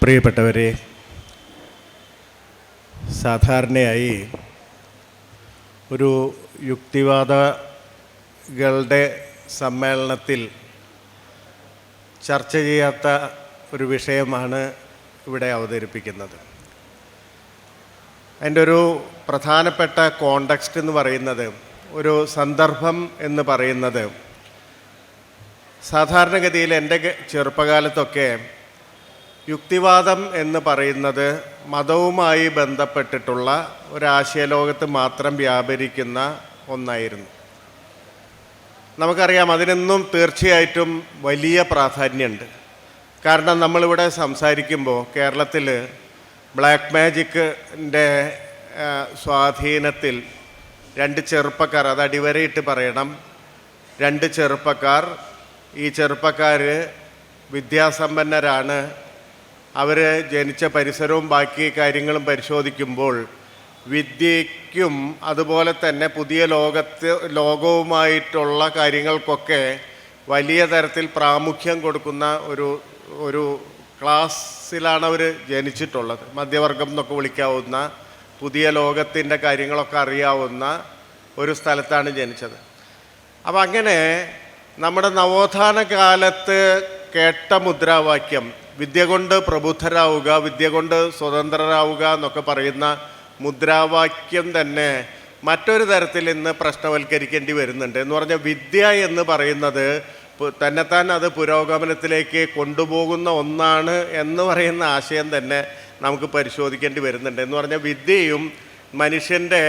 പ്രിയപ്പെട്ടവരെ, സാധാരണയായി ഒരു യുക്തിവാദികളുടെ സമ്മേളനത്തിൽ ചർച്ച ചെയ്യാത്ത ഒരു വിഷയമാണ് ഇവിടെ അവതരിപ്പിക്കുന്നത്. അതിൻ്റെ ഒരു പ്രധാനപ്പെട്ട കോണ്ടെക്സ്റ്റ് എന്ന് പറയുന്നത്, ഒരു സന്ദർഭം എന്ന് പറയുന്നത്, സാധാരണഗതിയിൽ എൻ്റെ ചെറുപ്പകാലത്തൊക്കെ യുക്തിവാദം എന്ന് പറയുന്നത് മതവുമായി ബന്ധപ്പെട്ടിട്ടുള്ള ഒരാശയലോകത്ത് മാത്രം വ്യാപരിക്കുന്ന ഒന്നായിരുന്നു. നമുക്കറിയാം, അതിനെന്നും തീർച്ചയായിട്ടും വലിയ പ്രാധാന്യമുണ്ട്. കാരണം നമ്മളിവിടെ സംസാരിക്കുമ്പോൾ കേരളത്തിൽ ബ്ലാക്ക് മാജിക്കിൻ്റെ സ്വാധീനത്തിൽ രണ്ട് ചെറുപ്പക്കാർ, അത് അടിവരയിട്ട് പറയണം, രണ്ട് ചെറുപ്പക്കാർ, ഈ ചെറുപ്പക്കാർ വിദ്യാസമ്പന്നരാണ്. അവർ ജനിച്ച പരിസരവും ബാക്കി കാര്യങ്ങളും പരിശോധിക്കുമ്പോൾ വിദ്യയ്ക്കും അതുപോലെ തന്നെ പുതിയ ലോകവുമായിട്ടുള്ള കാര്യങ്ങൾക്കൊക്കെ വലിയ തരത്തിൽ പ്രാമുഖ്യം കൊടുക്കുന്ന ഒരു ക്ലാസ്സിലാണ് അവർ ജനിച്ചിട്ടുള്ളത്. മധ്യവർഗം എന്നൊക്കെ വിളിക്കാവുന്ന, പുതിയ ലോകത്തിൻ്റെ കാര്യങ്ങളൊക്കെ അറിയാവുന്ന ഒരു സ്ഥലത്താണ് ജനിച്ചത്. അപ്പം അങ്ങനെ നമ്മുടെ നവോത്ഥാന കാലത്ത് കേട്ട മുദ്രാവാക്യം, വിദ്യ കൊണ്ട് പ്രബുദ്ധരാവുക, വിദ്യ കൊണ്ട് സ്വതന്ത്രരാവുക എന്നൊക്കെ പറയുന്ന മുദ്രാവാക്യം തന്നെ മറ്റൊരു തരത്തിൽ ഇന്ന് പ്രശ്നവൽക്കരിക്കേണ്ടി വരുന്നുണ്ട്. എന്ന് പറഞ്ഞാൽ വിദ്യ എന്ന് പറയുന്നത് തന്നെത്താൻ അത് പുരോഗമനത്തിലേക്ക് കൊണ്ടുപോകുന്ന ഒന്നാണ് എന്ന് പറയുന്ന ആശയം തന്നെ നമുക്ക് പരിശോധിക്കേണ്ടി വരുന്നുണ്ട്. എന്ന് പറഞ്ഞാൽ വിദ്യയും മനുഷ്യൻ്റെ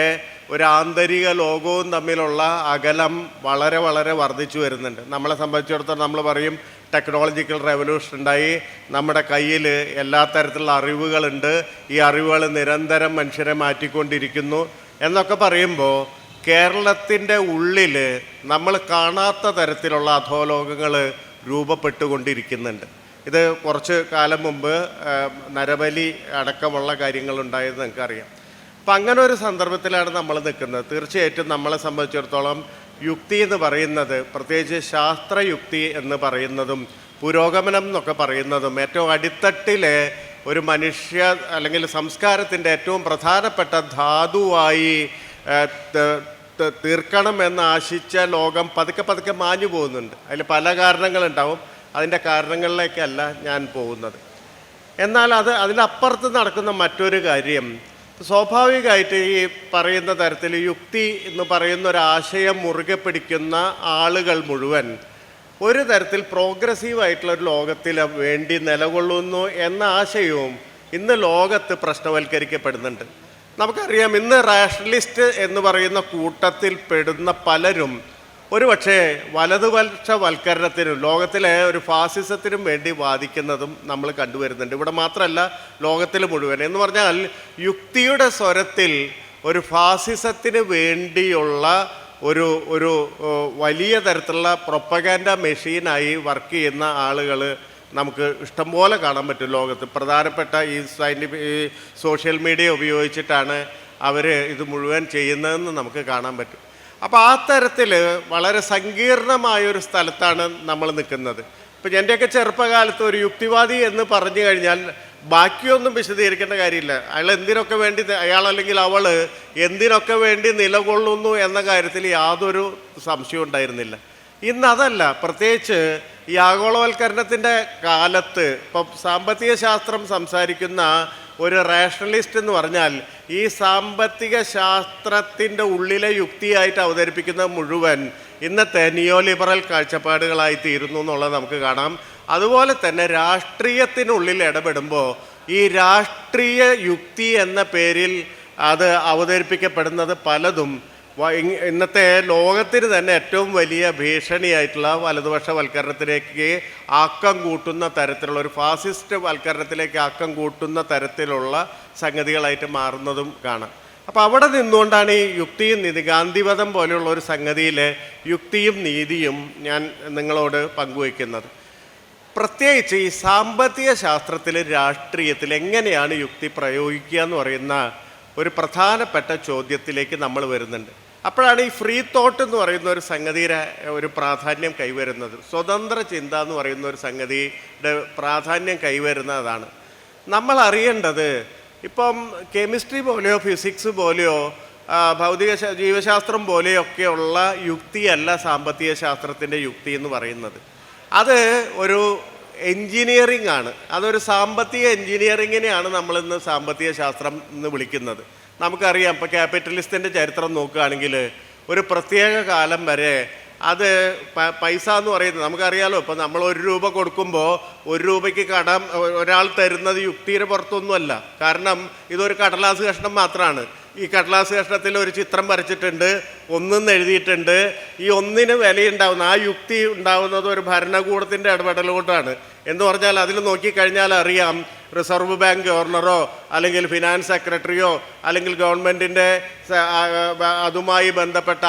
ഒരു ആന്തരിക ലോകവും തമ്മിലുള്ള അകലം വളരെ വളരെ വർദ്ധിച്ചു വരുന്നുണ്ട്. നമ്മളെ സംബന്ധിച്ചിടത്തോളം നമ്മൾ പറയും ടെക്നോളജിക്കൽ റെവല്യൂഷൻ ഉണ്ടായി, നമ്മുടെ കയ്യിൽ എല്ലാ തരത്തിലുള്ള അറിവുകളുണ്ട്, ഈ അറിവുകൾ നിരന്തരം മനുഷ്യരെ മാറ്റിക്കൊണ്ടിരിക്കുന്നു എന്നൊക്കെ പറയുമ്പോൾ കേരളത്തിൻ്റെ ഉള്ളിൽ നമ്മൾ കാണാത്ത തരത്തിലുള്ള അധോലോകങ്ങൾ രൂപപ്പെട്ടുകൊണ്ടിരിക്കുന്നുണ്ട്. ഇത് കുറച്ച് കാലം മുമ്പ് നരബലി അടക്കമുള്ള കാര്യങ്ങളുണ്ടായെന്ന് നിങ്ങൾക്കറിയാം. അപ്പം അങ്ങനെ ഒരു സന്ദർഭത്തിലാണ് നമ്മൾ നിൽക്കുന്നത്. തീർച്ചയായിട്ടും നമ്മളെ സംബന്ധിച്ചിടത്തോളം യുക്തി എന്ന് പറയുന്നത്, പ്രത്യേകിച്ച് ശാസ്ത്രയുക്തി എന്ന് പറയുന്നതും പുരോഗമനം എന്നൊക്കെ പറയുന്നതും ഏറ്റവും അടിത്തട്ടിലെ ഒരു മനുഷ്യ അല്ലെങ്കിൽ സംസ്കാരത്തിൻ്റെ ഏറ്റവും പ്രധാനപ്പെട്ട ധാതുവായി തീർക്കണമെന്ന് ആശിച്ച ലോകം പതുക്കെ പതുക്കെ മാഞ്ഞു പോകുന്നുണ്ട്. അതിൽ പല കാരണങ്ങളുണ്ടാവും. അതിൻ്റെ കാരണങ്ങളിലേക്കല്ല ഞാൻ പോകുന്നത്. എന്നാൽ അതിനപ്പുറത്ത് നടക്കുന്ന മറ്റൊരു കാര്യം, സ്വാഭാവികമായിട്ട് ഈ പറയുന്ന തരത്തിൽ യുക്തി എന്ന് പറയുന്ന ഒരാശയം മുറുകെ പിടിക്കുന്ന ആളുകൾ മുഴുവൻ ഒരു തരത്തിൽ പ്രോഗ്രസീവായിട്ടുള്ള ഒരു ലോകത്തിൽ വേണ്ടി നിലകൊള്ളുന്നു എന്ന ആശയവും ഇന്ന് ലോകത്ത് പ്രശ്നവൽക്കരിക്കപ്പെടുന്നുണ്ട്. നമുക്കറിയാം, ഇന്ന് റാഷണലിസ്റ്റ് എന്ന് പറയുന്ന കൂട്ടത്തിൽ പെടുന്ന പലരും ഒരുപക്ഷെ വലതുപക്ഷവൽക്കരണത്തിനും ലോകത്തിലെ ഒരു ഫാസിസത്തിനും വേണ്ടി വാദിക്കുന്നതും നമ്മൾ കണ്ടുവരുന്നുണ്ട്. ഇവിടെ മാത്രമല്ല, ലോകത്തിൽ മുഴുവൻ. എന്ന് പറഞ്ഞാൽ യുക്തിയുടെ സ്വരത്തിൽ ഒരു ഫാസിസത്തിന് വേണ്ടിയുള്ള ഒരു വലിയ തരത്തിലുള്ള പ്രൊപ്പഗാൻഡ മെഷീനായി വർക്ക് ചെയ്യുന്ന ആളുകൾ നമുക്ക് ഇഷ്ടംപോലെ കാണാൻ പറ്റും ലോകത്ത്. പ്രധാനപ്പെട്ട ഈ സോഷ്യൽ മീഡിയ ഉപയോഗിച്ചിട്ടാണ് അവർ ഇത് മുഴുവൻ ചെയ്യുന്നതെന്ന് നമുക്ക് കാണാൻ പറ്റും. അപ്പോൾ ആ തരത്തിൽ വളരെ സങ്കീർണമായൊരു സ്ഥലത്താണ് നമ്മൾ നിൽക്കുന്നത്. ഇപ്പം എൻ്റെയൊക്കെ ചെറുപ്പകാലത്ത് ഒരു യുക്തിവാദി എന്ന് പറഞ്ഞു കഴിഞ്ഞാൽ ബാക്കിയൊന്നും വിശദീകരിക്കേണ്ട കാര്യമില്ല. അയാൾ അല്ലെങ്കിൽ അവൾ എന്തിനൊക്കെ വേണ്ടി നിലകൊള്ളുന്നു എന്ന കാര്യത്തിൽ യാതൊരു സംശയവും ഉണ്ടായിരുന്നില്ല. ഇന്നതല്ല. പ്രത്യേകിച്ച് ഈ ആഗോളവൽക്കരണത്തിൻ്റെ കാലത്ത് ഇപ്പം സാമ്പത്തിക ശാസ്ത്രം സംസാരിക്കുന്ന ഒരു റാഷണലിസ്റ്റ് എന്ന് പറഞ്ഞാൽ ഈ സാമ്പത്തിക ശാസ്ത്രത്തിൻ്റെ ഉള്ളിലെ യുക്തിയായിട്ട് അവതരിപ്പിക്കുന്ന മുഴുവൻ ഇന്നത്തെ നിയോ ലിബറൽ കാഴ്ചപ്പാടുകളായി തീരുന്നു എന്നുള്ളത് നമുക്ക് കാണാം. അതുപോലെ തന്നെ രാഷ്ട്രീയത്തിനുള്ളിൽ ഇടപെടുമ്പോൾ ഈ രാഷ്ട്രീയ യുക്തി എന്ന പേരിൽ അത് അവതരിപ്പിക്കപ്പെടുന്നത് പലതും ഇന്നത്തെ ലോകത്തിന് തന്നെ ഏറ്റവും വലിയ ഭീഷണിയായിട്ടുള്ള വലതുപക്ഷവൽക്കരണത്തിലേക്ക് ആക്കം കൂട്ടുന്ന തരത്തിലുള്ള ഒരു ഫാസിസ്റ്റ് വൽക്കരണത്തിലേക്ക് ആക്കം കൂട്ടുന്ന തരത്തിലുള്ള സംഗതികളായിട്ട് മാറുന്നതും കാണാം. അപ്പോൾ അവിടെ നിന്നുകൊണ്ടാണ് ഈ യുക്തിയും നീതി, ഗാന്ധിവധം പോലെയുള്ള ഒരു സംഗതിയിൽ യുക്തിയും നീതിയും ഞാൻ നിങ്ങളോട് പങ്കുവയ്ക്കുന്നത്. പ്രത്യേകിച്ച് ഈ സാമ്പത്തിക ശാസ്ത്രത്തിൽ, രാഷ്ട്രീയത്തിൽ എങ്ങനെയാണ് യുക്തി പ്രയോഗിക്കുക എന്ന് പറയുന്ന ഒരു പ്രധാനപ്പെട്ട ചോദ്യത്തിലേക്ക് നമ്മൾ വരുന്നുണ്ട്. അപ്പോഴാണ് ഈ ഫ്രീ തോട്ട് എന്ന് പറയുന്ന ഒരു സംഗതിയുടെ ഒരു പ്രാധാന്യം കൈവരുന്നത്. സ്വതന്ത്ര ചിന്ത എന്ന് പറയുന്ന ഒരു സംഗതിയുടെ പ്രാധാന്യം കൈവരുന്നതാണ്. നമ്മൾ അറിയേണ്ടത് ഇപ്പം കെമിസ്ട്രി പോലെയോ ഫിസിക്സ് പോലെയോ ജീവശാസ്ത്രം പോലെയൊക്കെയുള്ള യുക്തിയല്ല സാമ്പത്തിക ശാസ്ത്രത്തിൻ്റെ യുക്തി എന്ന് പറയുന്നത്. അത് ഒരു എൻജിനീയറിംഗ് ആണ്. അതൊരു സാമ്പത്തിക എൻജിനീയറിങ്ങിനെയാണ് നമ്മളിന്ന് സാമ്പത്തിക ശാസ്ത്രം എന്ന് വിളിക്കുന്നത്. നമുക്കറിയാം, ഇപ്പോൾ ക്യാപിറ്റലിസ്റ്റിൻ്റെ ചരിത്രം നോക്കുകയാണെങ്കിൽ ഒരു പ്രത്യേക കാലം വരെ അത് പൈസ എന്ന് പറയുന്നത് നമുക്കറിയാലോ. ഇപ്പോൾ നമ്മൾ 1 രൂപ കൊടുക്കുമ്പോൾ 1 രൂപയ്ക്ക് കടം ഒരാൾ തരുന്നത് യുക്തിയുടെ പുറത്തൊന്നുമല്ല. കാരണം ഇതൊരു കടലാസ് കഷ്ണം മാത്രമാണ്. ഈ കടലാസ് കഷ്ണത്തിൽ ഒരു ചിത്രം വരച്ചിട്ടുണ്ട്, ഒന്നെന്ന് എഴുതിയിട്ടുണ്ട്. ഈ ഒന്നിന് വിലയുണ്ടാവുന്ന ആ യുക്തി ഉണ്ടാവുന്നത് ഒരു ഭരണകൂടത്തിൻ്റെ ഇടപെടലുകൊണ്ടാണ്. എന്ന് പറഞ്ഞാൽ അതിൽ നോക്കിക്കഴിഞ്ഞാൽ അറിയാം, റിസർവ് ബാങ്ക് ഗവർണറോ അല്ലെങ്കിൽ ഫിനാൻസ് സെക്രട്ടറിയോ അല്ലെങ്കിൽ ഗവൺമെൻറ്റിൻ്റെ അതുമായി ബന്ധപ്പെട്ട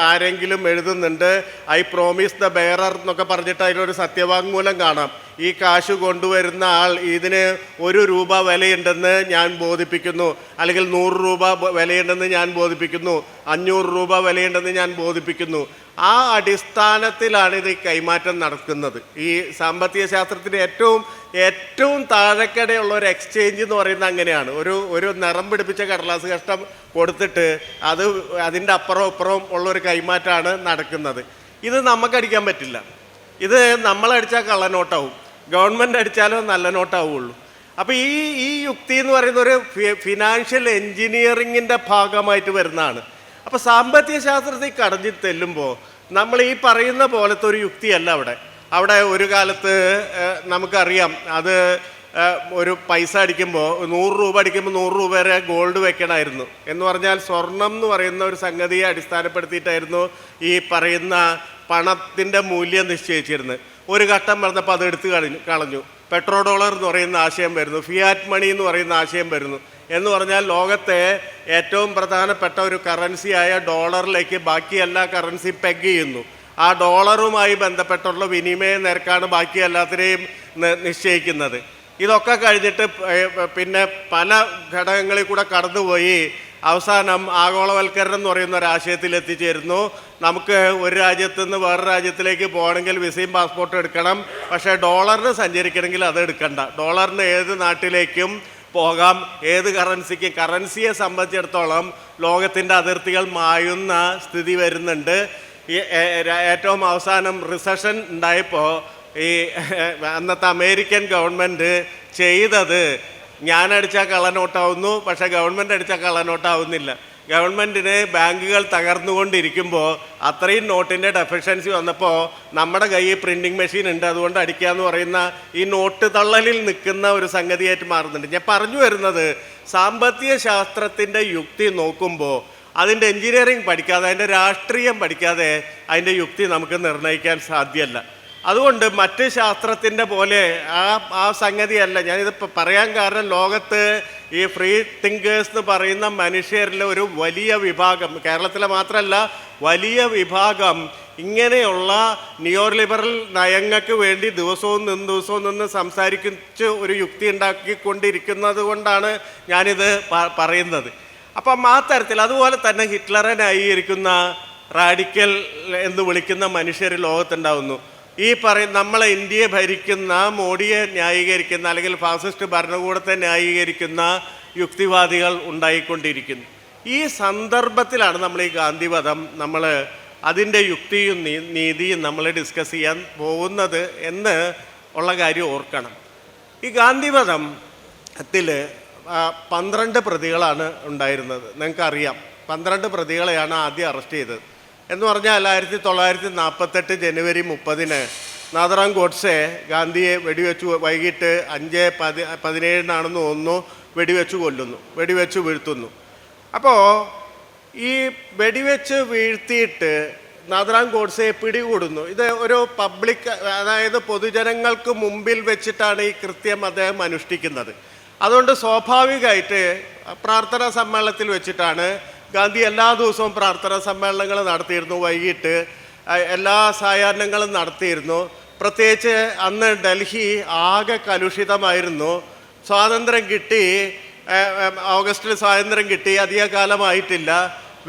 ആരെങ്കിലും എഴുതുന്നുണ്ട്, ഐ പ്രോമിസ് ദ ബെയറർ എന്നൊക്കെ പറഞ്ഞിട്ട് അതിലൊരു സത്യവാങ്മൂലം കാണാം. ഈ കാശ് കൊണ്ടുവരുന്ന ആൾ ഇതിന് 1 രൂപ വിലയുണ്ടെന്ന് ഞാൻ ബോധിപ്പിക്കുന്നു, അല്ലെങ്കിൽ 100 രൂപ വിലയുണ്ടെന്ന് ഞാൻ ബോധിപ്പിക്കുന്നു, 500 രൂപ വിലയുണ്ടെന്ന് ഞാൻ ബോധിപ്പിക്കുന്നു. ആ അടിസ്ഥാനത്തിലാണ് ഇത് കൈമാറ്റം നടക്കുന്നത്. ഈ സാമ്പത്തിക ശാസ്ത്രത്തിൻ്റെ ഏറ്റവും താഴെക്കടയുള്ള ഒരു എക്സ്ചേഞ്ച് എന്ന് പറയുന്നത് അങ്ങനെയാണ്. ഒരു നിറം പിടിപ്പിച്ച കടലാസ് കഷ്ടം കൊടുത്തിട്ട് അതിൻ്റെ അപ്പുറവും ഇപ്പുറവും ഉള്ളൊരു കൈമാറ്റമാണ് നടക്കുന്നത്. ഇത് നമുക്കടിക്കാൻ പറ്റില്ല. ഇത് നമ്മളടിച്ചാൽ കള്ളനോട്ടാവും, ഗവൺമെൻറ് അടിച്ചാലോ നല്ല നോട്ടാവുള്ളൂ. അപ്പോൾ ഈ യുക്തി എന്ന് പറയുന്ന ഒരു ഫിനാൻഷ്യൽ എൻജിനീയറിങ്ങിൻ്റെ ഭാഗമായിട്ട് വരുന്നതാണ്. അപ്പോൾ സാമ്പത്തിക ശാസ്ത്രത്തിൽ കടഞ്ഞു ചെല്ലുമ്പോൾ നമ്മൾ ഈ പറയുന്ന പോലത്തെ ഒരു യുക്തിയല്ല അവിടെ ഒരു കാലത്ത് നമുക്കറിയാം, അത് ഒരു പൈസ അടിക്കുമ്പോൾ 100 രൂപ അടിക്കുമ്പോൾ 100 രൂപ വരെ ഗോൾഡ് വെക്കണമായിരുന്നു. എന്ന് പറഞ്ഞാൽ സ്വർണം എന്ന് പറയുന്ന ഒരു സംഗതിയെ അടിസ്ഥാനപ്പെടുത്തിയിട്ടായിരുന്നു ഈ പറയുന്ന പണത്തിൻ്റെ മൂല്യം നിശ്ചയിച്ചിരുന്നത്. ഒരു ഘട്ടം പറഞ്ഞപ്പോൾ അത് എടുത്തു കളഞ്ഞു. പെട്രോ ഡോളർ എന്ന് പറയുന്ന ആശയം വരുന്നു, ഫിയാറ്റ് മണി എന്ന് പറയുന്ന ആശയം വരുന്നു. എന്ന് പറഞ്ഞാൽ ലോകത്തെ ഏറ്റവും പ്രധാനപ്പെട്ട ഒരു കറൻസിയായ ഡോളറിലേക്ക് ബാക്കി എല്ലാ കറൻസിയും പെഗ് ചെയ്യുന്നു. ആ ഡോളറുമായി ബന്ധപ്പെട്ടുള്ള വിനിമയ നിരക്കാണ് ബാക്കി എല്ലാത്തിനെയും നിശ്ചയിക്കുന്നത്. ഇതൊക്കെ കഴിഞ്ഞിട്ട് പിന്നെ പല ഘടകങ്ങളിൽ കൂടെ കടന്നുപോയി അവസാനം ആഗോളവൽക്കരണം എന്ന് പറയുന്ന ഒരു ആശയത്തിൽ എത്തിച്ചേരുന്നു. നമുക്ക് ഒരു രാജ്യത്ത് നിന്ന് വേറെ രാജ്യത്തിലേക്ക് പോകണമെങ്കിൽ വിസയും പാസ്പോർട്ടും എടുക്കണം, പക്ഷേ ഡോളറിന് സഞ്ചരിക്കണമെങ്കിൽ അത് എടുക്കണ്ട. ഡോളറിന് ഏത് നാട്ടിലേക്കും പോകാം, ഏത് കറൻസിയെ സംബന്ധിച്ചിടത്തോളം ലോകത്തിൻ്റെ അതിർത്തികൾ മായുന്ന സ്ഥിതി വരുന്നുണ്ട്. ഈ ഏറ്റവും അവസാനം റിസഷൻ ഉണ്ടായപ്പോൾ ഈ അന്നത്തെ അമേരിക്കൻ ഗവൺമെൻറ് ചെയ്തത്, ഞാനടിച്ചാൽ കള്ളനോട്ടാവുന്നു, പക്ഷേ ഗവൺമെൻറ് അടിച്ചാൽ കള്ളനോട്ടാവുന്നില്ല. ഗവൺമെൻറ്റിന് ബാങ്കുകൾ തകർന്നുകൊണ്ടിരിക്കുമ്പോൾ അത്രയും നോട്ടിൻ്റെ ഡെഫിഷ്യൻസി വന്നപ്പോൾ നമ്മുടെ കയ്യിൽ പ്രിൻറ്റിങ് മെഷീൻ ഉണ്ട്, അതുകൊണ്ട് അടിക്കാമെന്ന് പറയുന്ന ഈ നോട്ട് തള്ളലിൽ നിൽക്കുന്ന ഒരു സംഗതിയായിട്ട് മാറുന്നുണ്ട്. ഞാൻ പറഞ്ഞു വരുന്നത്, സാമ്പത്തിക ശാസ്ത്രത്തിൻ്റെ യുക്തി നോക്കുമ്പോൾ അതിൻ്റെ എൻജിനീയറിങ് പഠിക്കാതെ, അതിൻ്റെ രാഷ്ട്രീയം പഠിക്കാതെ അതിൻ്റെ യുക്തി നമുക്ക് നിർണ്ണയിക്കാൻ സാധ്യമല്ല. അതുകൊണ്ട് മറ്റ് ശാസ്ത്രത്തിൻ്റെ പോലെ ആ സംഗതിയല്ല. ഞാനിത് പറയാൻ കാരണം, ലോകത്ത് ഈ ഫ്രീ തിങ്കേഴ്സ് എന്ന് പറയുന്ന മനുഷ്യരിലെ ഒരു വലിയ വിഭാഗം, കേരളത്തിലെ മാത്രമല്ല വലിയ വിഭാഗം, ഇങ്ങനെയുള്ള നിയോ ലിബറൽ നയങ്ങൾക്ക് വേണ്ടി ദിവസവും നിന്ന് സംസാരിച്ച് ഒരു യുക്തി ഉണ്ടാക്കിക്കൊണ്ടിരിക്കുന്നത് കൊണ്ടാണ് ഞാനിത് പറയുന്നത്. അപ്പം ആ തരത്തിൽ, അതുപോലെ തന്നെ ഹിറ്റ്ലറെ ന്യായീകരിക്കുന്ന റാഡിക്കൽ എന്ന് വിളിക്കുന്ന മനുഷ്യർ ലോകത്തുണ്ടാവുന്നു. ഈ നമ്മളെ ഇന്ത്യയെ ഭരിക്കുന്ന മോഡിയെ ന്യായീകരിക്കുന്ന അല്ലെങ്കിൽ ഫാസിസ്റ്റ് ഭരണകൂടത്തെ ന്യായീകരിക്കുന്ന യുക്തിവാദികൾ ഉണ്ടായിക്കൊണ്ടിരിക്കുന്നു. ഈ സന്ദർഭത്തിലാണ് നമ്മൾ ഈ ഗാന്ധിവധം, നമ്മൾ അതിൻ്റെ യുക്തിയും നീതിയും നമ്മൾ ഡിസ്കസ് ചെയ്യാൻ പോകുന്നത് എന്ന് ഉള്ള കാര്യം ഓർക്കണം. ഈ ഗാന്ധിവധത്തിൽ 12 പ്രതികളാണ് ഉണ്ടായിരുന്നത്. നിങ്ങൾക്കറിയാം, 12 പ്രതികളെയാണ് ആദ്യം അറസ്റ്റ് ചെയ്തത്. എന്ന് പറഞ്ഞാൽ 1948 ജനുവരി 30 നാഥറാം ഗോഡ്സെ ഗാന്ധിയെ വെടിവെച്ച് വൈകിട്ട് 5:17 തോന്നുന്നു വെടിവെച്ച് വീഴ്ത്തുന്നു. അപ്പോൾ ഈ വെടിവെച്ച് വീഴ്ത്തിയിട്ട് നാഥറാം ഗോഡ്സെയെ പിടികൂടുന്നു. ഇത് ഒരു പബ്ലിക്, അതായത് പൊതുജനങ്ങൾക്ക് മുമ്പിൽ വെച്ചിട്ടാണ് ഈ കൃത്യം അദ്ദേഹം അനുഷ്ഠിക്കുന്നത്. അതുകൊണ്ട് സ്വാഭാവികമായിട്ട് പ്രാർത്ഥനാ സമ്മേളനത്തിൽ വെച്ചിട്ടാണ്. ഗാന്ധി എല്ലാ ദിവസവും പ്രാർത്ഥനാ സമ്മേളനങ്ങൾ നടത്തിയിരുന്നു, വൈകിട്ട് എല്ലാ സായാഹ്നങ്ങളും നടത്തിയിരുന്നു. പ്രത്യേകിച്ച് അന്ന് ഡൽഹി ആകെ കലുഷിതമായിരുന്നു. സ്വാതന്ത്ര്യം കിട്ടി, ഓഗസ്റ്റിൽ സ്വാതന്ത്ര്യം കിട്ടി, അധിക കാലമായിട്ടില്ല.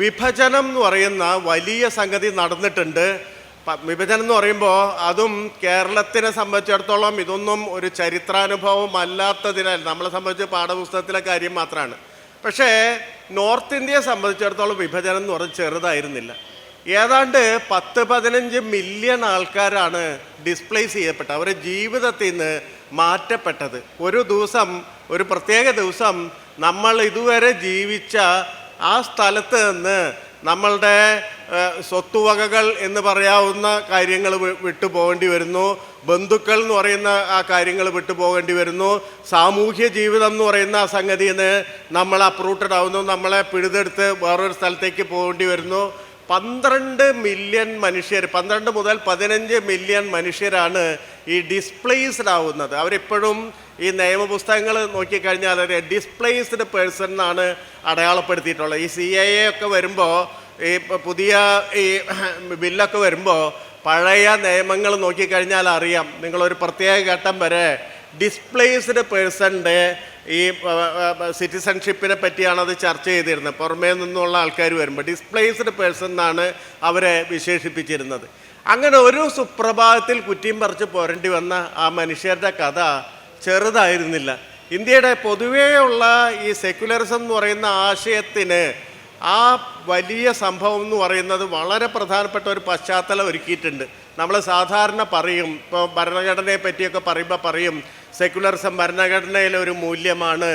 വിഭജനം എന്ന് പറയുന്ന വലിയ സംഗതി നടന്നിട്ടുണ്ട്. വിഭജനം എന്ന് പറയുമ്പോൾ അതും കേരളത്തിനെ സംബന്ധിച്ചിടത്തോളം ഇതൊന്നും ഒരു ചരിത്രാനുഭവം അല്ലാത്തതിനാൽ നമ്മളെ സംബന്ധിച്ച് പാഠപുസ്തകത്തിലെ കാര്യം മാത്രമാണ്. പക്ഷേ നോർത്ത് ഇന്ത്യയെ സംബന്ധിച്ചിടത്തോളം വിഭജനം എന്ന് പറഞ്ഞാൽ ചെറുതായിരുന്നില്ല. ഏതാണ്ട് 10-15 മില്യൺ ആൾക്കാരാണ് ഡിസ്പ്ലേസ് ചെയ്യപ്പെട്ടത്, അവരുടെ ജീവിതത്തിൽ നിന്ന് മാറ്റപ്പെട്ടത്. ഒരു ദിവസം, ഒരു പ്രത്യേക ദിവസം നമ്മൾ ഇതുവരെ ജീവിച്ച ആ സ്ഥലത്ത് നിന്ന് നമ്മളുടെ സ്വത്തുവകകൾ എന്ന് പറയാവുന്ന കാര്യങ്ങൾ വിട്ടുപോകേണ്ടി വരുന്നു, ബന്ധുക്കൾ എന്ന് പറയുന്ന ആ കാര്യങ്ങൾ വിട്ടുപോകേണ്ടി വരുന്നു, സാമൂഹ്യ ജീവിതം എന്ന് പറയുന്ന ആ സംഗതിയിൽ നിന്ന് നമ്മൾ അപ്രൂട്ടഡ് ആവുന്നു, നമ്മളെ പിഴുതെടുത്ത് വേറൊരു സ്ഥലത്തേക്ക് പോകേണ്ടി വരുന്നു. 12 മില്യൺ മനുഷ്യർ, 12 മുതൽ 15 മില്യൺ മനുഷ്യരാണ് ഈ ഡിസ്പ്ലേസ്ഡ് ആവുന്നത്. അവരെപ്പോഴും ഈ നിയമപുസ്തകങ്ങൾ നോക്കിക്കഴിഞ്ഞാൽ ഒരു ഡിസ്പ്ലേസ്ഡ് പേഴ്സൺ എന്നാണ് അടയാളപ്പെടുത്തിയിട്ടുള്ളത്. ഈ CIA ഒക്കെ വരുമ്പോൾ, ഈ പുതിയ ഈ ബില്ലൊക്കെ വരുമ്പോൾ പഴയ നിയമങ്ങൾ നോക്കിക്കഴിഞ്ഞാൽ അറിയാം, നിങ്ങളൊരു പ്രത്യേക ഘട്ടം വരെ ഡിസ്പ്ലേസ്ഡ് പേഴ്സണിൻ്റെ ഈ സിറ്റിസൺഷിപ്പിനെ പറ്റിയാണ് അത് ചർച്ച ചെയ്തിരുന്നത്. പുറമേ നിന്നുള്ള ആൾക്കാർ വരുമ്പോൾ ഡിസ്പ്ലേസ്ഡ് പേഴ്സൺ എന്നാണ് അവരെ വിശേഷിപ്പിച്ചിരുന്നത്. അങ്ങനെ ഒരു സുപ്രഭാതത്തിൽ കുറ്റിയും പറിച്ച് പോരേണ്ടി വന്ന ആ മനുഷ്യരുടെ കഥ ചെറുതായിരുന്നില്ല. ഇന്ത്യയുടെ പൊതുവെയുള്ള ഈ സെക്യുലറിസം എന്ന് പറയുന്ന ആശയത്തിന് ആ വലിയ സംഭവം എന്ന് പറയുന്നത് വളരെ പ്രധാനപ്പെട്ട ഒരു പശ്ചാത്തലം ഒരുക്കിയിട്ടുണ്ട്. നമ്മൾ സാധാരണ പറയും, ഇപ്പോൾ ഭരണഘടനയെ പറ്റിയൊക്കെ പറയുമ്പോൾ പറയും സെക്യുലറിസം ഭരണഘടനയിലെ ഒരു മൂല്യമാണ്,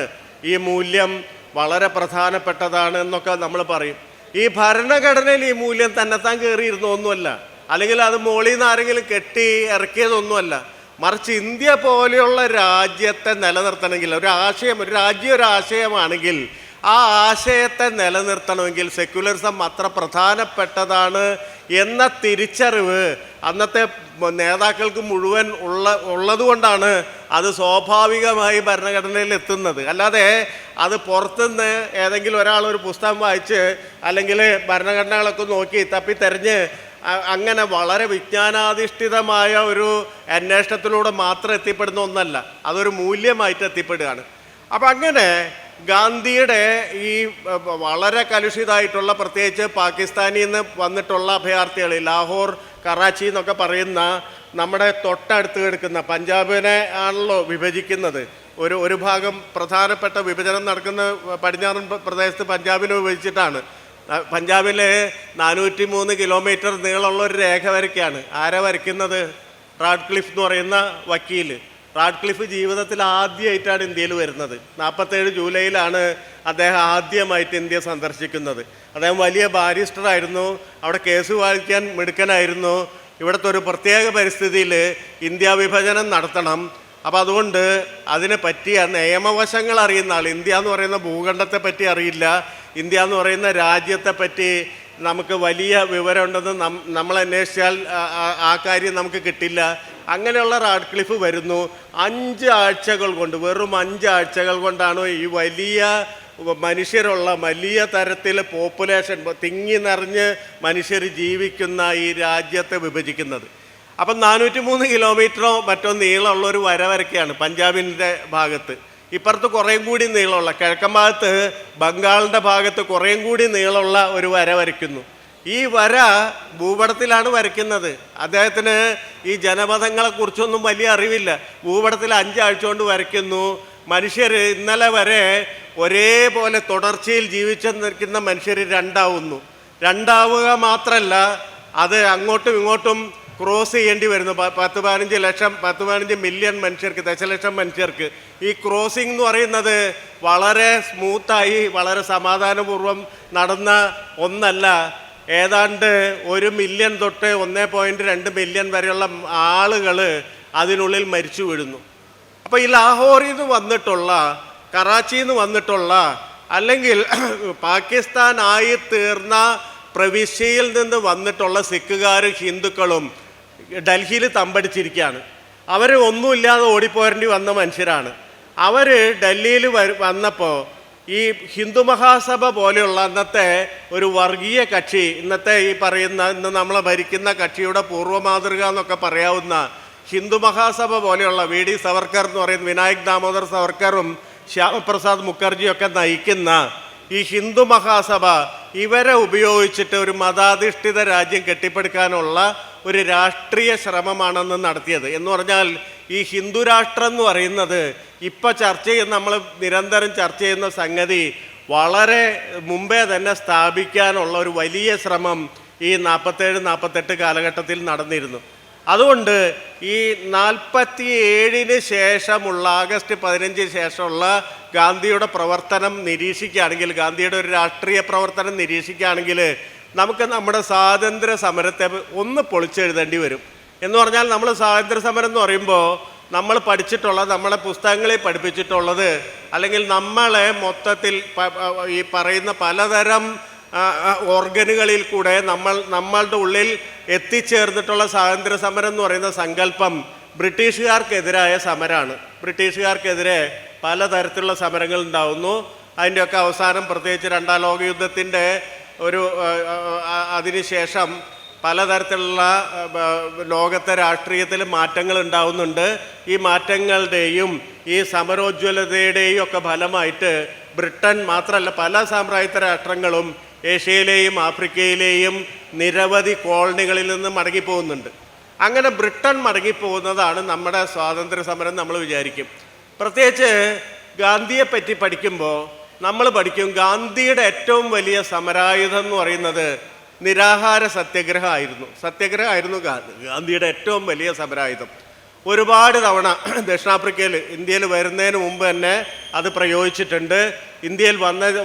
ഈ മൂല്യം വളരെ പ്രധാനപ്പെട്ടതാണ് എന്നൊക്കെ നമ്മൾ പറയും. ഈ ഭരണഘടനയിൽ ഈ മൂല്യം തന്നെത്താൻ കയറിയിരുന്നൊന്നുമല്ല, അല്ലെങ്കിൽ അത് മോളിൽ നിന്ന് ആരെങ്കിലും കെട്ടി ഇറക്കിയതൊന്നുമല്ല. മറിച്ച് ഇന്ത്യ പോലെയുള്ള രാജ്യത്തെ നിലനിർത്തണമെങ്കിൽ, ഒരു ആശയം, ഒരു രാജ്യം ഒരു ആശയമാണെങ്കിൽ ആ ആശയത്തെ നിലനിർത്തണമെങ്കിൽ സെക്യുലറിസം അത്ര പ്രധാനപ്പെട്ടതാണ് എന്ന തിരിച്ചറിവ് അന്നത്തെ നേതാക്കൾക്ക് മുഴുവൻ ഉള്ളതുകൊണ്ടാണ് അത് സ്വാഭാവികമായി ഭരണഘടനയിൽ എത്തുന്നത്. അല്ലാതെ അത് പുറത്തുനിന്ന് ഏതെങ്കിലും ഒരാൾ ഒരു പുസ്തകം വായിച്ച് അല്ലെങ്കിൽ ഭരണഘടനകളൊക്കെ നോക്കി തപ്പിത്തെരഞ്ഞ് അങ്ങനെ വളരെ വിജ്ഞാനാധിഷ്ഠിതമായ ഒരു അന്വേഷണത്തിലൂടെ മാത്രം എത്തിപ്പെടുന്ന ഒന്നല്ല, അതൊരു മൂല്യമായിട്ട് എത്തിപ്പെടുകയാണ്. അപ്പം അങ്ങനെ ഗാന്ധിയുടെ ഈ വളരെ കലുഷിതമായിട്ടുള്ള, പ്രത്യേകിച്ച് പാകിസ്ഥാനിൽ നിന്ന് വന്നിട്ടുള്ള അഭയാർത്ഥികൾ, ലാഹോർ, കറാച്ചി എന്നൊക്കെ പറയുന്ന നമ്മുടെ തൊട്ടടുത്ത് കിടക്കുന്ന പഞ്ചാബിനെ ആണല്ലോ വിഭജിക്കുന്നത്. ഒരു ഭാഗം പ്രധാനപ്പെട്ട വിഭജനം നടക്കുന്ന പടിഞ്ഞാറൻ പ്രദേശത്ത് പഞ്ചാബിനെ വിഭജിച്ചിട്ടാണ്. പഞ്ചാബിൽ 403 കിലോമീറ്റർ നീളമുള്ള ഒരു രേഖ വരയ്ക്കുകയാണ്. ആരാ വരയ്ക്കുന്നത്? റാഡ്ക്ലിഫ് എന്ന് പറയുന്ന വക്കീൽ. റാഡ്ക്ലിഫ് ജീവിതത്തിൽ ആദ്യമായിട്ടാണ് ഇന്ത്യയിൽ വരുന്നത്. 47 ജൂലൈയിലാണ് അദ്ദേഹം ആദ്യമായിട്ട് ഇന്ത്യ സന്ദർശിക്കുന്നത്. അദ്ദേഹം വലിയ ബാരിസ്റ്ററായിരുന്നു, അവിടെ കേസ് വാദിക്കാൻ മിടുക്കനായിരുന്നു. ഇവിടുത്തെ ഒരു പ്രത്യേക പരിസ്ഥിതിയിൽ ഇന്ത്യ വിഭജനം നടത്തണം, അപ്പോൾ അതുകൊണ്ട് അതിനെ പറ്റിയ നിയമവശങ്ങൾ അറിയുന്ന ആൾ. ഇന്ത്യ എന്ന് പറയുന്ന ഭൂഖണ്ഡത്തെ പറ്റി അറിയില്ല, ഇന്ത്യ എന്ന് പറയുന്ന രാജ്യത്തെ പറ്റി നമുക്ക് വലിയ വിവരമുണ്ടെന്ന് നമ്മൾ അന്വേഷിച്ചാൽ ആ കാര്യം നമുക്ക് കിട്ടില്ല. അങ്ങനെയുള്ള റാഡ്ക്ലിഫ് വരുന്നു. 5 ആഴ്ചകൾ കൊണ്ട്, വെറും 5 ആഴ്ചകൾ കൊണ്ടാണ് ഈ വലിയ മനുഷ്യരുള്ള വലിയ തരത്തിൽ പോപ്പുലേഷൻ തിങ്ങി നിറഞ്ഞ് മനുഷ്യർ ജീവിക്കുന്ന ഈ രാജ്യത്തെ വിഭജിക്കുന്നത്. അപ്പം 403 കിലോമീറ്ററോ മറ്റോ നീളമുള്ള ഒരു വര വരയ്ക്കുകയാണ് പഞ്ചാബിൻ്റെ ഭാഗത്ത്. ഇപ്പുറത്ത് കുറേയും കൂടി നീളമുള്ള, കിഴക്കൻ ഭാഗത്ത് ബംഗാളിൻ്റെ ഭാഗത്ത് കുറേയും കൂടി നീളമുള്ള ഒരു വര വരയ്ക്കുന്നു. ഈ വര ഭൂപടത്തിലാണ് വരയ്ക്കുന്നത്. അദ്ദേഹത്തിന് ഈ ജനപദങ്ങളെക്കുറിച്ചൊന്നും വലിയ അറിവില്ല. ഭൂപടത്തിൽ 5 ആഴ്ച കൊണ്ട് വരയ്ക്കുന്നു. മനുഷ്യർ ഇന്നലെ വരെ ഒരേപോലെ തുടർച്ചയിൽ ജീവിച്ചെന്നിരിക്കുന്ന മനുഷ്യർ രണ്ടാവുക മാത്രമല്ല, അത് അങ്ങോട്ടും ഇങ്ങോട്ടും ക്രോസ് ചെയ്യേണ്ടി വരുന്നു. 10-15 മില്യൺ മനുഷ്യർക്ക്, ദശലക്ഷം മനുഷ്യർക്ക് ഈ ക്രോസിംഗ് എന്ന് പറയുന്നത് വളരെ സ്മൂത്തായി, വളരെ സമാധാനപൂർവ്വം നടന്ന ഒന്നല്ല. ഏതാണ്ട് 1 മില്യൺ തൊട്ട് 1.2 മില്യൺ വരെയുള്ള ആളുകൾ അതിനുള്ളിൽ മരിച്ചു വീഴുന്നു. അപ്പോൾ ഈ ലാഹോറിൽ നിന്ന് വന്നിട്ടുള്ള, കറാച്ചിയിൽ നിന്ന് വന്നിട്ടുള്ള, അല്ലെങ്കിൽ പാകിസ്ഥാനായി തീർന്ന പ്രവിശ്യയിൽ നിന്ന് വന്നിട്ടുള്ള സിഖുകാരും ഹിന്ദുക്കളും ഡൽഹിയിൽ തമ്പടിച്ചിരിക്കുകയാണ്. അവർ ഒന്നുമില്ലാതെ ഓടിപ്പോരേണ്ടി വന്ന മനുഷ്യരാണ്. അവർ ഡൽഹിയിൽ വന്നപ്പോൾ ഈ ഹിന്ദു മഹാസഭ പോലെയുള്ള അന്നത്തെ ഒരു വർഗീയ കക്ഷി, ഇന്നത്തെ ഈ പറയുന്ന ഇന്ന് നമ്മളെ ഭരിക്കുന്ന കക്ഷിയുടെ പൂർവ്വമാതൃക എന്നൊക്കെ പറയാവുന്ന ഹിന്ദു മഹാസഭ പോലെയുള്ള VD സവർക്കർ എന്ന് പറയുന്ന വിനായക് ദാമോദർ സവർക്കറും ശ്യാമപ്രസാദ് മുഖർജിയൊക്കെ നയിക്കുന്ന ഈ ഹിന്ദു മഹാസഭ ഇവരെ ഉപയോഗിച്ചിട്ട് ഒരു മതാധിഷ്ഠിത രാജ്യം കെട്ടിപ്പടുക്കാനുള്ള ഒരു രാഷ്ട്രീയ ശ്രമമാണെന്ന് നടത്തിയത്. എന്ന് പറഞ്ഞാൽ ഈ ഹിന്ദു രാഷ്ട്രം എന്ന് പറയുന്നത് ഇപ്പം ചർച്ച ചെയ്യുന്ന, നമ്മൾ നിരന്തരം ചർച്ച ചെയ്യുന്ന സംഗതി വളരെ മുമ്പേ തന്നെ സ്ഥാപിക്കാനുള്ള ഒരു വലിയ ശ്രമം ഈ 47-48 കാലഘട്ടത്തിൽ നടന്നിരുന്നു. അതുകൊണ്ട് ഈ 47-ന് ശേഷമുള്ള ആഗസ്റ്റ് 15 ശേഷമുള്ള ഗാന്ധിയുടെ പ്രവർത്തനം നിരീക്ഷിക്കുകയാണെങ്കിൽ, ഗാന്ധിയുടെ ഒരു രാഷ്ട്രീയ പ്രവർത്തനം നിരീക്ഷിക്കുകയാണെങ്കിൽ നമുക്ക് നമ്മുടെ സ്വാതന്ത്ര്യ സമരത്തെ ഒന്ന് പൊളിച്ചെഴുതേണ്ടി വരും. എന്ന് പറഞ്ഞാൽ നമ്മൾ സ്വാതന്ത്ര്യ സമരം എന്ന് പറയുമ്പോൾ നമ്മൾ പഠിച്ചിട്ടുള്ള, നമ്മുടെ പുസ്തകങ്ങളിൽ പഠിപ്പിച്ചിട്ടുള്ളത്, അല്ലെങ്കിൽ നമ്മളെ മൊത്തത്തിൽ ഈ പറയുന്ന പലതരം ഓർഗനുകളിൽ കൂടെ നമ്മളുടെ ഉള്ളിൽ എത്തിച്ചേർന്നിട്ടുള്ള സ്വാതന്ത്ര്യ സമരം എന്ന് പറയുന്ന സങ്കല്പം ബ്രിട്ടീഷുകാർക്കെതിരായ സമരമാണ്. ബ്രിട്ടീഷുകാർക്കെതിരെ പലതരത്തിലുള്ള സമരങ്ങൾ ഉണ്ടാവുന്നു. അതിൻ്റെയൊക്കെ അവസാനം, പ്രത്യേകിച്ച് രണ്ടാം ലോകയുദ്ധത്തിൻ്റെ അതിനുശേഷം പലതരത്തിലുള്ള ലോകത്തെ രാഷ്ട്രീയത്തിൽ മാറ്റങ്ങൾ ഉണ്ടാവുന്നുണ്ട്. ഈ മാറ്റങ്ങളുടെയും ഈ സമരോജ്വലതയുടെയും ഒക്കെ ഫലമായിട്ട് ബ്രിട്ടൻ മാത്രമല്ല പല സാമ്രാജ്യത്വ രാഷ്ട്രങ്ങളും ഏഷ്യയിലെയും ആഫ്രിക്കയിലെയും നിരവധി കോളനികളിൽ നിന്ന് മടങ്ങിപ്പോകുന്നുണ്ട്. അങ്ങനെ ബ്രിട്ടൻ മടങ്ങിപ്പോകുന്നതാണ് നമ്മുടെ സ്വാതന്ത്ര്യ സമരം നമ്മൾ വിചാരിക്കും. പ്രത്യേകിച്ച് ഗാന്ധിയെ പറ്റി പഠിക്കുമ്പോൾ നമ്മൾ പഠിക്കും, ഗാന്ധിയുടെ ഏറ്റവും വലിയ സമരായുധം എന്ന് പറയുന്നത് നിരാഹാര സത്യാഗ്രഹമായിരുന്നു ഗാന്ധിയുടെ ഏറ്റവും വലിയ സമരായുധം. ഒരുപാട് തവണ ദക്ഷിണാഫ്രിക്കയിൽ, ഇന്ത്യയിൽ വരുന്നതിന് മുമ്പ് തന്നെ അത് പ്രയോഗിച്ചിട്ടുണ്ട്. ഇന്ത്യയിൽ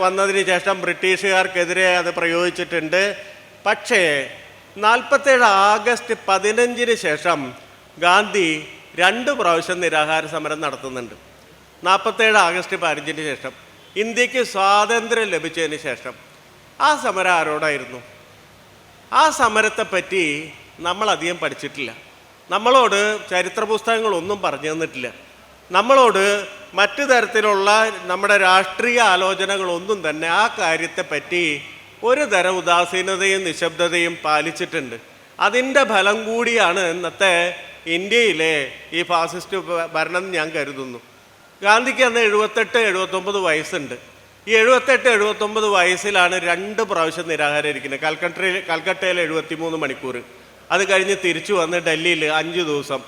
വന്നതിന് ശേഷം ബ്രിട്ടീഷുകാർക്കെതിരെ അത് പ്രയോഗിച്ചിട്ടുണ്ട്. പക്ഷേ 47 ആഗസ്റ്റ് 15 ശേഷം ഗാന്ധി 2 പ്രാവശ്യം നിരാഹാര സമരം നടത്തുന്നുണ്ട്. 47 ആഗസ്റ്റ് 15 ശേഷം, ഇന്ത്യക്ക് സ്വാതന്ത്ര്യം ലഭിച്ചതിന് ശേഷം. ആ സമരം ആരോടായിരുന്നു? ആ സമരത്തെപ്പറ്റി നമ്മളധികം പഠിച്ചിട്ടില്ല. നമ്മളോട് ചരിത്ര പുസ്തകങ്ങളൊന്നും പറഞ്ഞു തന്നിട്ടില്ല. നമ്മളോട് മറ്റു തരത്തിലുള്ള നമ്മുടെ രാഷ്ട്രീയ ആലോചനകളൊന്നും തന്നെ ആ കാര്യത്തെപ്പറ്റി ഒരു തരം ഉദാസീനതയും നിശബ്ദതയും പാലിച്ചിട്ടുണ്ട്. അതിൻ്റെ ഫലം കൂടിയാണ് ഇന്നത്തെ ഇന്ത്യയിലെ ഈ ഫാസിസ്റ്റ് ഭരണം ഞാൻ കരുതുന്നു. ഗാന്ധിക്ക് അന്ന് 78-79 വയസ്സുണ്ട്. ഈ 78-79 വയസ്സിലാണ് 2 പ്രാവശ്യം നിരാഹാരം ഇരിക്കുന്നത്. കൽക്കട്ടയിൽ 73 മണിക്കൂർ, അത് കഴിഞ്ഞ് തിരിച്ചു വന്ന് ഡൽഹിയിൽ 5 ദിവസം.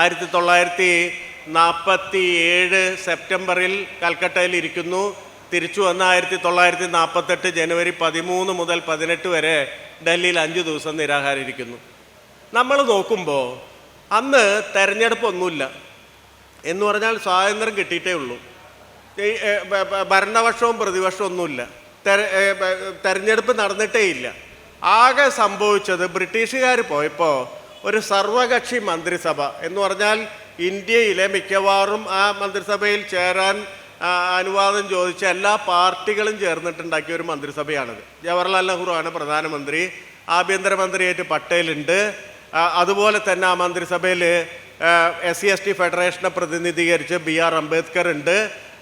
1947 സെപ്റ്റംബറിൽ കൽക്കട്ടയിൽ ഇരിക്കുന്നു. തിരിച്ചു വന്ന 1948 ജനുവരി 13 മുതൽ 18 വരെ ഡൽഹിയിൽ 5 ദിവസം നിരാഹാരം ഇരിക്കുന്നു. നമ്മൾ നോക്കുമ്പോൾ അന്ന് തെരഞ്ഞെടുപ്പൊന്നുമില്ല. എന്ന് പറഞ്ഞാൽ സ്വാതന്ത്ര്യം കിട്ടിയിട്ടേ ഉള്ളൂ. ഭരണപക്ഷവും പ്രതിപക്ഷവും ഒന്നുമില്ല. തെരഞ്ഞെടുപ്പ് നടന്നിട്ടേ ഇല്ല. ആകെ സംഭവിച്ചത്, ബ്രിട്ടീഷുകാർ പോയപ്പോൾ ഒരു സർവകക്ഷി മന്ത്രിസഭ, എന്ന് പറഞ്ഞാൽ ഇന്ത്യയിലെ മിക്കവാറും ആ മന്ത്രിസഭയിൽ ചേരാൻ അനുവാദം ചോദിച്ച എല്ലാ പാർട്ടികളും ചേർന്നിട്ടുണ്ടാക്കിയ ഒരു മന്ത്രിസഭയാണിത്. ജവഹർലാൽ നെഹ്റു ആണ് പ്രധാനമന്ത്രി. ആഭ്യന്തരമന്ത്രിയായിട്ട് പട്ടേലുണ്ട്. അതുപോലെ തന്നെ ആ മന്ത്രിസഭയിൽ SC/ST ഫെഡറേഷനെ പ്രതിനിധീകരിച്ച് BR അംബേദ്കർ ഉണ്ട്.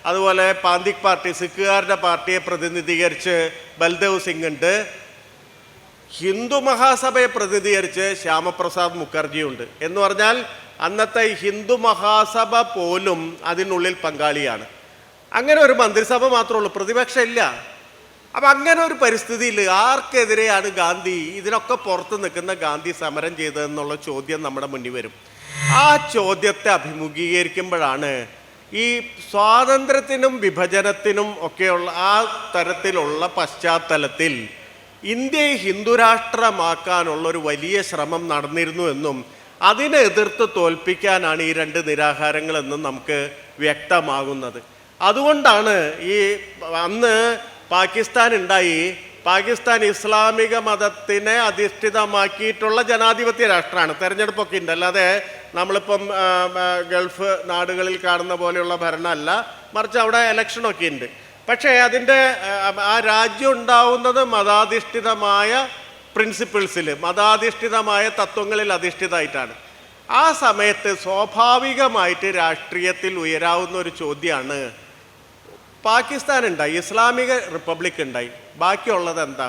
അതുപോലെ പാന്തിക് പാർട്ടി, സിഖുകാരുടെ പാർട്ടിയെ പ്രതിനിധീകരിച്ച് ബൽദേവ് സിംഗ് ഉണ്ട്. ഹിന്ദു മഹാസഭയെ പ്രതിനിധീകരിച്ച് ശ്യാമപ്രസാദ് മുഖർജിയുണ്ട്. എന്ന് പറഞ്ഞാൽ അന്നത്തെ ഹിന്ദു മഹാസഭ പോലും അതിനുള്ളിൽ പങ്കാളിയാണ്. അങ്ങനെ ഒരു മന്ത്രിസഭ മാത്രമേ ഉള്ളൂ, പ്രതിപക്ഷം ഇല്ല. അപ്പം അങ്ങനെ ഒരു പരിസ്ഥിതിയിൽ ആർക്കെതിരെയാണ് ഗാന്ധി, ഇതിനൊക്കെ പുറത്ത് നിൽക്കുന്ന ഗാന്ധി സമരം ചെയ്തതെന്നുള്ള ചോദ്യം നമ്മുടെ മുന്നിൽ വരും. ആ ചോദ്യത്തെ അഭിമുഖീകരിക്കുമ്പോഴാണ് ഈ സ്വാതന്ത്ര്യത്തിനും വിഭജനത്തിനും ഒക്കെയുള്ള ആ തരത്തിലുള്ള പശ്ചാത്തലത്തിൽ ഇന്ത്യയെ ഹിന്ദുരാഷ്ട്രമാക്കാനുള്ള ഒരു വലിയ ശ്രമം നടന്നിരുന്നു എന്നും അതിനെ എതിർത്ത് തോൽപ്പിക്കാനാണ് ഈ 2 നിരാഹാരങ്ങളെന്നും നമുക്ക് വ്യക്തമാകുന്നത്. അതുകൊണ്ടാണ് ഈ അന്ന് പാകിസ്ഥാൻ ഉണ്ടായി. പാകിസ്ഥാൻ ഇസ്ലാമിക മതത്തിനെ അധിഷ്ഠിതമാക്കിയിട്ടുള്ള ജനാധിപത്യ രാഷ്ട്രമാണ്. തെരഞ്ഞെടുപ്പൊക്കെ ഉണ്ട്, അല്ലാതെ നമ്മളിപ്പം ഗൾഫ് നാടുകളിൽ കാണുന്ന പോലെയുള്ള ഭരണമല്ല, മറിച്ച് അവിടെ ഇലക്ഷനൊക്കെ ഉണ്ട്. പക്ഷേ അതിൻ്റെ ആ രാജ്യം ഉണ്ടാവുന്നത് മതാധിഷ്ഠിതമായ പ്രിൻസിപ്പിൾസിൽ, മതാധിഷ്ഠിതമായ തത്വങ്ങളിൽ അധിഷ്ഠിതമായിട്ടാണ്. ആ സമയത്ത് സ്വാഭാവികമായിട്ട് രാഷ്ട്രീയത്തിൽ ഉയരാവുന്ന ഒരു ചോദ്യമാണ്, പാകിസ്ഥാൻ ഉണ്ടായി, ഇസ്ലാമിക റിപ്പബ്ലിക് ഉണ്ടായി, ബാക്കിയുള്ളത് എന്താ?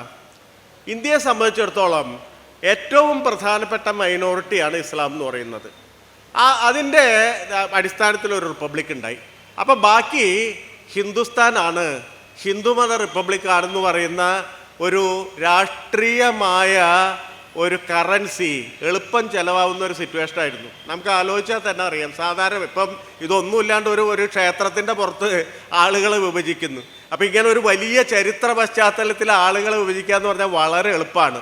ഇന്ത്യയെ സംബന്ധിച്ചിടത്തോളം ഏറ്റവും പ്രധാനപ്പെട്ട മൈനോറിറ്റിയാണ് ഇസ്ലാം എന്ന് പറയുന്നത്. അതിൻ്റെ അടിസ്ഥാനത്തിലൊരു റിപ്പബ്ലിക് ഉണ്ടായി. അപ്പോൾ ബാക്കി ഹിന്ദുസ്ഥാനാണ്, ഹിന്ദുമത റിപ്പബ്ലിക് ആണെന്ന് പറയുന്ന ഒരു രാഷ്ട്രീയമായ ഒരു കറൻസി എളുപ്പം ചിലവാകുന്ന ഒരു സിറ്റുവേഷൻ ആയിരുന്നു. നമുക്ക് ആലോചിച്ചാൽ തന്നെ അറിയാം. സാധാരണ ഇപ്പം ഇതൊന്നുമില്ലാണ്ട് ഒരു ക്ഷേത്രത്തിൻ്റെ പുറത്ത് ആളുകൾ വിഭജിക്കുന്നു. അപ്പം ഇങ്ങനെ ഒരു വലിയ ചരിത്ര പശ്ചാത്തലത്തിൽ ആളുകളെ വിഭജിക്കുക എന്ന് പറഞ്ഞാൽ വളരെ എളുപ്പമാണ്.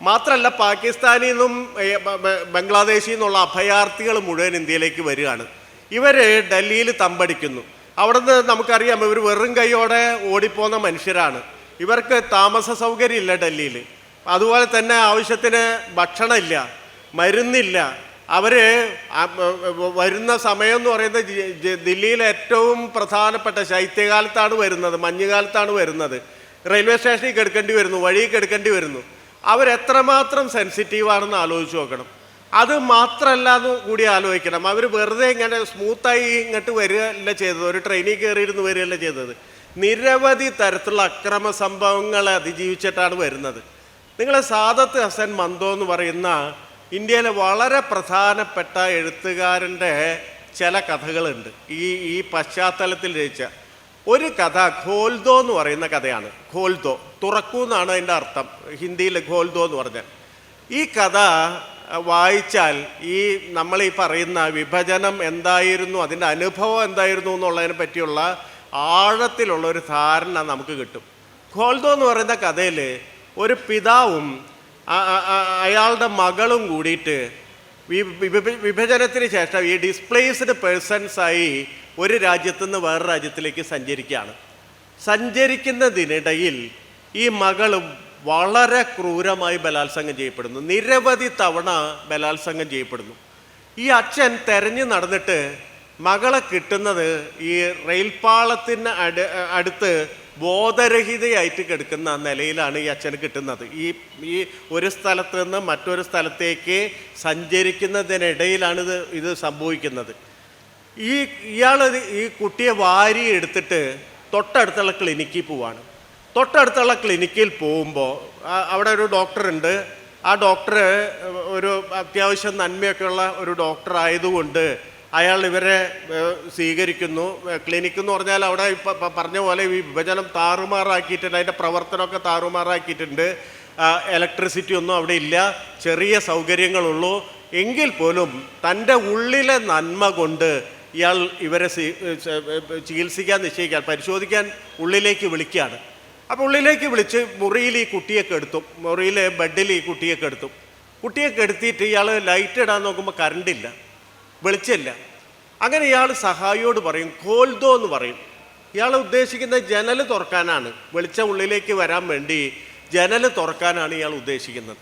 മാത്രമല്ല, പാകിസ്ഥാനിൽ നിന്നും ബംഗ്ലാദേശിൽ നിന്നുള്ള അഭയാർത്ഥികൾ മുഴുവൻ ഇന്ത്യയിലേക്ക് വരികയാണ്. ഇവർ ഡൽഹിയിൽ തമ്പടിക്കുന്നു. അവിടുന്ന് നമുക്കറിയാം ഇവർ വെറും കൈയോടെ ഓടിപ്പോകുന്ന മനുഷ്യരാണ്. ഇവർക്ക് താമസ സൗകര്യം ഇല്ല ഡൽഹിയിൽ. അതുപോലെ തന്നെ ആവശ്യത്തിന് ഭക്ഷണമില്ല, മരുന്നില്ല. അവർ വരുന്ന സമയം എന്ന് പറയുന്നത് ദില്ലിയിലെ ഏറ്റവും പ്രധാനപ്പെട്ട ശൈത്യകാലത്താണ് വരുന്നത്, മഞ്ഞുകാലത്താണ് വരുന്നത്. റെയിൽവേ സ്റ്റേഷനിൽ കിടക്കേണ്ടി വരുന്നു, വഴിയിൽ കിടക്കേണ്ടി വരുന്നു. അവരെത്രമാത്രം സെൻസിറ്റീവാണെന്ന് ആലോചിച്ച് നോക്കണം. അത് മാത്രമല്ല എന്ന് കൂടി ആലോചിക്കണം. അവർ വെറുതെ ഇങ്ങനെ സ്മൂത്തായി ഇങ്ങോട്ട് വരികയല്ല ചെയ്തത്, ഒരു ട്രെയിനിൽ കയറിയിരുന്ന് വരികയല്ല ചെയ്തത്. നിരവധി തരത്തിലുള്ള അക്രമ സംഭവങ്ങളെ അതിജീവിച്ചിട്ടാണ് വരുന്നത്. നിങ്ങൾ സാദത്ത് ഹസൻ മന്തോ എന്ന് പറയുന്ന ഇന്ത്യയിലെ വളരെ പ്രധാനപ്പെട്ട എഴുത്തുകാരൻ്റെ ചില കഥകളുണ്ട്. ഈ പശ്ചാത്തലത്തിൽ രചിച്ച ഒരു കഥ ഖോൽദോ എന്ന് പറയുന്ന കഥയാണ്. ഖോൽദോ, തുറക്കൂ എന്നാണ് അതിൻ്റെ അർത്ഥം ഹിന്ദിയിൽ ഖോൽദോ എന്ന് പറഞ്ഞാൽ. ഈ കഥ വായിച്ചാൽ നമ്മൾ പറയുന്ന വിഭജനം എന്തായിരുന്നു, അതിൻ്റെ അനുഭവം എന്തായിരുന്നു എന്നുള്ളതിനെ പറ്റിയുള്ള ആഴത്തിലുള്ള ഒരു ധാരണ നമുക്ക് കിട്ടും. ഖോൽദോ എന്ന് പറയുന്ന കഥയിൽ ഒരു പിതാവും അയാളുടെ മകളും കൂടിയിട്ട് വിഭജനത്തിന് ശേഷം ഈ ഡിസ്പ്ലേസ്ഡ് പേഴ്സൺസായി ഒരു രാജ്യത്തു നിന്ന് വേറെ രാജ്യത്തിലേക്ക് സഞ്ചരിക്കുകയാണ്. സഞ്ചരിക്കുന്നതിനിടയിൽ ഈ മകളും വളരെ ക്രൂരമായി ബലാത്സംഗം ചെയ്യപ്പെടുന്നു. നിരവധി തവണ ബലാത്സംഗം ചെയ്യപ്പെടുന്നു. ഈ അച്ഛൻ തെരഞ്ഞു നടന്നിട്ട് മകളെ കിട്ടുന്നത് ഈ റെയിൽപാളത്തിന് അടുത്ത് ബോധരഹിതയായിട്ട് കിടക്കുന്ന നിലയിലാണ് ഈ അച്ഛന് കിട്ടുന്നത്. ഈ ഒരു സ്ഥലത്ത് നിന്ന് മറ്റൊരു സ്ഥലത്തേക്ക് സഞ്ചരിക്കുന്നതിനിടയിലാണ് ഇത് സംഭവിക്കുന്നത്. ഇയാൾ ഈ കുട്ടിയെ വാരി എടുത്തിട്ട് തൊട്ടടുത്തുള്ള ക്ലിനിക്കിൽ പോവാണ്. തൊട്ടടുത്തുള്ള ക്ലിനിക്കിൽ പോകുമ്പോൾ അവിടെ ഒരു ഡോക്ടറുണ്ട്. ആ ഡോക്ടർ ഒരു അത്യാവശ്യം നന്മയൊക്കെയുള്ള ഒരു ഡോക്ടർ ആയതുകൊണ്ട് അയാൾ ഇവരെ സ്വീകരിക്കുന്നു. ക്ലിനിക്ക് എന്ന് പറഞ്ഞാൽ അവിടെ ഇപ്പം പറഞ്ഞ പോലെ ഈ വിഭജനം താറുമാറാക്കിയിട്ടുണ്ട്, അതിൻ്റെ പ്രവർത്തനമൊക്കെ താറുമാറാക്കിയിട്ടുണ്ട്. ഇലക്ട്രിസിറ്റി ഒന്നും അവിടെ ഇല്ല, ചെറിയ സൗകര്യങ്ങളുള്ളൂ. എങ്കിൽ പോലും തൻ്റെ ഉള്ളിലെ നന്മ കൊണ്ട് ഇയാൾ ഇവരെ ചികിത്സിക്കാൻ നിശ്ചയിക്കാൻ, പരിശോധിക്കാൻ ഉള്ളിലേക്ക് വിളിക്കുകയാണ്. അപ്പോൾ ഉള്ളിലേക്ക് വിളിച്ച് മുറിയിൽ ഈ കുട്ടിയൊക്കെ എടുത്തു, മുറിയിലെ ബെഡിൽ ഈ കുട്ടിയൊക്കെ എടുത്തു. കുട്ടിയൊക്കെ എടുത്തിട്ട് ഇയാൾ ലൈറ്റ് ഇടാൻ നോക്കുമ്പോൾ കറണ്ടില്ല, വെളിച്ചമില്ല. അങ്ങനെ ഇയാൾ സഹായിയോട് പറയും, ഖോൽദോ എന്ന് പറയും. ഇയാൾ ഉദ്ദേശിക്കുന്ന ജനൽ തുറക്കാനാണ്, വെളിച്ചം ഉള്ളിലേക്ക് വരാൻ വേണ്ടി ജനൽ തുറക്കാനാണ് ഇയാൾ ഉദ്ദേശിക്കുന്നത്.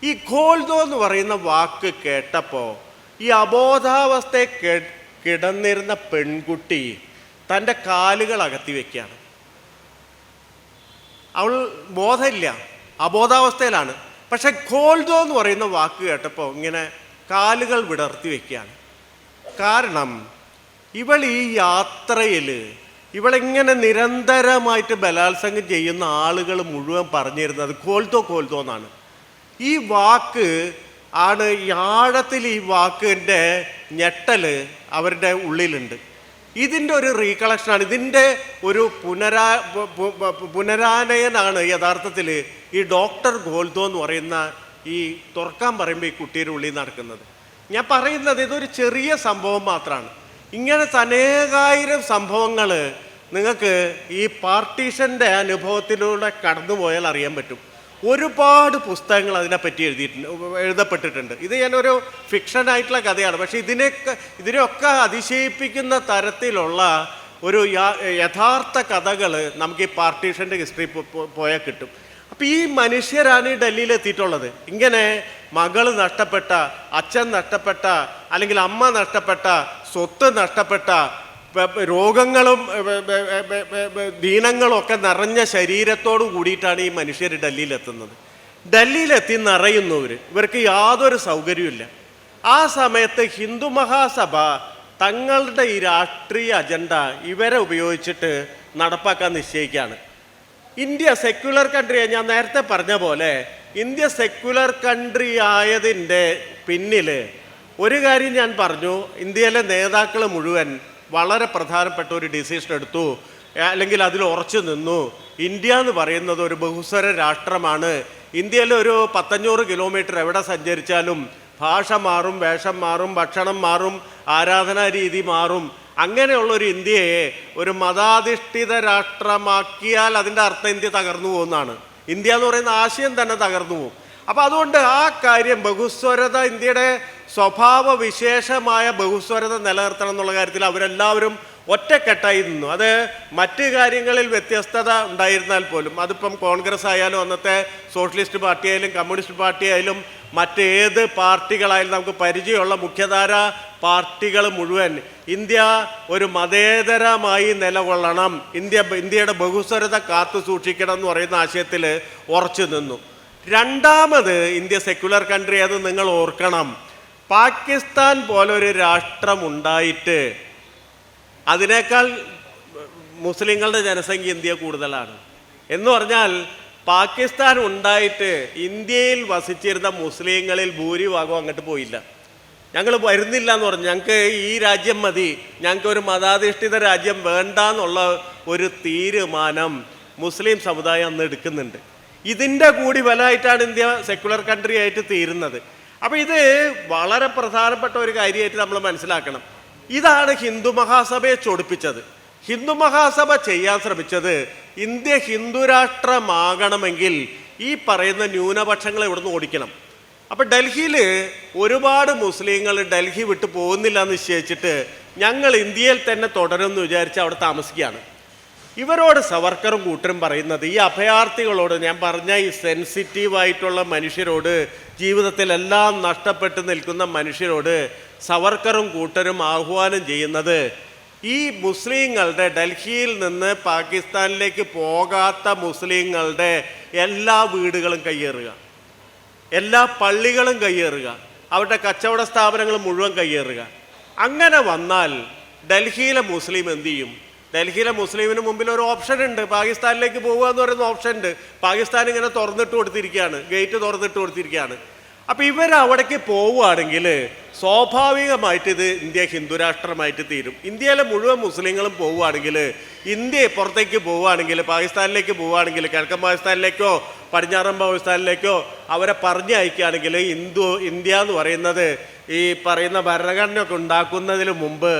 ഈ ഖോൽദോ എന്ന് പറയുന്ന വാക്ക് കേട്ടപ്പോൾ ഈ അബോധാവസ്ഥയെ കിടന്നിരുന്ന പെൺകുട്ടി തൻ്റെ കാലുകൾ അകത്തി വയ്ക്കുകയാണ്. അവൾ ബോധമില്ല, അബോധാവസ്ഥയിലാണ്. പക്ഷെ ഖോൽദോ എന്ന് പറയുന്ന വാക്ക് കേട്ടപ്പോൾ ഇങ്ങനെ കാലുകൾ വിടർത്തി വയ്ക്കുകയാണ്. കാരണം ഇവൾ ഈ യാത്രയിൽ ഇവളിങ്ങനെ നിരന്തരമായിട്ട് ബലാത്സംഗം ചെയ്യുന്ന ആളുകൾ മുഴുവൻ പറഞ്ഞിരുന്നത് ഖോൽദോ ഖോൽദോ എന്നാണ്. ഈ വാക്ക് ആണ് ആഴത്തിൽ, ഈ വാക്കിൻ്റെ ഞെട്ടൽ അവരുടെ ഉള്ളിലുണ്ട്. ഇതിൻ്റെ ഒരു റീകളക്ഷനാണ്, ഇതിൻ്റെ ഒരു പുനരാനയനാണ് യഥാർത്ഥത്തിൽ ഈ ഡോക്ടർ ഖോൽദോ എന്ന് പറയുന്ന ഈ തുറക്കാൻ പറയുമ്പോൾ ഈ കുട്ടിയുടെ ഉള്ളിൽ നടക്കുന്നത്. ഞാൻ പറയുന്നത് ഇതൊരു ചെറിയ സംഭവം മാത്രമാണ്. ഇങ്ങനത്തെ അനേകായിരം സംഭവങ്ങൾ നിങ്ങൾക്ക് ഈ പാർട്ടീഷൻ്റെ അനുഭവത്തിലൂടെ കടന്നുപോയാൽ അറിയാൻ പറ്റും. ഒരുപാട് പുസ്തകങ്ങൾ അതിനെപ്പറ്റി എഴുതപ്പെട്ടിട്ടുണ്ട്. ഇത് ഞാനൊരു ഫിക്ഷനായിട്ടുള്ള കഥയാണ്. പക്ഷേ ഇതിനെയൊക്കെ അതിശയിപ്പിക്കുന്ന തരത്തിലുള്ള ഒരു യഥാർത്ഥ കഥകൾ നമുക്ക് ഈ പാർട്ടീഷൻ്റെ ഹിസ്റ്ററി പോയാൽ കിട്ടും. അപ്പം ഈ മനുഷ്യരാണ് ഈ ഡൽഹിയിൽ എത്തിയിട്ടുള്ളത്. ഇങ്ങനെ മകൾ നഷ്ടപ്പെട്ട, അച്ഛൻ നഷ്ടപ്പെട്ട, അല്ലെങ്കിൽ അമ്മ നഷ്ടപ്പെട്ട, സ്വത്ത് നഷ്ടപ്പെട്ട, രോഗങ്ങളും ദീനങ്ങളും ഒക്കെ നിറഞ്ഞ ശരീരത്തോടു കൂടിയിട്ടാണ് ഈ മനുഷ്യർ ഡൽഹിയിലെത്തുന്നത്. ഡൽഹിയിലെത്തി നിറയുന്നവർ, ഇവർക്ക് യാതൊരു സൗകര്യമില്ല. ആ സമയത്ത് ഹിന്ദു മഹാസഭ തങ്ങളുടെ ഈ രാഷ്ട്രീയ അജണ്ട ഇവരെ ഉപയോഗിച്ചിട്ട് നടപ്പാക്കാൻ നിശ്ചയിക്കുകയാണ്. India secular കൺട്രിയാണ്. ഞാൻ നേരത്തെ പറഞ്ഞ പോലെ ഇന്ത്യ സെക്യുലർ കൺട്രി ആയതിൻ്റെ പിന്നിൽ ഒരു കാര്യം ഞാൻ പറഞ്ഞു. ഇന്ത്യയിലെ നേതാക്കൾ മുഴുവൻ വളരെ പ്രധാനപ്പെട്ട ഒരു ഡിസിഷൻ എടുത്തു, അല്ലെങ്കിൽ അതിൽ ഉറച്ചു നിന്നു. ഇന്ത്യ എന്ന് പറയുന്നത് ഒരു ബഹുസ്വര രാഷ്ട്രമാണ്. ഇന്ത്യയിൽ ഒരു 500 കിലോമീറ്റർ എവിടെ സഞ്ചരിച്ചാലും ഭാഷ മാറും, വേഷം മാറും, ഭക്ഷണം മാറും, ആരാധനാ രീതി മാറും. അങ്ങനെയുള്ളൊരു ഇന്ത്യയെ ഒരു മതാധിഷ്ഠിത രാഷ്ട്രമാക്കിയാൽ അതിൻ്റെ അർത്ഥം ഇന്ത്യ തകർന്നു പോകുന്നതാണ്. ഇന്ത്യ എന്ന് പറയുന്ന ആശയം തന്നെ തകർന്നു പോകും. അപ്പം അതുകൊണ്ട് ആ കാര്യം ബഹുസ്വരത, ഇന്ത്യയുടെ സ്വഭാവ വിശേഷമായ ബഹുസ്വരത നിലനിർത്തണം എന്നുള്ള കാര്യത്തിൽ അവരെല്ലാവരും ഒറ്റക്കെട്ടായി നിന്നു. അത് മറ്റ് കാര്യങ്ങളിൽ വ്യത്യസ്തത ഉണ്ടായിരുന്നാൽ പോലും, അതിപ്പം കോൺഗ്രസ് ആയാലും അന്നത്തെ സോഷ്യലിസ്റ്റ് പാർട്ടി ആയാലും കമ്മ്യൂണിസ്റ്റ് പാർട്ടി ആയാലും മറ്റേത് പാർട്ടികളായാലും നമുക്ക് പരിചയമുള്ള മുഖ്യധാര പാർട്ടികൾ മുഴുവൻ ഇന്ത്യ ഒരു മതേതരമായി നിലകൊള്ളണം, ഇന്ത്യയുടെ ബഹുസ്വരത കാത്തു സൂക്ഷിക്കണം എന്ന് പറയുന്ന ആശയത്തിൽ ഉറച്ചു നിന്നു. രണ്ടാമത്, ഇന്ത്യ സെക്യുലർ കൺട്രി, അത് നിങ്ങൾ ഓർക്കണം, പാകിസ്ഥാൻ പോലൊരു രാഷ്ട്രമുണ്ടായിട്ട് അതിനേക്കാൾ മുസ്ലിങ്ങളുടെ ജനസംഖ്യ ഇന്ത്യ കൂടുതലാണ്. എന്ന് പറഞ്ഞാൽ പാകിസ്ഥാൻ ഉണ്ടായിട്ട് ഇന്ത്യയിൽ വസിച്ചിരുന്ന മുസ്ലിങ്ങളിൽ ഭൂരിഭാഗം അങ്ങോട്ട് പോയില്ല. ഞങ്ങൾ വരുന്നില്ല എന്ന് പറഞ്ഞു, ഞങ്ങൾക്ക് ഈ രാജ്യം മതി, ഞങ്ങൾക്ക് ഒരു മതാധിഷ്ഠിത രാജ്യം വേണ്ട എന്നുള്ള ഒരു തീരുമാനം മുസ്ലിം സമുദായം അന്ന് എടുക്കുന്നുണ്ട്. ഇതിൻ്റെ കൂടി ഫലമായിട്ടാണ് ഇന്ത്യ സെക്യുലർ കൺട്രി ആയിട്ട് തീരുന്നത്. അപ്പോൾ ഇത് വളരെ പ്രധാനപ്പെട്ട ഒരു കാര്യമായിട്ട് നമ്മൾ മനസ്സിലാക്കണം. ഇതാണ് ഹിന്ദു മഹാസഭയെ ചൊടിപ്പിച്ചത്. ഹിന്ദു മഹാസഭ ചെയ്യാൻ ശ്രമിച്ചത് ഇന്ത്യ ഹിന്ദു രാഷ്ട്രമാകണമെങ്കിൽ ഈ പറയുന്ന ന്യൂനപക്ഷങ്ങളെ ഇവിടുന്ന് ഓടിക്കണം. അപ്പം ഡൽഹിയിൽ ഒരുപാട് മുസ്ലിങ്ങൾ ഡൽഹി വിട്ട് പോകുന്നില്ല എന്ന് നിശ്ചയിച്ചിട്ട് ഞങ്ങൾ ഇന്ത്യയിൽ തന്നെ തുടരുമെന്ന് വിചാരിച്ച് അവിടെ താമസിക്കുകയാണ്. ഇവരോട് സവർക്കറും കൂട്ടരും പറയുന്നത്, ഈ അഭയാർത്ഥികളോട്, ഞാൻ പറഞ്ഞ ഈ സെൻസിറ്റീവായിട്ടുള്ള മനുഷ്യരോട്, ജീവിതത്തിലെല്ലാം നഷ്ടപ്പെട്ട് നിൽക്കുന്ന മനുഷ്യരോട് സവർക്കറും കൂട്ടരും ആഹ്വാനം ചെയ്യുന്നത്, ഈ മുസ്ലിങ്ങളുടെ, ഡൽഹിയിൽ നിന്ന് പാകിസ്ഥാനിലേക്ക് പോകാത്ത മുസ്ലിങ്ങളുടെ എല്ലാ വീടുകളും കയ്യേറുക, എല്ലാ പള്ളികളും കയ്യേറുക, അവരുടെ കച്ചവട സ്ഥാപനങ്ങൾ മുഴുവൻ കയ്യേറുക. അങ്ങനെ വന്നാൽ ഡൽഹിയിലെ മുസ്ലിം എന്തു ചെയ്യും? ഡൽഹിയിലെ മുസ്ലിമിന് മുമ്പിൽ ഒരു ഓപ്ഷൻ ഉണ്ട്, പാകിസ്ഥാനിലേക്ക് പോകുക എന്ന് പറയുന്ന ഓപ്ഷൻ ഉണ്ട്. പാകിസ്ഥാൻ ഇങ്ങനെ തുറന്നിട്ട് കൊടുത്തിരിക്കുകയാണ്, ഗേറ്റ് തുറന്നിട്ട് കൊടുത്തിരിക്കുകയാണ്. അപ്പം ഇവരവിടേക്ക് പോവുകയാണെങ്കിൽ സ്വാഭാവികമായിട്ട് ഇത് ഇന്ത്യ ഹിന്ദുരാഷ്ട്രമായിട്ട് തീരും. ഇന്ത്യയിലെ മുഴുവൻ മുസ്ലിങ്ങളും പോവുകയാണെങ്കിൽ, ഇന്ത്യ പുറത്തേക്ക് പോവുകയാണെങ്കിൽ, പാകിസ്ഥാനിലേക്ക് പോവുകയാണെങ്കിൽ, കിഴക്കൻ പാകിസ്ഥാനിലേക്കോ പടിഞ്ഞാറൻ പാകിസ്ഥാനിലേക്കോ അവരെ പറഞ്ഞയക്കുകയാണെങ്കിൽ ഇന്ത്യ എന്ന് പറയുന്നത് ഈ പറയുന്ന ഭരണഘടനയൊക്കെ ഉണ്ടാക്കുന്നതിന് മുമ്പ്,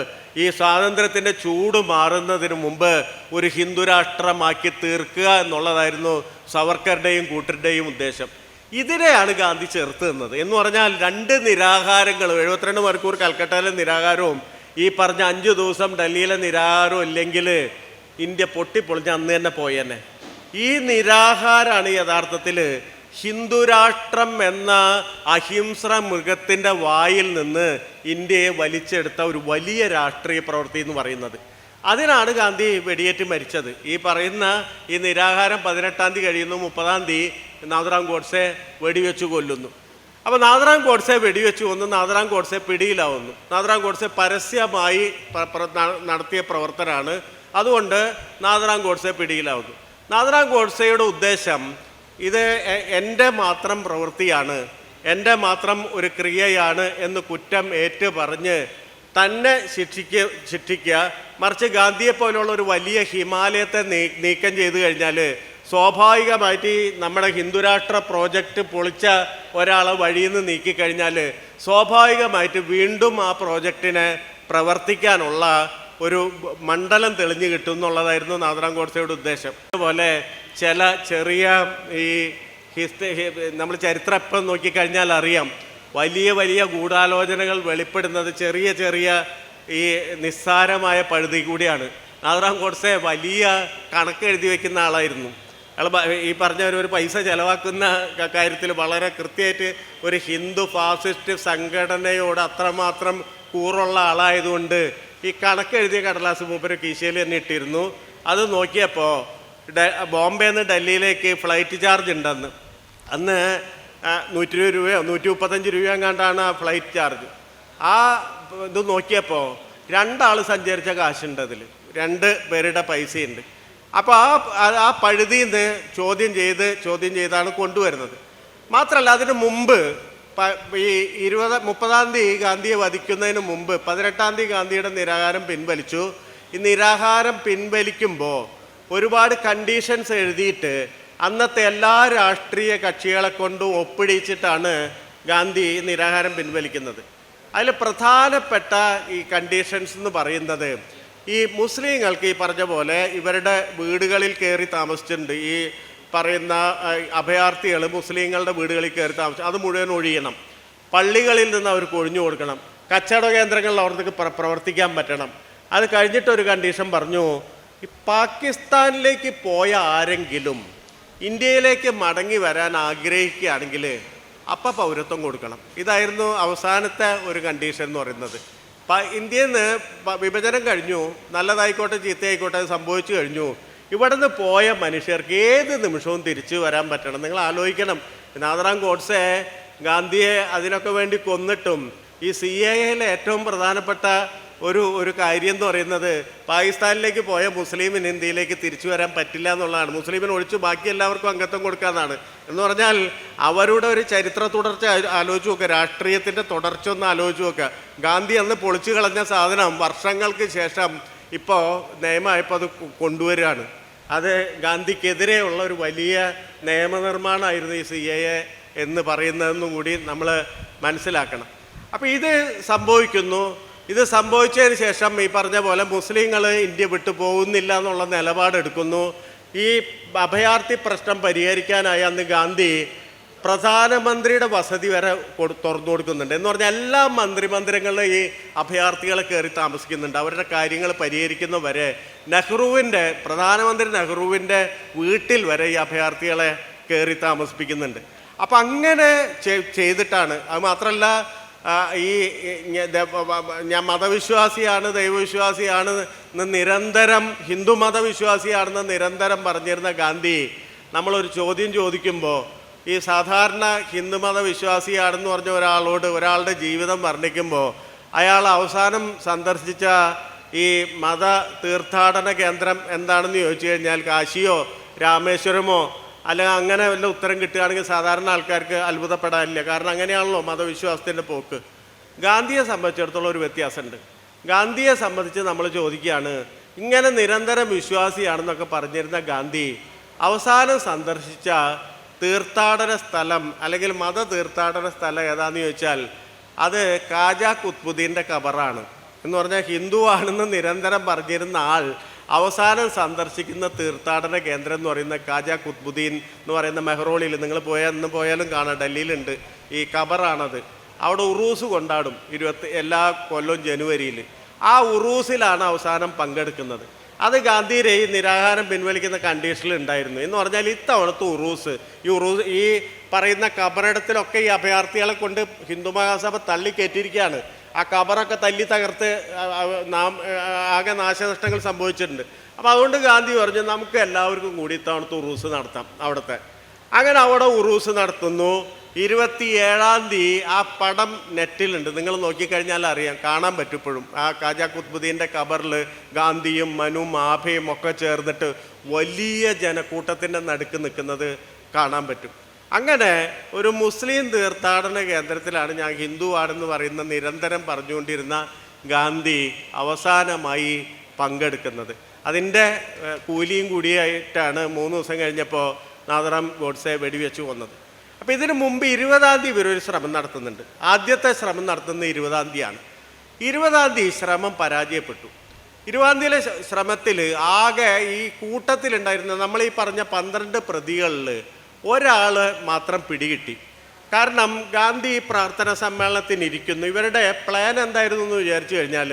ഈ സ്വാതന്ത്ര്യത്തിൻ്റെ ചൂട് മാറുന്നതിന് മുമ്പ് ഒരു ഹിന്ദുരാഷ്ട്രമാക്കി തീർക്കുക എന്നുള്ളതായിരുന്നു സവർക്കറുടെയും കൂട്ടരുടെയും ഉദ്ദേശം. ഇതിനെയാണ് ഗാന്ധി ചേർത്ത് നിന്നത്. എന്ന് പറഞ്ഞാൽ രണ്ട് നിരാഹാരങ്ങളും, 72 മണിക്കൂർ കൽക്കട്ടയിലെ നിരാഹാരവും ഈ പറഞ്ഞ 5 ദിവസം ഡൽഹിയിലെ നിരാഹാരവും ഇല്ലെങ്കിൽ ഇന്ത്യ പൊട്ടിപ്പൊളിഞ്ഞ് അന്ന് തന്നെ പോയെന്നെ. ഈ നിരാഹാരമാണ് യഥാർത്ഥത്തിൽ ഹിന്ദുരാഷ്ട്രം എന്ന അഹിംസ്ര മൃഗത്തിൻ്റെ വായിൽ നിന്ന് ഇന്ത്യയെ വലിച്ചെടുത്ത ഒരു വലിയ രാഷ്ട്രീയ പ്രവൃത്തി എന്ന് പറയുന്നത്. അതിനാണ് ഗാന്ധി വെടിയേറ്റ് മരിച്ചത്. ഈ പറയുന്ന ഈ നിരാഹാരം 18-ാം തീയതി കഴിയുന്നു, 30-ാം തീയതി നാഥുറാം ഗോഡ്സെ വെടിവെച്ച് കൊല്ലുന്നു. അപ്പോൾ നാഥുറാം ഗോഡ്സെ വെടിവെച്ച് കൊന്നു, നാഥുറാം ഗോഡ്സെ പിടിയിലാവുന്നു. നാഥുറാം ഗോഡ്സെ പരസ്യമായി നടത്തിയ പ്രവർത്തനമാണ്, അതുകൊണ്ട് നാഥുറാം ഗോഡ്സെ പിടിയിലാവുന്നു. നാഥുറാം ഗോഡ്സെയുടെ ഉദ്ദേശം ഇത് എൻ്റെ മാത്രം പ്രവൃത്തിയാണ്, എൻ്റെ മാത്രം ഒരു ക്രിയയാണ് എന്ന് കുറ്റം ഏറ്റു പറഞ്ഞ് തന്നെ ശിക്ഷിക്കുക. മറിച്ച് ഗാന്ധിയെ പോലുള്ള ഒരു വലിയ ഹിമാലയത്തെ നീക്കം ചെയ്തു കഴിഞ്ഞാൽ സ്വാഭാവികമായിട്ട് നമ്മുടെ ഹിന്ദുരാഷ്ട്ര പ്രോജക്റ്റ് പൊളിച്ച ഒരാളെ വഴിയിൽ നിന്ന് നീക്കിക്കഴിഞ്ഞാൽ സ്വാഭാവികമായിട്ട് വീണ്ടും ആ പ്രോജക്റ്റിനെ പ്രവർത്തിക്കാനുള്ള ഒരു മണ്ഡലം തെളിഞ്ഞു കിട്ടും എന്നുള്ളതായിരുന്നു നാഥുറാം ഗോഡ്സെയുടെ ഉദ്ദേശം. അതുപോലെ ചില ചെറിയ ഈ നമ്മൾ ചരിത്രം എപ്പം നോക്കിക്കഴിഞ്ഞാൽ അറിയാം, വലിയ വലിയ ഗൂഢാലോചനകൾ വെളിപ്പെടുന്നത് ചെറിയ ചെറിയ ഈ നിസ്സാരമായ പഴുതി കൂടിയാണ്. നാഥുറാം ഗോഡ്സെ വലിയ കണക്ക് എഴുതി വയ്ക്കുന്ന ആളായിരുന്നു. അയാൾ ഈ പറഞ്ഞവരൊരു പൈസ ചെലവാക്കുന്ന കാര്യത്തിൽ വളരെ കൃത്യമായിട്ട് ഒരു ഹിന്ദു ഫാസിസ്റ്റ് സംഘടനയോട് അത്രമാത്രം കൂറുള്ള ആളായതുകൊണ്ട് ഈ കണക്ക് എഴുതിയ കടലാസ് മൂപ്പര് കീശയിൽ തന്നെ ഇട്ടിരുന്നു. അത് നോക്കിയപ്പോൾ ബോംബെയിൽ നിന്ന് ഡൽഹിയിലേക്ക് ഫ്ലൈറ്റ് ചാർജ് ഉണ്ടെന്ന്. അന്ന് 120 രൂപയോ 135 രൂപയോ എങ്ങാണ്ടാണ് ആ ഫ്ലൈറ്റ് ചാർജ്. ആ ഇത് നോക്കിയപ്പോൾ 2 ആൾ സഞ്ചരിച്ച കാശുണ്ട്, അതിൽ 2 പേരുടെ പൈസയുണ്ട്. അപ്പോൾ ആ പഴുതിയിൽ നിന്ന് ചോദ്യം ചെയ്താണ് കൊണ്ടുവരുന്നത്. മാത്രമല്ല അതിന് മുമ്പ് ഈ 30-ാം തീയതി ഗാന്ധിയെ വധിക്കുന്നതിന് മുമ്പ് 18-ാം തീയതി ഗാന്ധിയുടെ നിരാഹാരം പിൻവലിച്ചു. ഈ നിരാഹാരം പിൻവലിക്കുമ്പോൾ ഒരുപാട് കണ്ടീഷൻസ് എഴുതിയിട്ട് അന്നത്തെ എല്ലാ രാഷ്ട്രീയ കക്ഷികളെ കൊണ്ടും ഒപ്പിടിച്ചിട്ടാണ് ഗാന്ധി നിരാഹാരം പിൻവലിക്കുന്നത്. അതിൽ പ്രധാനപ്പെട്ട ഈ കണ്ടീഷൻസ് എന്ന് പറയുന്നത്, ഈ മുസ്ലിങ്ങൾക്ക് ഈ പറഞ്ഞ പോലെ ഇവരുടെ വീടുകളിൽ കയറി താമസിച്ചിട്ടുണ്ട്. ഈ പറയുന്ന അഭയാർത്ഥികൾ മുസ്ലിങ്ങളുടെ വീടുകളിൽ കയറി താമസിച്ചു, അത് മുഴുവൻ ഒഴിയണം. പള്ളികളിൽ നിന്ന് അവർക്ക് ഒഴിഞ്ഞു കൊടുക്കണം. കച്ചവട കേന്ദ്രങ്ങളിൽ അവർക്ക് പ്രവർത്തിക്കാൻ പറ്റണം. അത് കഴിഞ്ഞിട്ടൊരു കണ്ടീഷൻ പറഞ്ഞു, ഈ പാകിസ്ഥാനിലേക്ക് പോയ ആരെങ്കിലും ഇന്ത്യയിലേക്ക് മടങ്ങി വരാൻ ആഗ്രഹിക്കുകയാണെങ്കിൽ അപ്പം പൗരത്വം കൊടുക്കണം. ഇതായിരുന്നു അവസാനത്തെ ഒരു കണ്ടീഷൻ എന്ന് പറയുന്നത്. ഇന്ത്യയിൽ നിന്ന് വിഭജനം കഴിഞ്ഞു, നല്ലതായിക്കോട്ടെ ചീത്തയായിക്കോട്ടെ അത് സംഭവിച്ചു കഴിഞ്ഞു. ഇവിടെ നിന്ന് പോയ മനുഷ്യർക്ക് ഏത് നിമിഷവും തിരിച്ചു വരാൻ പറ്റണം. നിങ്ങൾ ആലോചിക്കണം, നാഥറാം ഗോഡ്സെ ഗാന്ധിയെ അതിനൊക്കെ വേണ്ടി കൊന്നിട്ടും ഈ CAAയിലെ ഏറ്റവും പ്രധാനപ്പെട്ട ഒരു കാര്യം എന്ന് പറയുന്നത് പാകിസ്ഥാനിലേക്ക് പോയ മുസ്ലിമിന് ഇന്ത്യയിലേക്ക് തിരിച്ചു വരാൻ പറ്റില്ല എന്നുള്ളതാണ്. മുസ്ലിമിന് ഒഴിച്ച് ബാക്കി എല്ലാവർക്കും അംഗത്വം കൊടുക്കാമെന്നാണ്. എന്ന് പറഞ്ഞാൽ അവരുടെ ഒരു ചരിത്ര തുടർച്ച ആലോചിച്ച് നോക്കുക, രാഷ്ട്രീയത്തിൻ്റെ തുടർച്ച ഒന്ന് ആലോചിച്ച് നോക്കുക. ഗാന്ധി അന്ന് പൊളിച്ചു കളഞ്ഞ സാധനം വർഷങ്ങൾക്ക് ശേഷം ഇപ്പോൾ നിയമമായപ്പോൾ അത് കൊണ്ടുവരികയാണ്. അത് ഗാന്ധിക്കെതിരെയുള്ള ഒരു വലിയ നിയമനിർമ്മാണമായിരുന്നു ഈ CAA എന്ന് പറയുന്നതെന്നും കൂടി നമ്മൾ മനസ്സിലാക്കണം. അപ്പോൾ ഇത് സംഭവിക്കുന്നു. ഇത് സംഭവിച്ചതിന് ശേഷം ഈ പറഞ്ഞ പോലെ മുസ്ലിങ്ങൾ ഇന്ത്യ വിട്ടു പോകുന്നില്ല എന്നുള്ള നിലപാടെടുക്കുന്നു. ഈ അഭയാർത്ഥി പ്രശ്നം പരിഹരിക്കാനായി അന്ന് ഗാന്ധി പ്രധാനമന്ത്രിയുടെ വസതി വരെ തുറന്നു കൊടുക്കുന്നുണ്ട്. എന്ന് പറഞ്ഞാൽ എല്ലാ മന്ത്രിമന്ദിരങ്ങളിലും ഈ അഭയാർത്ഥികളെ കയറി താമസിക്കുന്നുണ്ട്. അവരുടെ കാര്യങ്ങൾ പരിഹരിക്കുന്നവരെ പ്രധാനമന്ത്രി നെഹ്റുവിൻ്റെ വീട്ടിൽ വരെ ഈ അഭയാർത്ഥികളെ കയറി താമസിപ്പിക്കുന്നുണ്ട്. അപ്പം അങ്ങനെ ചെയ്തിട്ടാണ്. അത് മാത്രമല്ല, ഈ ഞാൻ മതവിശ്വാസിയാണ്, ദൈവവിശ്വാസിയാണ് എന്ന് നിരന്തരം, ഹിന്ദു മതവിശ്വാസിയാണെന്ന് നിരന്തരം പറഞ്ഞിരുന്ന ഗാന്ധി നമ്മളൊരു ചോദ്യം ചോദിക്കുമ്പോൾ ഈ സാധാരണ ഹിന്ദുമത വിശ്വാസിയാണെന്ന് പറഞ്ഞ ഒരാളുടെ ജീവിതം വർണ്ണിക്കുമ്പോൾ അയാൾ അവസാനം സന്ദർശിച്ച ഈ മത തീർത്ഥാടന കേന്ദ്രം എന്താണെന്ന് ചോദിച്ചു കഴിഞ്ഞാൽ കാശിയോ രാമേശ്വരമോ അല്ലെങ്കിൽ അങ്ങനെ വല്ല ഉത്തരം കിട്ടുകയാണെങ്കിൽ സാധാരണ ആൾക്കാർക്ക് അത്ഭുതപ്പെടാനില്ല. കാരണം അങ്ങനെയാണല്ലോ മതവിശ്വാസത്തിൻ്റെ പോക്ക്. ഗാന്ധിയെ സംബന്ധിച്ചിടത്തോളം ഒരു വ്യത്യാസമുണ്ട്. ഗാന്ധിയെ സംബന്ധിച്ച് നമ്മൾ ചോദിക്കുകയാണ്, ഇങ്ങനെ നിരന്തരം വിശ്വാസിയാണെന്നൊക്കെ പറഞ്ഞിരുന്ന ഗാന്ധി അവസാനം സന്ദർശിച്ച തീർത്ഥാടന സ്ഥലം അല്ലെങ്കിൽ മത തീർത്ഥാടന സ്ഥലം ഏതാണെന്ന് ചോദിച്ചാൽ അത് ഖാജാ ഖുത്ബുദ്ദീൻ്റെ ഖബറാണ്. എന്ന് പറഞ്ഞാൽ ഹിന്ദു ആണെന്ന് നിരന്തരം പറഞ്ഞിരുന്ന ആൾ അവസാനം സന്ദർശിക്കുന്ന തീർത്ഥാടന കേന്ദ്രം എന്ന് പറയുന്ന ഖാജാ ഖുത്ബുദ്ദീൻ എന്ന് പറയുന്ന മെഹ്റോളിൽ നിങ്ങൾ ഇന്ന് പോയാലും കാണാം, ഡൽഹിയിലുണ്ട്. ഈ ഖബറാണത്. അവിടെ ഉറൂസ് കൊണ്ടാടും എല്ലാ കൊല്ലവും ജനുവരിയിൽ. ആ ഉറൂസിലാണ് അവസാനം പങ്കെടുക്കുന്നത്. അത് ഗാന്ധിയുടെ ഈ നിരാഹാരം പിൻവലിക്കുന്ന കണ്ടീഷനിൽ ഉണ്ടായിരുന്നു. എന്ന് പറഞ്ഞാൽ ഇത്തവണത്തെ ഉറൂസ് ഈ പറയുന്ന ഖബറിടത്തിലൊക്കെ ഈ അഭയാർത്ഥികളെ കൊണ്ട് ഹിന്ദു മഹാസഭ തള്ളിക്കയറ്റിയിരിക്കുകയാണ്. ആ ഖബറൊക്കെ തല്ലി തകർത്ത് ആകെ നാശനഷ്ടങ്ങൾ സംഭവിച്ചിട്ടുണ്ട്. അപ്പോൾ അതുകൊണ്ട് ഗാന്ധി പറഞ്ഞു, നമുക്ക് എല്ലാവർക്കും കൂടി ഇത്തവണത്തെ ഉറൂസ് നടത്താം അവിടുത്തെ. അങ്ങനെ അവിടെ ഉറൂസ് നടത്തുന്നു. 27-ാം തീയതി ആ പടം നെറ്റിലുണ്ട്, നിങ്ങൾ നോക്കിക്കഴിഞ്ഞാൽ അറിയാം, കാണാൻ പറ്റും ഇപ്പോഴും. ആ ഖാജാ ഖുത്ബുദ്ദീൻ്റെ ഖബറിൽ ഗാന്ധിയും മനുവും ആഭയും ഒക്കെ ചേർന്നിട്ട് വലിയ ജനക്കൂട്ടത്തിൻ്റെ നടുക്ക് നിൽക്കുന്നത് കാണാൻ പറ്റും. അങ്ങനെ ഒരു മുസ്ലിം തീർത്ഥാടന കേന്ദ്രത്തിലാണ് ഞാൻ ഹിന്ദു ആണെന്ന് പറയുന്ന നിരന്തരം പറഞ്ഞുകൊണ്ടിരുന്ന ഗാന്ധി അവസാനമായി പങ്കെടുക്കുന്നത്. അതിൻ്റെ കൂലിയും കൂടിയായിട്ടാണ് 3 ദിവസം കഴിഞ്ഞപ്പോൾ നാഥറാം ഗോഡ്സെ വെടിവെച്ച് കൊന്നത്. അപ്പോൾ ഇതിനു മുമ്പ് 20-ാം തീയതി ഇവരൊരു ശ്രമം നടത്തുന്നുണ്ട്. ആദ്യത്തെ ശ്രമം നടത്തുന്നത് 20-ാം തീയതിയാണ്. 20-ാം തീയതി ശ്രമം പരാജയപ്പെട്ടു. 20-ാം തീയതിയിലെ ശ്രമത്തിൽ ആകെ ഈ കൂട്ടത്തിലുണ്ടായിരുന്ന നമ്മളീ പറഞ്ഞ 12 പ്രതികളിൽ ഒരാൾ മാത്രം പിടികിട്ടി. കാരണം ഗാന്ധി പ്രാർത്ഥനാ സമ്മേളനത്തിനിരിക്കുന്നു. ഇവരുടെ പ്ലാൻ എന്തായിരുന്നു എന്ന് വിചാരിച്ചു കഴിഞ്ഞാൽ,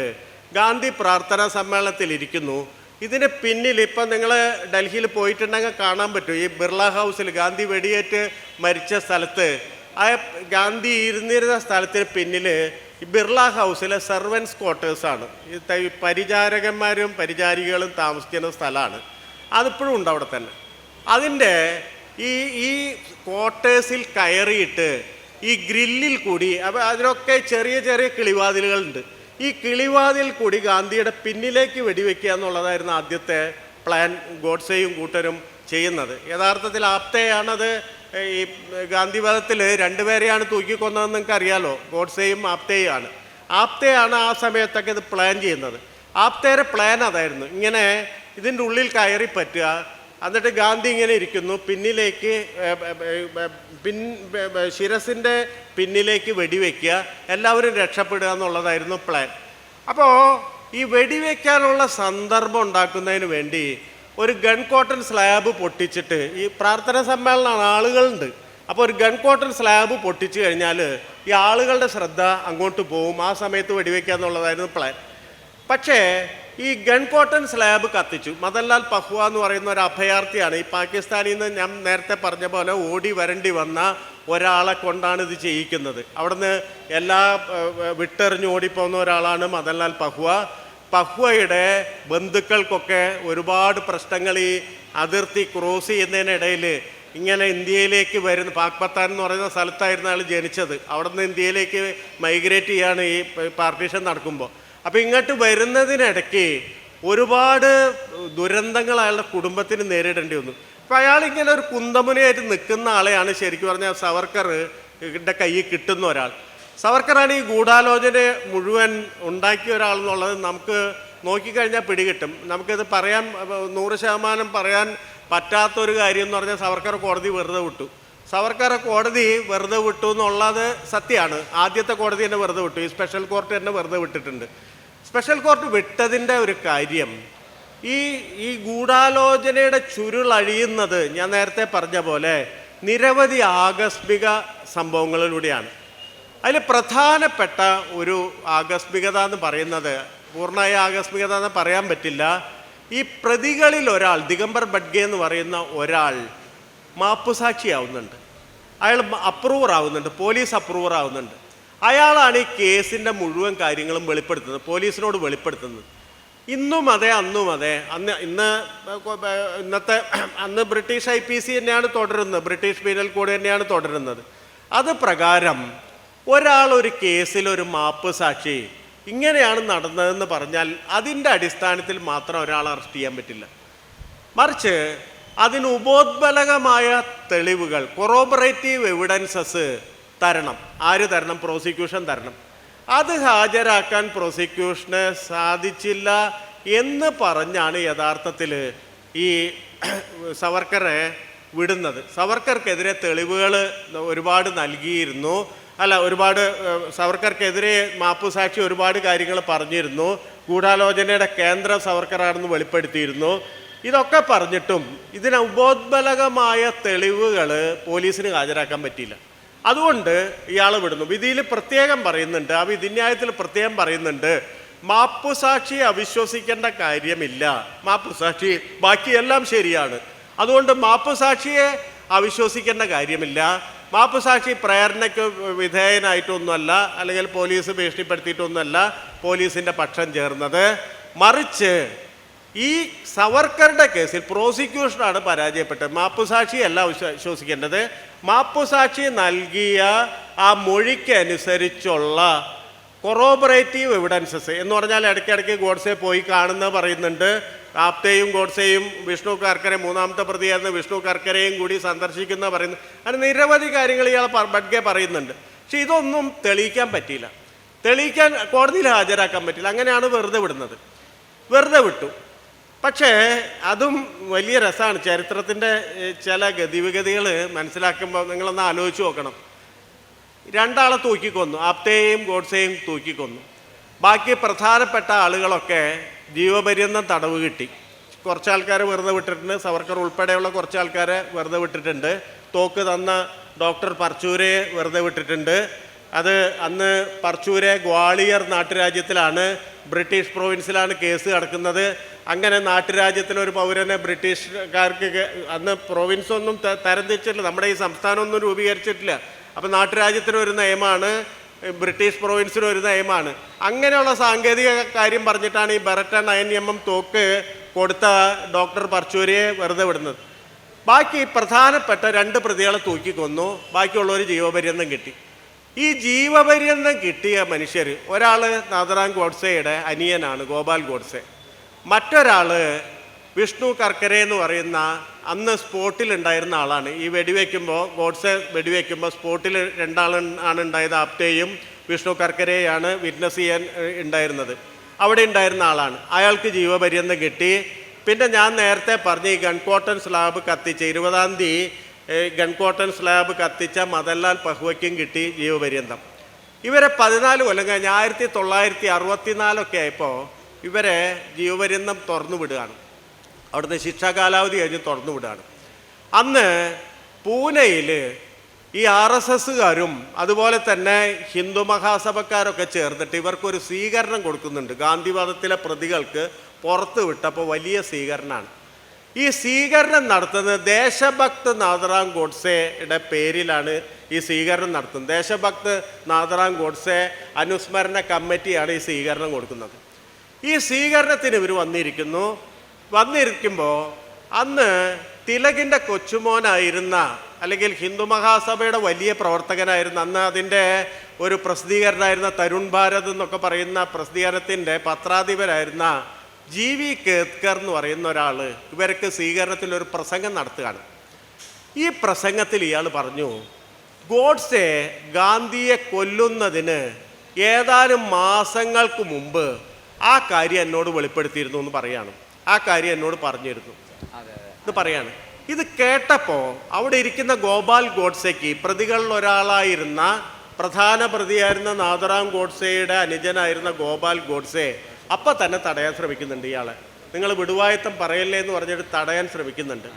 ഗാന്ധി പ്രാർത്ഥനാ സമ്മേളനത്തിലിരിക്കുന്നു. ഇതിന് പിന്നിൽ ഇപ്പം നിങ്ങൾ ഡൽഹിയിൽ പോയിട്ടുണ്ടെങ്കിൽ കാണാൻ പറ്റും, ഈ ബിർള ഹൗസിൽ ഗാന്ധി വെടിയേറ്റ് മരിച്ച സ്ഥലത്ത് ആ ഗാന്ധി ഇരുന്നിരുന്ന സ്ഥലത്തിന് പിന്നിൽ ഈ ബിർള ഹൗസിലെ സെർവൻസ് ക്വാർട്ടേഴ്സാണ്. ഈ പരിചാരകന്മാരും പരിചാരികളും താമസിക്കുന്ന സ്ഥലമാണ്. അതിപ്പോഴും ഉണ്ട് അവിടെ തന്നെ. അതിൻ്റെ ഈ ക്വാർട്ടേഴ്സിൽ കയറിയിട്ട് ഈ ഗ്രില്ലിൽ കൂടി, അപ്പോൾ അതിനൊക്കെ ചെറിയ ചെറിയ കിളിവാതിലുകളുണ്ട്. ഈ കിളിവാതിൽ കൂടി ഗാന്ധിയുടെ പിന്നിലേക്ക് വെടിവെക്കുക എന്നുള്ളതായിരുന്നു ആദ്യത്തെ പ്ലാൻ ഗോഡ്സെയും കൂട്ടരും ചെയ്യുന്നത്. യഥാർത്ഥത്തിൽ ആപ്തയാണത്. ഈ ഗാന്ധിവധത്തിൽ 2 പേരെയാണ് തൂക്കിക്കൊന്നതെന്ന് നിങ്ങൾക്ക് അറിയാലോ, ഗോഡ്സെയും ആപ്തയാണ്. ആപ്തയാണ് ആ സമയത്തൊക്കെ ഇത് പ്ലാൻ ചെയ്യുന്നത്. ആപ്തയുടെ പ്ലാൻ അതായിരുന്നു, ഇങ്ങനെ ഇതിൻ്റെ ഉള്ളിൽ കയറി പറ്റുക, എന്നിട്ട് ഗാന്ധി ഇങ്ങനെ ഇരിക്കുന്നു, പിന്നിലേക്ക് ശിരസിൻ്റെ പിന്നിലേക്ക് വെടിവെക്കുക, എല്ലാവരും രക്ഷപ്പെടുക എന്നുള്ളതായിരുന്നു പ്ലാൻ. അപ്പോൾ ഈ വെടിവെക്കാനുള്ള സന്ദർഭം ഉണ്ടാക്കുന്നതിന് വേണ്ടി ഒരു ഗൺ കോട്ടൺ സ്ലാബ് പൊട്ടിച്ചിട്ട്, ഈ പ്രാർത്ഥന സമ്മേളനമാണ്, ആളുകളുണ്ട്, അപ്പോൾ ഒരു ഗൺ കോട്ടൺ സ്ലാബ് പൊട്ടിച്ചു കഴിഞ്ഞാൽ ഈ ആളുകളുടെ ശ്രദ്ധ അങ്ങോട്ട് പോകും, ആ സമയത്ത് വെടിവെക്കുക എന്നുള്ളതായിരുന്നു പ്ലാൻ. പക്ഷേ ഈ ഗൺ കോട്ടൺ സ്ലാബ് കത്തിച്ചു. മദൻലാൽ പഹ്വ എന്ന് പറയുന്ന ഒരു അഭയാർത്ഥിയാണ്. ഈ പാകിസ്ഥാനിൽ നിന്ന് ഞാൻ നേരത്തെ പറഞ്ഞ പോലെ ഓടി വരേണ്ടി വന്ന ഒരാളെ കൊണ്ടാണ് ഇത് ചെയ്യിക്കുന്നത്. അവിടുന്ന് എല്ലാ വിട്ടെറിഞ്ഞ് ഓടിപ്പോകുന്ന ഒരാളാണ് മദൻലാൽ പഹ്വ. പഹ്വയുടെ ബന്ധുക്കൾക്കൊക്കെ ഒരുപാട് പ്രശ്നങ്ങൾ ഈ അതിർത്തി ക്രോസ് ചെയ്യുന്നതിനിടയിൽ ഇങ്ങനെ ഇന്ത്യയിലേക്ക് വരുന്ന, പാക്പത്താൻ എന്ന് പറയുന്ന സ്ഥലത്തായിരുന്നു അയാൾ ജനിച്ചത്, അവിടെ നിന്ന് ഇന്ത്യയിലേക്ക് മൈഗ്രേറ്റ് ചെയ്യാണ് ഈ പാർട്ടീഷൻ നടക്കുമ്പോൾ. അപ്പോൾ ഇങ്ങോട്ട് വരുന്നതിനിടയ്ക്ക് ഒരുപാട് ദുരന്തങ്ങൾ അയാളുടെ കുടുംബത്തിന് നേരിടേണ്ടി വന്നു. അപ്പോൾ അയാളിങ്ങനെ ഒരു കുന്തമുനയായിട്ട് നിൽക്കുന്ന ആളെയാണ് ശരിക്കും പറഞ്ഞാൽ സവർക്കറിൻ്റെ കയ്യിൽ കിട്ടുന്ന ഒരാൾ. സവർക്കറാണ് ഈ ഗൂഢാലോചന മുഴുവൻ ഉണ്ടാക്കിയ ഒരാൾ എന്നുള്ളത് നമുക്ക് നോക്കിക്കഴിഞ്ഞാൽ പിടികിട്ടും. നമുക്കിത് പറയാൻ 100% പറയാൻ പറ്റാത്തൊരു കാര്യം എന്ന് പറഞ്ഞാൽ സവർക്കർ കോടതി വെറുതെ വിട്ടു. സവർക്കറെ കോടതി വെറുതെ വിട്ടു എന്നുള്ളത് സത്യമാണ്. ആദ്യത്തെ കോടതി തന്നെ വെറുതെ വിട്ടു, ഈ സ്പെഷ്യൽ കോർട്ട് തന്നെ വെറുതെ വിട്ടിട്ടുണ്ട്. സ്പെഷ്യൽ കോർട്ട് വിട്ടതിൻ്റെ ഒരു കാര്യം, ഈ ഗൂഢാലോചനയുടെ ചുരുളഴിയുന്നത് ഞാൻ നേരത്തെ പറഞ്ഞ പോലെ നിരവധി ആകസ്മിക സംഭവങ്ങളിലൂടെയാണ്. അതിൽ പ്രധാനപ്പെട്ട ഒരു ആകസ്മികത എന്ന് പറയുന്നത്, പൂർണ്ണമായ ആകസ്മികത എന്ന് പറയാൻ പറ്റില്ല, ഈ പ്രതികളിൽ ഒരാൾ, ദിഗംബർ ബഡ്ഗെ എന്ന് പറയുന്ന ഒരാൾ മാപ്പുസാക്ഷിയാവുന്നുണ്ട്. അയാൾ അപ്രൂവർ ആവുന്നുണ്ട്, പോലീസ് അപ്രൂവർ ആവുന്നുണ്ട്. അയാളാണ് ഈ കേസിൻ്റെ മുഴുവൻ കാര്യങ്ങളും വെളിപ്പെടുത്തുന്നത്, പോലീസിനോട് വെളിപ്പെടുത്തുന്നത്. ഇന്നും അതെ അന്നും അതെ. അന്ന് ബ്രിട്ടീഷ് IPC തന്നെയാണ് തുടരുന്നത്, ബ്രിട്ടീഷ് പീനൽ കോഡ് തന്നെയാണ് തുടരുന്നത്. അത് പ്രകാരം ഒരാൾ ഒരു കേസിൽ ഒരു മാപ്പ് സാക്ഷി ഇങ്ങനെയാണ് നടന്നതെന്ന് പറഞ്ഞാൽ അതിൻ്റെ അടിസ്ഥാനത്തിൽ മാത്രം ഒരാളെ അറസ്റ്റ് ചെയ്യാൻ പറ്റില്ല. മറിച്ച് അതിന് ഉപോത്ബലകമായ തെളിവുകൾ, കൊറോബറേറ്റീവ് എവിഡൻസസ് തരണം. ആര് തരണം? പ്രോസിക്യൂഷൻ തരണം. അത് ഹാജരാക്കാൻ പ്രോസിക്യൂഷന് സാധിച്ചില്ല എന്ന് പറഞ്ഞാണ് യഥാർത്ഥത്തിൽ ഈ സവർക്കറെ വിടുന്നത്. സവർക്കർക്കെതിരെ തെളിവുകൾ ഒരുപാട് നൽകിയിരുന്നു, സവർക്കർക്കെതിരെ മാപ്പുസാക്ഷി ഒരുപാട് കാര്യങ്ങൾ പറഞ്ഞിരുന്നു, ഗൂഢാലോചനയുടെ കേന്ദ്രം സവർക്കറാണെന്ന് വെളിപ്പെടുത്തിയിരുന്നു. ഇതൊക്കെ പറഞ്ഞിട്ടും ഇതിന് ഉപോത്ബലകമായ തെളിവുകൾ പോലീസിന് ഹാജരാക്കാൻ പറ്റിയില്ല. അതുകൊണ്ട് ഇയാൾ വിടുന്നു. വിധിയിൽ പ്രത്യേകം പറയുന്നുണ്ട്, ആ വിധിന്യായത്തിൽ പ്രത്യേകം പറയുന്നുണ്ട്, മാപ്പുസാക്ഷിയെ അവിശ്വസിക്കേണ്ട കാര്യമില്ല, മാപ്പുസാക്ഷി ബാക്കിയെല്ലാം ശരിയാണ്, അതുകൊണ്ട് മാപ്പുസാക്ഷിയെ അവിശ്വസിക്കേണ്ട കാര്യമില്ല. മാപ്പുസാക്ഷി പ്രേരണയ്ക്ക് വിധേയനായിട്ടൊന്നുമല്ല, അല്ലെങ്കിൽ പോലീസ് ഭീഷണിപ്പെടുത്തിയിട്ടൊന്നുമല്ല പോലീസിൻ്റെ പക്ഷം ചേർന്നത്. മറിച്ച് ഈ സവർക്കറുടെ കേസിൽ പ്രോസിക്യൂഷനാണ് പരാജയപ്പെട്ടത്. മാപ്പുസാക്ഷിയല്ല വിശ്വസിക്കേണ്ടത്, മാപ്പുസാക്ഷി നൽകിയ ആ മൊഴിക്കനുസരിച്ചുള്ള കൊറോബറേറ്റീവ് എവിഡൻസസ് എന്ന് പറഞ്ഞാൽ ഇടയ്ക്കിടയ്ക്ക് ഗോഡ്സെ പോയി കാണുന്നത് പറയുന്നുണ്ട്. ആപ്തയും ഗോഡ്സെയും വിഷ്ണു കർക്കരെ, മൂന്നാമത്തെ പ്രതിയായിരുന്ന വിഷ്ണു കർക്കരെയും കൂടി സന്ദർശിക്കുന്ന പറയുന്നു. അങ്ങനെ നിരവധി കാര്യങ്ങൾ ഇയാൾ ബഡ്ഗെ പറയുന്നുണ്ട്. പക്ഷെ ഇതൊന്നും തെളിയിക്കാൻ പറ്റിയില്ല, തെളിയിക്കാൻ കോടതിയിൽ ഹാജരാക്കാൻ പറ്റില്ല. അങ്ങനെയാണ് വെറുതെ വിടുന്നത്. വെറുതെ വിട്ടു. പക്ഷേ അതും വലിയ രസമാണ്. ചരിത്രത്തിൻ്റെ ചില ഗതിവിഗതികൾ മനസ്സിലാക്കുമ്പോൾ നിങ്ങളൊന്ന് ആലോചിച്ച് നോക്കണം. രണ്ടാളെ തൂക്കിക്കൊന്നു, ആപ്തയെയും ഗോഡ്സെയും തൂക്കിക്കൊന്നു. ബാക്കി പ്രധാനപ്പെട്ട ആളുകളൊക്കെ ജീവപര്യന്തം തടവ് കിട്ടി. കുറച്ച് ആൾക്കാരെ വെറുതെ വിട്ടിട്ടുണ്ട്, സവർക്കർ ഉൾപ്പെടെയുള്ള കുറച്ച് ആൾക്കാരെ വെറുതെ വിട്ടിട്ടുണ്ട്. തോക്ക് തന്ന ഡോക്ടർ പർച്ചൂരെ വെറുതെ വിട്ടിട്ടുണ്ട്. അത് അന്ന് പർച്ചൂരെ ഗ്വാളിയർ നാട്ടുരാജ്യത്തിലാണ്, ബ്രിട്ടീഷ് പ്രൊവിൻസിലാണ് കേസ് നടക്കുന്നത്. അങ്ങനെ നാട്ടുരാജ്യത്തിലൊരു പൗരനെ ബ്രിട്ടീഷുകാർക്ക്, അന്ന് പ്രൊവിൻസൊന്നും തരംതിരിച്ചിട്ടില്ല, നമ്മുടെ ഈ സംസ്ഥാനമൊന്നും രൂപീകരിച്ചിട്ടില്ല. അപ്പം നാട്ടുരാജ്യത്തിനൊരു നിയമമാണ്, ബ്രിട്ടീഷ് പ്രൊവിൻസിനൊരു നിയമമാണ്. അങ്ങനെയുള്ള സാങ്കേതിക കാര്യം പറഞ്ഞിട്ടാണ് ഈ ബെറട്ടൺ 9mm തോക്ക് കൊടുത്ത ഡോക്ടർ പർച്ചൂരിയെ വെറുതെ വിടുന്നത്. ബാക്കി പ്രധാനപ്പെട്ട 2 പ്രതികളെ തൂക്കിക്കൊന്നു, ബാക്കിയുള്ളവർ ജീവപര്യന്തം കിട്ടി. ഈ ജീവപര്യന്തം കിട്ടിയ മനുഷ്യർ, ഒരാൾ നാഥറാം ഗോഡ്സെയുടെ അനിയനാണ്, ഗോപാൽ ഗോഡ്സെ. മറ്റൊരാൾ വിഷ്ണു കർക്കരെ എന്ന് പറയുന്ന അന്ന് സ്പോട്ടിലുണ്ടായിരുന്ന ആളാണ്. ഈ വെടിവെക്കുമ്പോൾ, ഗോഡ്സെ വെടിവെക്കുമ്പോൾ സ്പോട്ടിൽ 2 ആളാണ് ഉണ്ടായത്. ആപ്തയും വിഷ്ണു കർക്കരെയാണ് വിറ്റ്നസ് ചെയ്യാൻ ഉണ്ടായിരുന്നത്. അവിടെ ഉണ്ടായിരുന്ന ആളാണ്. അയാൾക്ക് ജീവപര്യന്തം കിട്ടി. പിന്നെ ഞാൻ നേരത്തെ പറഞ്ഞ ഈ ഗൺകോട്ടൺ സ്ലാബ് കത്തിച്ച 20-ാം തീയതി ഗൺകോട്ടൺ സ്ലാബ് കത്തിച്ച മദൻലാൽ പഹ്വയ്ക്കും കിട്ടി ജീവപര്യന്തം. ഇവരെ 14 കൊല്ലം കഴിഞ്ഞ് 1964 ആയപ്പോൾ ഇവരെ ജീവപര്യന്തം തുറന്നു വിടുകയാണ്. അവിടുന്ന് ശിക്ഷാ കാലാവധി കഴിഞ്ഞ് തുറന്നു വിടുകയാണ്. അന്ന് പൂനെയിൽ ഈ RSSകാരും അതുപോലെ തന്നെ ഹിന്ദു മഹാസഭക്കാരൊക്കെ ചേർന്നിട്ട് ഇവർക്കൊരു സ്വീകരണം കൊടുക്കുന്നുണ്ട്. ഗാന്ധിവാദത്തിലെ പ്രതികൾക്ക് പുറത്ത് വിട്ടപ്പോൾ വലിയ സ്വീകരണമാണ്. ഈ സ്വീകരണം നടത്തുന്നത് ദേശഭക്ത് നാഥറാം ഗോഡ്സെയുടെ പേരിലാണ് ഈ സ്വീകരണം നടത്തുന്നത്. ദേശഭക്ത് നാഥറാം ഗോഡ്സെ അനുസ്മരണ കമ്മിറ്റിയാണ് ഈ സ്വീകരണം കൊടുക്കുന്നത്. ഈ സ്വീകരണത്തിന് ഇവർ വന്നിരിക്കുമ്പോൾ അന്ന് തിലകിൻ്റെ കൊച്ചുമോനായിരുന്ന അല്ലെങ്കിൽ ഹിന്ദു മഹാസഭയുടെ വലിയ പ്രവർത്തകനായിരുന്ന, അന്ന് അതിൻ്റെ ഒരു പ്രസിദ്ധീകരണമായിരുന്ന തരുൺ ഭാരത് എന്നൊക്കെ പറയുന്ന പ്രസിദ്ധീകരണത്തിൻ്റെ പത്രാധിപരായിരുന്ന GV കേത്കർ എന്ന് പറയുന്ന ഒരാൾ ഇവർക്ക് സ്വീകരണത്തിൽ ഒരു പ്രസംഗം നടത്തുകയാണ്. ഈ പ്രസംഗത്തിൽ ഇയാൾ പറഞ്ഞു, ഗോഡ്സെ ഗാന്ധിയെ കൊല്ലുന്നതിന് ഏതാനും മാസങ്ങൾക്ക് മുമ്പ് ആ കാര്യം എന്നോട് വെളിപ്പെടുത്തിയിരുന്നു എന്ന് പറയാണ്. ആ കാര്യം എന്നോട് പറഞ്ഞിരുന്നു എന്ന് പറയാണ്. ഇത് കേട്ടപ്പോൾ അവിടെ ഇരിക്കുന്ന ഗോപാൽ ഗോഡ്സെക്ക്, പ്രതികളിൽ ഒരാളായിരുന്ന പ്രധാന പ്രതിയായിരുന്ന നാഥറാം ഗോഡ്സെയുടെ അനുജനായിരുന്ന ഗോപാൽ ഗോഡ്സെ അപ്പം തന്നെ തടയാൻ ശ്രമിക്കുന്നുണ്ട്. ഇയാളെ നിങ്ങൾ വിടുവായത്തം പറയല്ലേ എന്ന് പറഞ്ഞിട്ട് തടയാൻ ശ്രമിക്കുന്നുണ്ട്.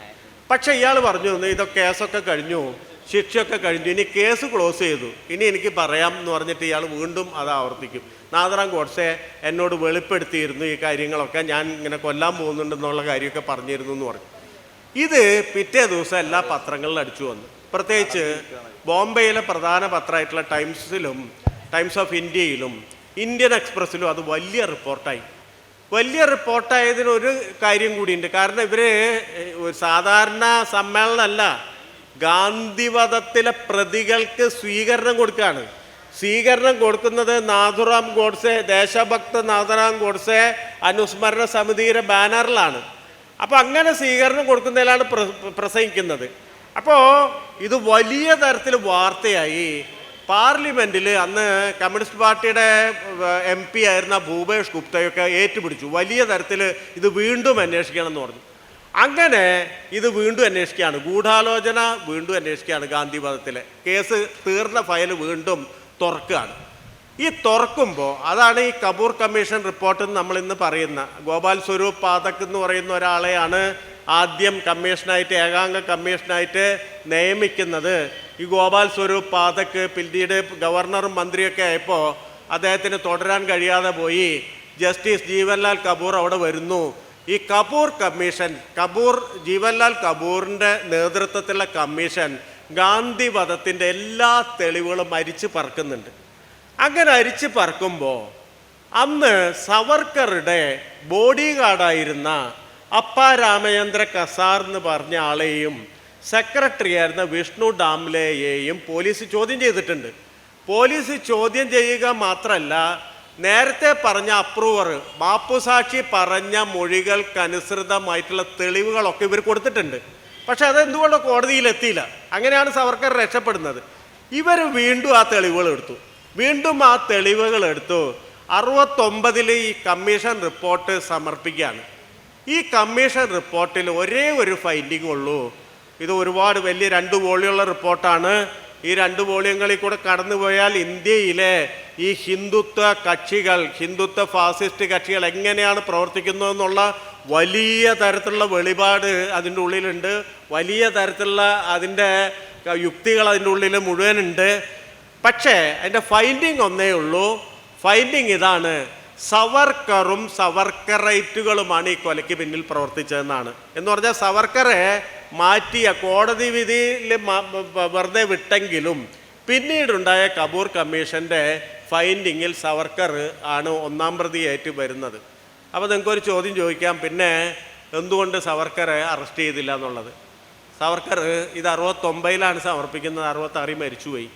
പക്ഷെ ഇയാൾ പറഞ്ഞു, ഇതൊക്കെ കേസൊക്കെ കഴിഞ്ഞു, ശിക്ഷയൊക്കെ കഴിഞ്ഞു, ഇനി കേസ് ക്ലോസ് ചെയ്തു, ഇനി എനിക്ക് പറയാം എന്ന് പറഞ്ഞിട്ട് ഇയാൾ വീണ്ടും അത് ആവർത്തിക്കും. നാഥറാം ഗോഡ്സെ എന്നോട് വെളിപ്പെടുത്തിയിരുന്നു ഈ കാര്യങ്ങളൊക്കെ, ഞാൻ ഇങ്ങനെ കൊല്ലാൻ പോകുന്നുണ്ടെന്നുള്ള കാര്യമൊക്കെ പറഞ്ഞിരുന്നു എന്ന് പറഞ്ഞു. ഇത് പിറ്റേ ദിവസം എല്ലാ പത്രങ്ങളിലും അടിച്ചു വന്നു. പ്രത്യേകിച്ച് ബോംബെയിലെ പ്രധാന പത്രമായിട്ടുള്ള ടൈംസിലും, ടൈംസ് ഓഫ് ഇന്ത്യയിലും, ഇന്ത്യൻ എക്സ്പ്രസ്സിലും അത് വലിയ റിപ്പോർട്ടായി. വലിയ റിപ്പോർട്ടായതിനൊരു കാര്യം കൂടിയുണ്ട്. കാരണം ഇവർ ഒരു സാധാരണ സമ്മേളനമല്ല, ഗാന്ധിവധത്തിലെ പ്രതികൾക്ക് സ്വീകരണം കൊടുക്കുകയാണ്. സ്വീകരണം കൊടുക്കുന്നത് നാഥുറാം ഗോഡ്സെ, ദേശഭക്ത നാഥുറാം ഗോഡ്സെ അനുസ്മരണ സമിതിയുടെ ബാനറിലാണ്. അപ്പോൾ അങ്ങനെ സ്വീകരണം കൊടുക്കുന്നതിലാണ് പ്രസംഗിക്കുന്നത്. അപ്പോൾ ഇത് വലിയ തരത്തിൽ വാർത്തയായി. പാർലമെൻറ്റിൽ അന്ന് കമ്മ്യൂണിസ്റ്റ് പാർട്ടിയുടെ MP ആയിരുന്ന ഭൂപേഷ് ഗുപ്തയൊക്കെ ഏറ്റുപിടിച്ചു. വലിയ തരത്തിൽ ഇത് വീണ്ടും അന്വേഷിക്കണം എന്ന് പറഞ്ഞു. അങ്ങനെ ഇത് വീണ്ടും അന്വേഷിക്കുകയാണ്, ഗൂഢാലോചന വീണ്ടും അന്വേഷിക്കുകയാണ്. ഗാന്ധിവധത്തിലെ കേസ് തീർന്ന ഫയൽ വീണ്ടും തുറക്കുകയാണ്. ഈ തുറക്കുമ്പോൾ അതാണ് ഈ കപൂർ കമ്മീഷൻ റിപ്പോർട്ട് നമ്മൾ ഇന്ന് പറയുന്ന. ഗോപാൽ സ്വരൂപ് പാഠക് എന്ന് പറയുന്ന ഒരാളെയാണ് ആദ്യം കമ്മീഷനായിട്ട്, ഏകാംഗ കമ്മീഷനായിട്ട് നിയമിക്കുന്നത്. ഈ ഗോപാൽ സ്വരൂപ് പാഠക് പിന്നീട് ഗവർണറും മന്ത്രിയൊക്കെ ആയപ്പോൾ അദ്ദേഹത്തിന് തുടരാൻ കഴിയാതെ പോയി. ജസ്റ്റിസ് ജീവൻലാൽ കപൂർ അവിടെ വരുന്നു. ഈ കപൂർ കമ്മീഷൻ, ജീവൻലാൽ കപൂറിൻ്റെ നേതൃത്വത്തിലുള്ള കമ്മീഷൻ ഗാന്ധിവധത്തിൻ്റെ എല്ലാ തെളിവുകളും അരിച്ച് പറക്കുന്നുണ്ട്. അങ്ങനെ അരിച്ച് പറക്കുമ്പോൾ അന്ന് സവർക്കറുടെ ബോഡി ഗാർഡായിരുന്ന അപ്പ രാമചന്ദ്ര കസാർ എന്ന് പറഞ്ഞ ആളെയും സെക്രട്ടറി ആയിരുന്ന വിഷ്ണു ഡാംലെയെയും പോലീസ് ചോദ്യം ചെയ്തിട്ടുണ്ട്. പോലീസ് ചോദ്യം ചെയ്യുക മാത്രമല്ല, നേരത്തെ പറഞ്ഞ അപ്രൂവർ, മാപ്പുസാക്ഷി പറഞ്ഞ മൊഴികൾക്കനുസൃതമായിട്ടുള്ള തെളിവുകളൊക്കെ ഇവർ കൊടുത്തിട്ടുണ്ട്. പക്ഷെ അതെന്തുകൊണ്ടോ കോടതിയിലെത്തിയില്ല. അങ്ങനെയാണ് സവർക്കർ രക്ഷപ്പെടുന്നത്. ഇവർ വീണ്ടും ആ തെളിവുകൾ എടുത്തു. 69 ഈ കമ്മീഷൻ റിപ്പോർട്ട് സമർപ്പിക്കുകയാണ്. ഈ കമ്മീഷൻ റിപ്പോർട്ടിൽ ഒരേ ഒരു ഫൈൻഡിങ് ഉള്ളൂ. ഇത് ഒരുപാട് വലിയ 2 വോളിയുള്ള റിപ്പോർട്ടാണ്. ഈ 2 വോളിയങ്ങളിൽ കൂടെ കടന്നുപോയാൽ ഇന്ത്യയിലെ ഈ ഹിന്ദുത്വ കക്ഷികൾ, ഹിന്ദുത്വ ഫാസിസ്റ്റ് കക്ഷികൾ എങ്ങനെയാണ് പ്രവർത്തിക്കുന്നതെന്നുള്ള വലിയ തരത്തിലുള്ള വെളിപാട് അതിൻ്റെ ഉള്ളിലുണ്ട്. വലിയ തരത്തിലുള്ള അതിൻ്റെ യുക്തികൾ അതിൻ്റെ ഉള്ളിൽ മുഴുവനുണ്ട്. പക്ഷേ അതിൻ്റെ ഫൈൻഡിങ് ഒന്നേ ഉള്ളൂ. ഫൈൻഡിങ് ഇതാണ്: സവർക്കറും സവർക്കറൈറ്റുകളുമാണ് ഈ കൊലയ്ക്ക് പിന്നിൽ പ്രവർത്തിച്ചതെന്നാണ്. എന്ന് പറഞ്ഞാൽ സവർക്കറെ മാറ്റിയ കോടതി വിധിയിൽ വെറുതെ വിട്ടെങ്കിലും പിന്നീടുണ്ടായ കപൂർ കമ്മീഷൻ്റെ ഫൈൻഡിങ്ങിൽ സവർക്കർ ആണ് 1-ാം പ്രതിയായിട്ട് വരുന്നത്. അപ്പോൾ നിങ്ങൾക്കൊരു ചോദ്യം ചോദിക്കാം, പിന്നെ എന്തുകൊണ്ട് സവർക്കറെ അറസ്റ്റ് ചെയ്തില്ല എന്നുള്ളത്. സവർക്കർ ഇത് 69 സമർപ്പിക്കുന്നത്. 66 മരിച്ചുപോയി.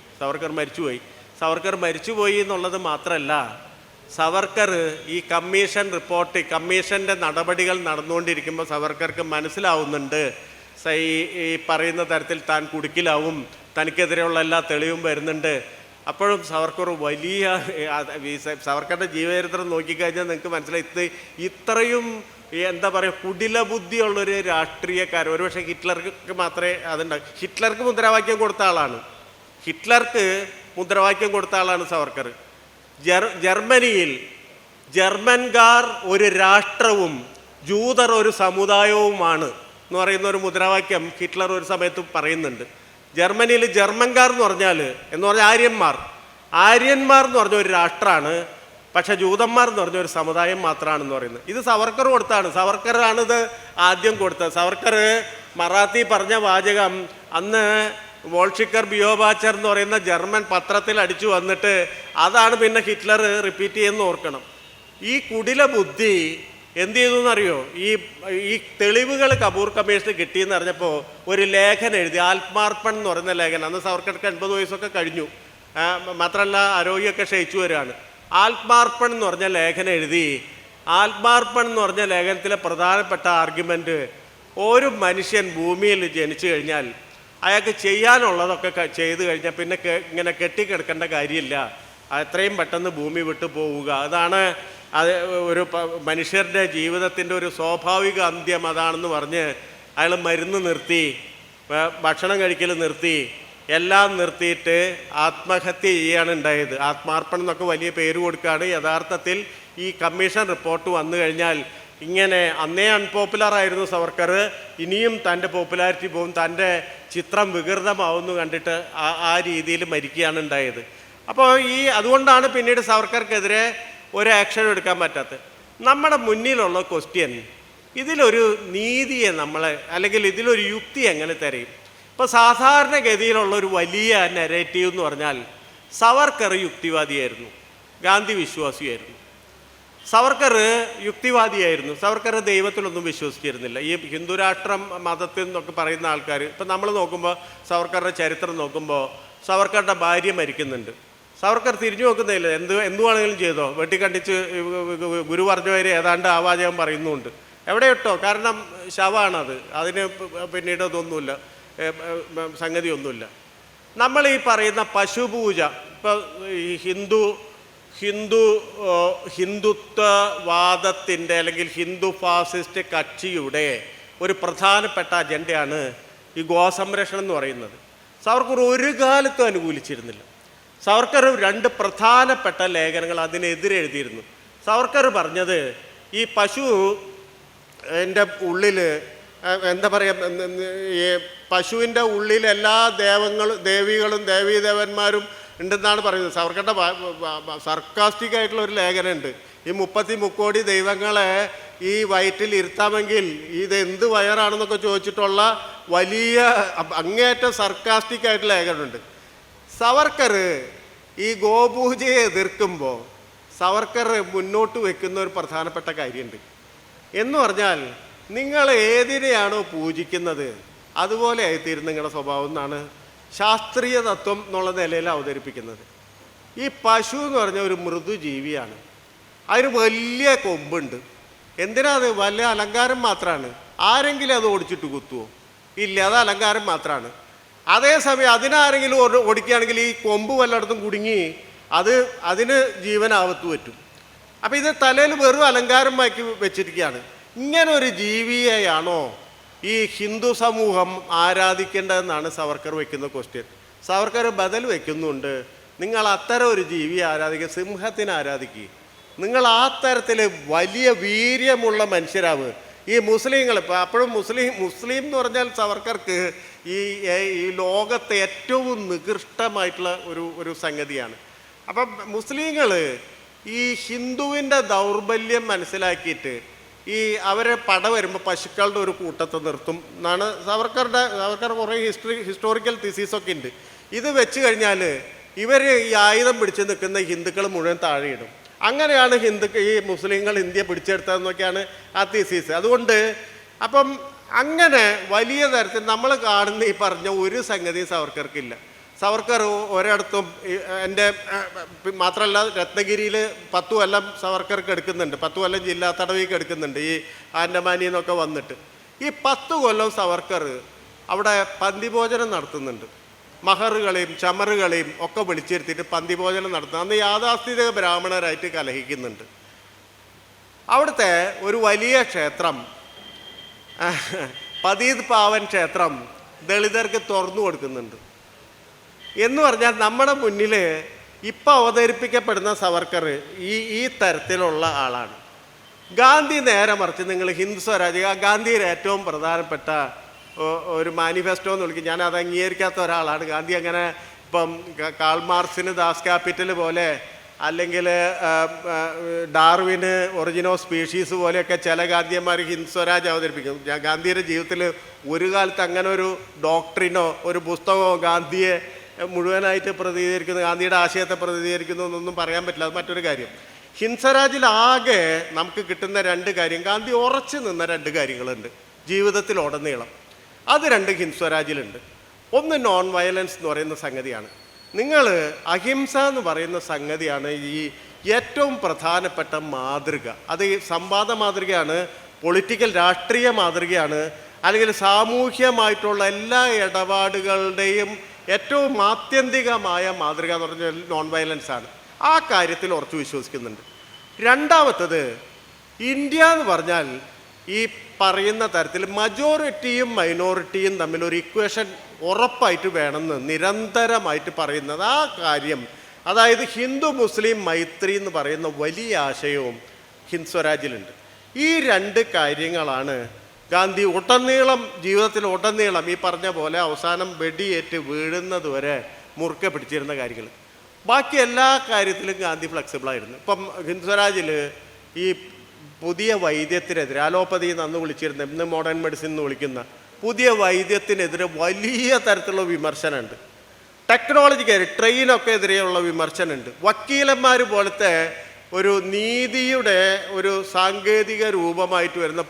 സവർക്കർ മരിച്ചുപോയി എന്നുള്ളത് മാത്രമല്ല, സവർക്കർ ഈ കമ്മീഷൻ റിപ്പോർട്ട്, കമ്മീഷൻ്റെ നടപടികൾ നടന്നുകൊണ്ടിരിക്കുമ്പോൾ സവർക്കർക്ക് മനസ്സിലാവുന്നുണ്ട് ഈ പറയുന്ന തരത്തിൽ താൻ കുടുക്കിലാവും, തനിക്കെതിരെയുള്ള എല്ലാ തെളിവും വരുന്നുണ്ട്, അപ്പോഴും സവർക്കർ വലിയ സവർക്കറുടെ ജീവചരിത്രം നോക്കിക്കഴിഞ്ഞാൽ നിങ്ങൾക്ക് മനസ്സിലായി ഇത്രയും എന്താ പറയുക കുടില ബുദ്ധിയുള്ളൊരു രാഷ്ട്രീയക്കാരൻ. ഒരുപക്ഷെ ഹിറ്റ്ലർക്ക് മാത്രമേ അതുണ്ടാകും. ഹിറ്റ്ലർക്ക് മുദ്രാവാക്യം കൊടുത്ത ആളാണ്. ഹിറ്റ്ലർക്ക് മുദ്രാവാക്യം കൊടുത്ത ആളാണ് സവർക്കർ. ജർമ്മനിയിൽ ജർമ്മൻകാർ ഒരു രാഷ്ട്രവും ജൂതർ ഒരു സമുദായവുമാണ് എന്ന് പറയുന്ന ഒരു മുദ്രാവാക്യം ഹിറ്റ്ലർ ഒരു സമയത്ത് പറയുന്നുണ്ട്. ജർമ്മനിയിൽ ജർമ്മൻകാർ എന്ന് പറഞ്ഞാൽ ആര്യന്മാർ എന്ന് പറഞ്ഞ ഒരു രാഷ്ട്രമാണ്, പക്ഷെ ജൂതന്മാർ എന്ന് പറഞ്ഞ ഒരു സമുദായം മാത്രമാണെന്ന് പറയുന്നത്. ഇത് സവർക്കർ കൊടുത്താണ്. സവർക്കറാണിത് ആദ്യം കൊടുത്തത്. സവർക്കർ മറാത്തി പറഞ്ഞ വാചകം അന്ന് വോൾഷിക്കർ ബിയോബാച്ചർ എന്ന് പറയുന്ന ജർമ്മൻ പത്രത്തിൽ അടിച്ചു വന്നിട്ട് അതാണ് പിന്നെ ഹിറ്റ്ലർ റിപ്പീറ്റ് ചെയ്യുന്ന ഓർക്കണം. ഈ കുടില ബുദ്ധി എന്ത് ചെയ്തു എന്നറിയോ? ഈ തെളിവുകൾ കപൂർ കമ്മീഷന് കിട്ടിയെന്ന് അറിഞ്ഞപ്പോൾ ഒരു ലേഖനം എഴുതി, ആത്മാർപ്പൺ എന്ന് പറയുന്ന ലേഖനം. അന്ന് സവർക്കർക്ക് 80 വയസ്സൊക്കെ കഴിഞ്ഞു, മാത്രമല്ല ആരോഗ്യമൊക്കെ ക്ഷയിച്ചു വരികയാണ്. ആത്മാർപ്പൺ എന്ന് പറഞ്ഞ ലേഖനം എഴുതി. ആത്മാർപ്പൺ എന്ന് പറഞ്ഞ ലേഖനത്തിലെ പ്രധാനപ്പെട്ട ആർഗ്യുമെൻ്റ്, ഒരു മനുഷ്യൻ ഭൂമിയിൽ ജനിച്ചു കഴിഞ്ഞാൽ അയാൾക്ക് ചെയ്യാനുള്ളതൊക്കെ ചെയ്തു കഴിഞ്ഞാൽ പിന്നെ ഇങ്ങനെ കെട്ടിക്കിടക്കേണ്ട കാര്യമില്ല, എത്രയും പെട്ടെന്ന് ഭൂമി വിട്ടു പോവുക. അതാണ് അത് ഒരു മനുഷ്യരുടെ ജീവിതത്തിൻ്റെ ഒരു സ്വാഭാവിക അന്ത്യം അതാണെന്ന് പറഞ്ഞ് അയാൾ മരുന്ന് നിർത്തി, ഭക്ഷണം കഴിക്കൽ നിർത്തി, എല്ലാം നിർത്തിയിട്ട് ആത്മഹത്യ ചെയ്യാണ് ഉണ്ടായത്. ആത്മാർപ്പണം എന്നൊക്കെ വലിയ പേര് കൊടുക്കുകയാണ്. യഥാർത്ഥത്തിൽ ഈ കമ്മീഷൻ റിപ്പോർട്ട് വന്നു കഴിഞ്ഞാൽ ഇങ്ങനെ അന്നേ അൺപോപ്പുലർ ആയിരുന്നു സവർക്കർ, ഇനിയും തൻ്റെ പോപ്പുലാരിറ്റി പോകും, തൻ്റെ ചിത്രം വികൃതമാവുന്നു കണ്ടിട്ട് ആ രീതിയിൽ മരിക്കുകയാണ് ഉണ്ടായത്. അപ്പോൾ അതുകൊണ്ടാണ് പിന്നീട് സവർക്കർക്കെതിരെ ഒരു ആക്ഷൻ എടുക്കാൻ പറ്റാത്തത്. നമ്മുടെ മുന്നിലുള്ള ക്വസ്റ്റ്യൻ, ഇതിലൊരു നീതിയെ അല്ലെങ്കിൽ ഇതിലൊരു യുക്തി എങ്ങനെ തരയും? ഇപ്പോൾ സാധാരണഗതിയിലുള്ള ഒരു വലിയ നെറേറ്റീവ് എന്ന് പറഞ്ഞാൽ സവർക്കർ യുക്തിവാദിയായിരുന്നു, ഗാന്ധി വിശ്വാസിയായിരുന്നു. സവർക്കർ യുക്തിവാദിയായിരുന്നു. സവർക്കർ ദൈവത്തിലൊന്നും വിശ്വസിച്ചിരുന്നില്ല. ഈ ഹിന്ദുരാഷ്ട്രം മതത്തിൽ നിന്നൊക്കെ പറയുന്ന ആൾക്കാർ, ഇപ്പം നമ്മൾ നോക്കുമ്പോൾ സവർക്കറുടെ ചരിത്രം നോക്കുമ്പോൾ സവർക്കറുടെ ഭാര്യ മരിക്കുന്നുണ്ട്. സവർക്കർ തിരിഞ്ഞു നോക്കുന്നില്ല, എന്തുവാണെങ്കിലും ചെയ്തോ, വെട്ടിക്കണ്ടിച്ച് ഗുരു പറഞ്ഞവരെ ഏതാണ്ട് ആവാചകം പറയുന്നുണ്ട്. എവിടെ ഇട്ടോ, കാരണം ശവമാണത്, അതിന് പിന്നീട് അതൊന്നുമില്ല, സംഗതിയൊന്നുമില്ല. നമ്മൾ ഈ പറയുന്ന പശുപൂജ, ഇപ്പോൾ ഈ ഹിന്ദുത്വവാദത്തിൻ്റെ അല്ലെങ്കിൽ ഹിന്ദു ഫാസിസ്റ്റ് കക്ഷിയുടെ ഒരു പ്രധാനപ്പെട്ട അജണ്ടയാണ് ഈ ഗോസംരക്ഷണം എന്ന് പറയുന്നത്. സവർക്കർ ഒരു കാലത്തും അനുകൂലിച്ചിരുന്നില്ല. സവർക്കർ 2 പ്രധാനപ്പെട്ട ലേഖനങ്ങൾ അതിനെതിരെ എഴുതിയിരുന്നു. സവർക്കർ പറഞ്ഞത്, ഈ പശു എൻ്റെ ഉള്ളിൽ എന്താ പറയുക, ഈ പശുവിൻ്റെ ഉള്ളിൽ എല്ലാ ദേവികളും ദേവീദേവന്മാരും ഉണ്ടെന്നാണ് പറയുന്നത്. സവർക്കറുടെ സർക്കാസ്റ്റിക് ആയിട്ടുള്ള ഒരു ലേഖനമുണ്ട്. ഈ 33 കോടി ദൈവങ്ങളെ ഈ വയറ്റിൽ ഇരുത്താമെങ്കിൽ ഇത് എന്ത് വയറാണെന്നൊക്കെ ചോദിച്ചിട്ടുള്ള വലിയ അങ്ങേയറ്റം സർക്കാസ്റ്റിക് ആയിട്ടുള്ള ലേഖനമുണ്ട്. സവർക്കർ ഈ ഗോപൂജയെ എതിർക്കുമ്പോൾ സവർക്കർ മുന്നോട്ട് വെക്കുന്ന ഒരു പ്രധാനപ്പെട്ട കാര്യമുണ്ട്. എന്ന് പറഞ്ഞാൽ, നിങ്ങൾ ഏതിനെയാണോ പൂജിക്കുന്നത് അതുപോലെ ആയിത്തീരും നിങ്ങളുടെ സ്വഭാവം എന്നാണ് ശാസ്ത്രീയ തത്വം എന്നുള്ള നിലയിൽ അവതരിപ്പിക്കുന്നത്. ഈ പശു എന്ന് പറഞ്ഞ ഒരു മൃദുജീവിയാണ്, അതിന് വലിയ കൊമ്പുണ്ട്. എന്തിനാ? അത് വലിയ അലങ്കാരം മാത്രമാണ്. ആരെങ്കിലും അത് ഓടിച്ചിട്ട് കുത്തുവോ? ഇല്ല, അത് അലങ്കാരം മാത്രമാണ്. അതേസമയം അതിനാരെങ്കിലും ഓടിക്കുകയാണെങ്കിൽ ഈ കൊമ്പ് വല്ലയിടത്തും കുടുങ്ങി അതിന് ജീവനാപത്ത് പറ്റും. അപ്പം ഇത് തലയിൽ വെറും അലങ്കാരമാക്കി വെച്ചിരിക്കുകയാണ്. ഇങ്ങനെ ഒരു ജീവിയെയാണോ ഈ ഹിന്ദു സമൂഹം ആരാധിക്കേണ്ടതെന്നാണ് സവർക്കർ വയ്ക്കുന്ന ക്വസ്റ്റ്യൻ. സവർക്കർ ബദൽ വയ്ക്കുന്നുണ്ട്, നിങ്ങൾ അത്തരം ഒരു ജീവിയെ ആരാധിക്കുക, സിംഹത്തിനെ ആരാധിക്കുക. നിങ്ങൾ ആ തരത്തിൽ വലിയ വീര്യമുള്ള മനുഷ്യരാവ്. ഈ മുസ്ലിങ്ങൾ ഇപ്പോൾ അപ്പോഴും മുസ്ലിം എന്ന് പറഞ്ഞാൽ സവർക്കർക്ക് ഈ ലോകത്തെ ഏറ്റവും നികൃഷ്ടമായിട്ടുള്ള ഒരു സംഗതിയാണ്. അപ്പം മുസ്ലിങ്ങൾ ഈ ഹിന്ദുവിൻ്റെ ദൗർബല്യം മനസ്സിലാക്കിയിട്ട് അവരെ പട വരുമ്പോൾ പശുക്കളുടെ ഒരു കൂട്ടത്തെ നിർത്തും എന്നാണ് സവർക്കർ കുറേ ഹിസ്റ്റോറിക്കൽ തിസീസൊക്കെ ഉണ്ട്. ഇത് വെച്ച് കഴിഞ്ഞാൽ ഇവർ ഈ ആയുധം പിടിച്ച് നിൽക്കുന്ന ഹിന്ദുക്കൾ മുഴുവൻ താഴെയിടും. അങ്ങനെയാണ് ഈ മുസ്ലിങ്ങൾ ഇന്ത്യ പിടിച്ചെടുത്തതെന്നൊക്കെയാണ് ആ തിസീസ്. അതുകൊണ്ട് അപ്പം അങ്ങനെ വലിയ തരത്തിൽ നമ്മൾ കാണുന്ന ഈ പറഞ്ഞ ഒരു സംഗതി സവർക്കർക്കില്ല. സവർക്കർ ഒരിടത്തും എൻ്റെ മാത്രമല്ല രത്നഗിരിയിൽ 10 കൊല്ലം സവർക്കർക്ക് എടുക്കുന്നുണ്ട്, 10 കൊല്ലം ജില്ലാ തടവിക്ക് എടുക്കുന്നുണ്ട് ഈ ആൻഡമാനിൽ നിന്നൊക്കെ വന്നിട്ട്. ഈ 10 കൊല്ലം സവർക്കർ അവിടെ പന്തിഭോജനം നടത്തുന്നുണ്ട്. മഹറുകളെയും ചമറുകളെയും ഒക്കെ വിളിച്ചിരുത്തിയിട്ട് പന്തിഭോജനം നടത്തുന്നത്. അന്ന് യാഥാസ്ഥിതിക ബ്രാഹ്മണരായിട്ട് കലഹിക്കുന്നുണ്ട്. അവിടുത്തെ ഒരു വലിയ ക്ഷേത്രം, പതീത് പാവൻ ക്ഷേത്രം ദളിതർക്ക് തുറന്നു കൊടുക്കുന്നുണ്ട്. എന്ന് പറഞ്ഞാൽ നമ്മുടെ മുന്നിൽ ഇപ്പം അവതരിപ്പിക്കപ്പെടുന്ന സവർക്കർ ഈ തരത്തിലുള്ള ആളാണ്. ഗാന്ധി നേരെ മറിച്ച് നിങ്ങൾ ഹിന്ദു സ്വരാജ്, ഗാന്ധിയുടെ ഏറ്റവും പ്രധാനപ്പെട്ട ഒരു മാനിഫെസ്റ്റോ എന്ന് വിളിക്കും. ഞാൻ അത് അംഗീകരിക്കാത്ത ഒരാളാണ്. ഗാന്ധി അങ്ങനെ ഇപ്പം കാൾ മാർക്സിന് ദാസ് ക്യാപിറ്റൽ പോലെ, അല്ലെങ്കിൽ ഡാർവിന് ഒറിജിൻ ഓഫ് സ്പീഷീസ് പോലെയൊക്കെ ചില ഗാന്ധിയന്മാർ ഹിന്ദു സ്വരാജ് അവതരിപ്പിക്കും. ഗാന്ധിയുടെ ജീവിതത്തിൽ ഒരു കാലത്ത് അങ്ങനെ ഒരു ഡോക്ട്രിനോ ഒരു പുസ്തകമോ ഗാന്ധിയെ മുഴുവനായിട്ട് പ്രതിനിധീകരിക്കുന്നു, ഗാന്ധിയുടെ ആശയത്തെ പ്രതിനിധീകരിക്കുന്നു എന്നൊന്നും പറയാൻ പറ്റില്ല. അത് മറ്റൊരു കാര്യം. ഹിന്ദ് സ്വരാജിലാകെ നമുക്ക് കിട്ടുന്ന രണ്ട് കാര്യം, ഗാന്ധി ഉറച്ചു നിന്ന രണ്ട് കാര്യങ്ങളുണ്ട് ജീവിതത്തിലുടനീളം. അത് രണ്ട് ഹിന്ദ് സ്വരാജിലുണ്ട്. ഒന്ന് നോൺ വയലൻസ് എന്ന് പറയുന്ന സംഗതിയാണ്. നിങ്ങൾ അഹിംസ എന്ന് പറയുന്ന സംഗതിയാണ് ഈ ഏറ്റവും പ്രധാനപ്പെട്ട മാതൃക. അത് സംവാദ മാതൃകയാണ്, പൊളിറ്റിക്കൽ രാഷ്ട്രീയ മാതൃകയാണ്, അല്ലെങ്കിൽ സാമൂഹ്യമായിട്ടുള്ള എല്ലാ ഇടപാടുകളുടെയും ഏറ്റവും ആത്യന്തികമായ മാതൃക എന്ന് പറഞ്ഞാൽ നോൺ വയലൻസ് ആണ്. ആ കാര്യത്തിൽ ഉറച്ചു വിശ്വസിക്കുന്നുണ്ട്. രണ്ടാമത്തത്, ഇന്ത്യ എന്ന് പറഞ്ഞാൽ ഈ പറയുന്ന തരത്തിൽ മജോറിറ്റിയും മൈനോറിറ്റിയും തമ്മിലൊരു ഇക്വേഷൻ ഉറപ്പായിട്ട് വേണമെന്ന് നിരന്തരമായിട്ട് പറയുന്നത് ആ കാര്യം. അതായത് ഹിന്ദു മുസ്ലിം മൈത്രി എന്ന് പറയുന്ന വലിയ ആശയവും ഹിന്ദ് സ്വരാജിലുണ്ട്. ഈ രണ്ട് കാര്യങ്ങളാണ് ഗാന്ധി ഉടനീളം ജീവിതത്തിൽ ഉടനീളം ഈ പറഞ്ഞ പോലെ അവസാനം വെടിയേറ്റ് വീഴുന്നത് വരെ മുറുക്കെ പിടിച്ചിരുന്ന കാര്യങ്ങൾ. ബാക്കി എല്ലാ കാര്യത്തിലും ഗാന്ധി ഫ്ലെക്സിബിളായിരുന്നു. ഇപ്പം ഹിന്ദ് സ്വരാജിൽ ഈ പുതിയ വൈദ്യത്തിനെതിരെ, അലോപ്പതി അന്ന് വിളിച്ചിരുന്ന, ഇന്ന് മോഡേൺ മെഡിസിൻ എന്ന് വിളിക്കുന്ന പുതിയ വൈദ്യത്തിനെതിരെ വലിയ തരത്തിലുള്ള വിമർശനമുണ്ട്. ടെക്നോളജിക്ക് ട്രെയിനൊക്കെ എതിരെയുള്ള വിമർശനമുണ്ട്. വക്കീലന്മാർ പോലത്തെ ഒരു നീതിയുടെ ഒരു സാങ്കേതിക രൂപമായിട്ട് വരുന്ന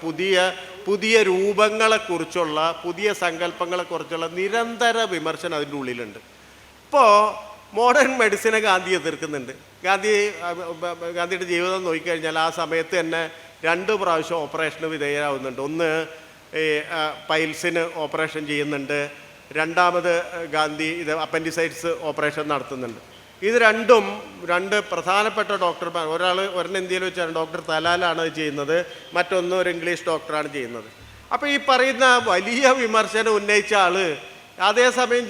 പുതിയ രൂപങ്ങളെക്കുറിച്ചുള്ള പുതിയ സങ്കല്പങ്ങളെക്കുറിച്ചുള്ള നിരന്തര വിമർശനം അതിൻ്റെ ഉള്ളിലുണ്ട്. ഇപ്പോൾ മോഡേൺ മെഡിസിനെ ഗാന്ധി എതിർക്കുന്നുണ്ട്. ഗാന്ധിയുടെ ജീവിതം നോക്കിക്കഴിഞ്ഞാൽ ആ സമയത്ത് തന്നെ 2 പ്രാവശ്യം ഓപ്പറേഷന് വിധേയരാകുന്നുണ്ട്. ഒന്ന് പൈൽസിന് ഓപ്പറേഷൻ ചെയ്യുന്നുണ്ട്, രണ്ടാമത് ഗാന്ധി അപ്പൻഡിസൈറ്റ്സ് ഓപ്പറേഷൻ നടത്തുന്നുണ്ട്. ഇത് രണ്ടും 2 പ്രധാനപ്പെട്ട ഡോക്ടർമാർ, ഒരെണ്ണം ഇന്ത്യയിൽ വെച്ചാണ് ഡോക്ടർ തലാലാണ് ചെയ്യുന്നത്, മറ്റൊന്ന് ഒരു ഇംഗ്ലീഷ് ഡോക്ടറാണ് ചെയ്യുന്നത്. അപ്പോൾ ഈ പറയുന്ന വലിയ വിമർശനം ഉന്നയിച്ച ആള് അതേസമയം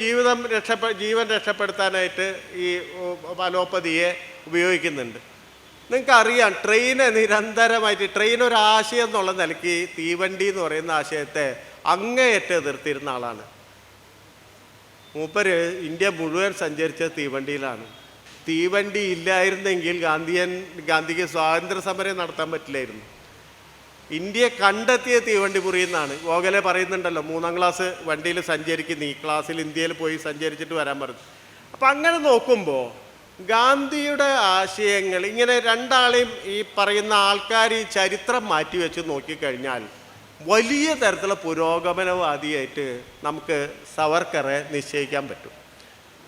ജീവൻ രക്ഷപ്പെടുത്താനായിട്ട് ഈ അലോപ്പതിയെ ഉപയോഗിക്കുന്നുണ്ട്. നിങ്ങൾക്കറിയാം, ട്രെയിനെ നിരന്തരമായിട്ട് ട്രെയിൻ ഒരു ആശയം എന്നുള്ള നിലയ്ക്ക് തീവണ്ടി എന്ന് പറയുന്ന ആശയത്തെ അങ്ങേയറ്റം എതിർത്തിരുന്ന ആളാണ് മൂപ്പര്. ഇന്ത്യ മുഴുവൻ സഞ്ചരിച്ചത് തീവണ്ടിയിലാണ്. തീവണ്ടി ഇല്ലായിരുന്നെങ്കിൽ ഗാന്ധിക്ക് സ്വാതന്ത്ര്യ സമരം നടത്താൻ പറ്റില്ലായിരുന്നു. ഇന്ത്യയെ കണ്ടെത്തിയ തീവണ്ടി മുറിയെന്നാണ് ഗോഖലെ പറയുന്നുണ്ടല്ലോ. 3ാം ക്ലാസ് വണ്ടിയിൽ സഞ്ചരിക്കുന്ന ഈ ക്ലാസ്സിൽ ഇന്ത്യയിൽ പോയി സഞ്ചരിച്ചിട്ട് വരാൻ പറഞ്ഞു. അപ്പം അങ്ങനെ നോക്കുമ്പോൾ ഗാന്ധിയുടെ ആശയങ്ങൾ ഇങ്ങനെ രണ്ടാളെയും ഈ പറയുന്ന ആൾക്കാർ ഈ ചരിത്രം മാറ്റിവെച്ച് നോക്കിക്കഴിഞ്ഞാൽ വലിയ തരത്തിലുള്ള പുരോഗമനവാദിയായിട്ട് നമുക്ക് സവർക്കറെ നിശ്ചയിക്കാൻ പറ്റും.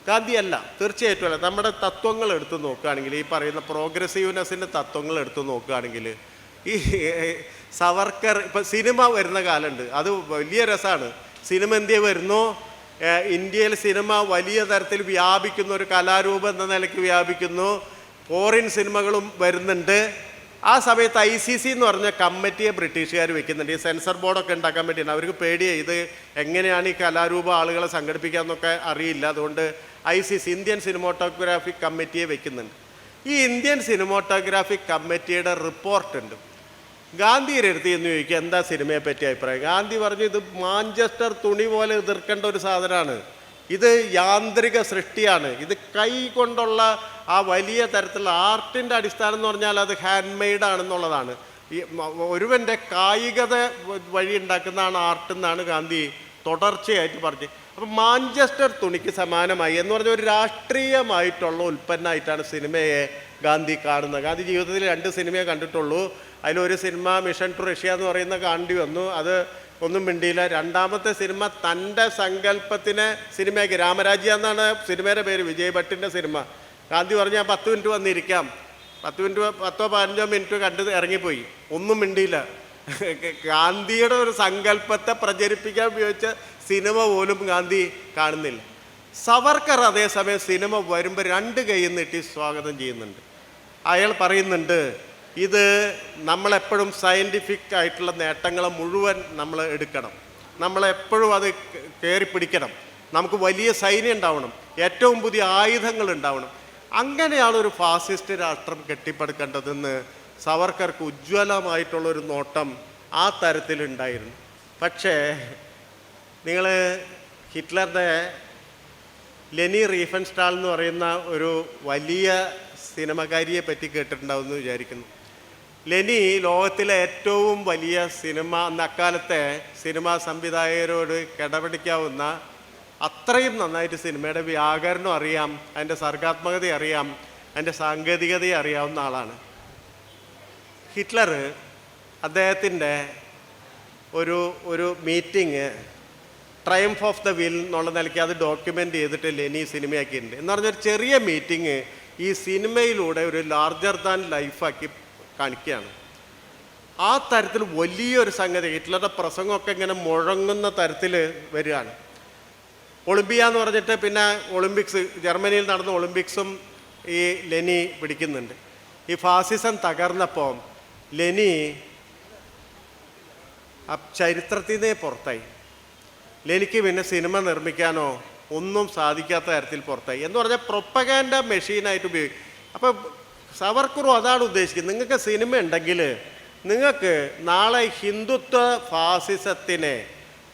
ഗാന്ധിയല്ല, തീർച്ചയായിട്ടും അല്ല. നമ്മുടെ തത്വങ്ങൾ എടുത്തു നോക്കുകയാണെങ്കിൽ, ഈ പറയുന്ന പ്രോഗ്രസീവ്നെസ്സിൻ്റെ തത്വങ്ങൾ എടുത്തു നോക്കുകയാണെങ്കിൽ, ഈ സവർക്കർ ഇപ്പം സിനിമ വരുന്ന കാലമുണ്ട്. അത് വലിയ രസമാണ്. സിനിമ ഇന്ത്യയിൽ വരുന്നു, ഇന്ത്യയിൽ സിനിമ വലിയ തരത്തിൽ വ്യാപിക്കുന്ന ഒരു കലാരൂപം എന്ന നിലയ്ക്ക് വ്യാപിക്കുന്നു. ഫോറിൻ സിനിമകളും വരുന്നുണ്ട്. ആ സമയത്ത് ICC എന്ന് പറഞ്ഞ കമ്മിറ്റിയെ ബ്രിട്ടീഷുകാർ വെക്കുന്നുണ്ട്. ഈ സെൻസർ ബോർഡൊക്കെ ഉണ്ടാക്കാൻ വേണ്ടിയാണ്. അവർക്ക് പേടിയായി ഇത് എങ്ങനെയാണ് ഈ കലാരൂപ ആളുകളെ സംഘടിപ്പിക്കാമെന്നൊക്കെ അറിയില്ല. അതുകൊണ്ട് ICC ഇന്ത്യൻ സിനിമോട്ടോഗ്രാഫിക് കമ്മിറ്റിയെ വെക്കുന്നുണ്ട്. ഈ ഇന്ത്യൻ സിനിമോട്ടോഗ്രാഫിക് കമ്മിറ്റിയുടെ റിപ്പോർട്ടുണ്ട്. ഗാന്ധിയുടെ അടുത്ത് എന്ന് ചോദിക്കുക എന്താ സിനിമയെ പറ്റി അഭിപ്രായം. ഗാന്ധി പറഞ്ഞു, ഇത് മാഞ്ചസ്റ്റർ തുണി പോലെ എതിർക്കേണ്ട ഒരു സാധനമാണ്, ഇത് യാന്ത്രിക സൃഷ്ടിയാണ്, ഇത് കൈ കൊണ്ടുള്ള ആ വലിയ തരത്തിലുള്ള ആർട്ടിൻ്റെ അടിസ്ഥാനം എന്ന് പറഞ്ഞാൽ അത് ഹാൻഡ് മെയ്ഡ് ആണെന്നുള്ളതാണ്. ഈ ഒരുവൻ്റെ കായികത വഴി ഉണ്ടാക്കുന്നതാണ് ആർട്ട് എന്നാണ് ഗാന്ധി തുടർച്ചയായിട്ട് പറഞ്ഞത്. അപ്പം മാഞ്ചസ്റ്റർ തുണിക്ക് സമാനമായി എന്ന് പറഞ്ഞ ഒരു രാഷ്ട്രീയമായിട്ടുള്ള ഉൽപ്പന്നമായിട്ടാണ് സിനിമയെ ഗാന്ധി കാണുന്നത്. ഗാന്ധി ജീവിതത്തിൽ 2 സിനിമയെ കണ്ടിട്ടുള്ളൂ. അതിലൊരു സിനിമ മിഷൻ ടു റഷ്യ എന്ന് പറയുന്ന കാണേണ്ടി വന്നു, അത് ഒന്നും മിണ്ടിയില്ല. രണ്ടാമത്തെ സിനിമ തൻ്റെ സങ്കല്പത്തിനെ സിനിമയാക്കി. രാമരാജ്യ എന്നാണ് സിനിമയുടെ പേര്, വിജയ് ഭട്ടിൻ്റെ സിനിമ. ഗാന്ധി പറഞ്ഞാൽ 10 മിനിറ്റ് വന്നിരിക്കാം, 10-15 മിനിറ്റ് കണ്ട് ഇറങ്ങിപ്പോയി, ഒന്നും മിണ്ടിയില്ല. ഗാന്ധിയുടെ ഒരു സങ്കല്പത്തെ പ്രചരിപ്പിക്കാൻ ഉപയോഗിച്ച സിനിമ പോലും ഗാന്ധി കാണുന്നില്ല. സവർക്കർ അതേസമയം സിനിമ വരുമ്പോൾ രണ്ട് കൈയിൽ നീട്ടി സ്വാഗതം ചെയ്യുന്നുണ്ട്. അയാൾ പറയുന്നുണ്ട്, ഇത് നമ്മളെപ്പോഴും സയൻറ്റിഫിക് ആയിട്ടുള്ള നേട്ടങ്ങളെ മുഴുവൻ നമ്മൾ എടുക്കണം, നമ്മളെപ്പോഴും അത് കയറി പിടിക്കണം, നമുക്ക് വലിയ സൈന്യം ഉണ്ടാവണം, ഏറ്റവും പുതിയ ആയുധങ്ങൾ ഉണ്ടാവണം. അങ്ങനെയാണ് ഒരു ഫാസിസ്റ്റ് രാഷ്ട്രം കെട്ടിപ്പടുക്കേണ്ടതെന്ന് സവർക്കർക്ക് ഉജ്ജ്വലമായിട്ടുള്ളൊരു നോട്ടം ആ തരത്തിലുണ്ടായിരുന്നു. പക്ഷേ നിങ്ങൾ ഹിറ്റ്ലറുടെ ലെനി റീഫൻസ്റ്റാൾ എന്ന് പറയുന്ന ഒരു വലിയ സിനിമകാരിയെ പറ്റി കേട്ടിട്ടുണ്ടാവും എന്ന് വിചാരിക്കുന്നു. ലെനി ലോകത്തിലെ ഏറ്റവും വലിയ സിനിമ, അന്ന് അക്കാലത്തെ സിനിമാ സംവിധായകരോട് കിടപിടിക്കാവുന്ന അത്രയും നന്നായിട്ട് സിനിമയുടെ വ്യാകരണം അറിയാം, അതിൻ്റെ സർഗാത്മകത അറിയാം, അതിൻ്റെ സാങ്കേതികതയെ അറിയാവുന്ന ആളാണ്. ഹിറ്റ്ലർ അദ്ദേഹത്തിൻ്റെ ഒരു meeting triumph of the will എന്നുള്ള നിലയ്ക്ക് അത് ഡോക്യുമെൻ്റ് ചെയ്തിട്ട് ലെനി സിനിമയാക്കിയിട്ടുണ്ട്. എന്ന് പറഞ്ഞൊരു ചെറിയ മീറ്റിംഗ് ഈ സിനിമയിലൂടെ ഒരു ലാർജർ ദാൻ ലൈഫാക്കി കാണിക്കുകയാണ്. ആ തരത്തിൽ വലിയൊരു സംഗതി, ഹിറ്റ്ലറുടെ പ്രസംഗമൊക്കെ ഇങ്ങനെ മുഴങ്ങുന്ന തരത്തിൽ വരികയാണ്. ഒളിമ്പിയ എന്ന് പറഞ്ഞിട്ട് പിന്നെ ഒളിമ്പിക്സ്, ജർമ്മനിയിൽ നടന്ന ഒളിമ്പിക്സും ഈ ലെനി പിടിക്കുന്നുണ്ട്. ഈ ഫാസിസം തകർന്നപ്പോൾ ലെനി ആ ചരിത്രത്തിൽ നിന്നേ പുറത്തായി. ലെനിക്ക് പിന്നെ സിനിമ നിർമ്മിക്കാനോ ഒന്നും സാധിക്കാത്ത തരത്തിൽ പുറത്തായി. എന്ന് പറഞ്ഞാൽ പ്രൊപ്പഗാൻഡ മെഷീനായിട്ട് ഉപയോഗിക്കും. അപ്പോൾ സവർക്കറും അതാണ് ഉദ്ദേശിക്കുന്നത്. നിങ്ങൾക്ക് സിനിമ ഉണ്ടെങ്കിൽ നിങ്ങൾക്ക് നാളെ ഹിന്ദുത്വ ഫാസിസത്തിനെ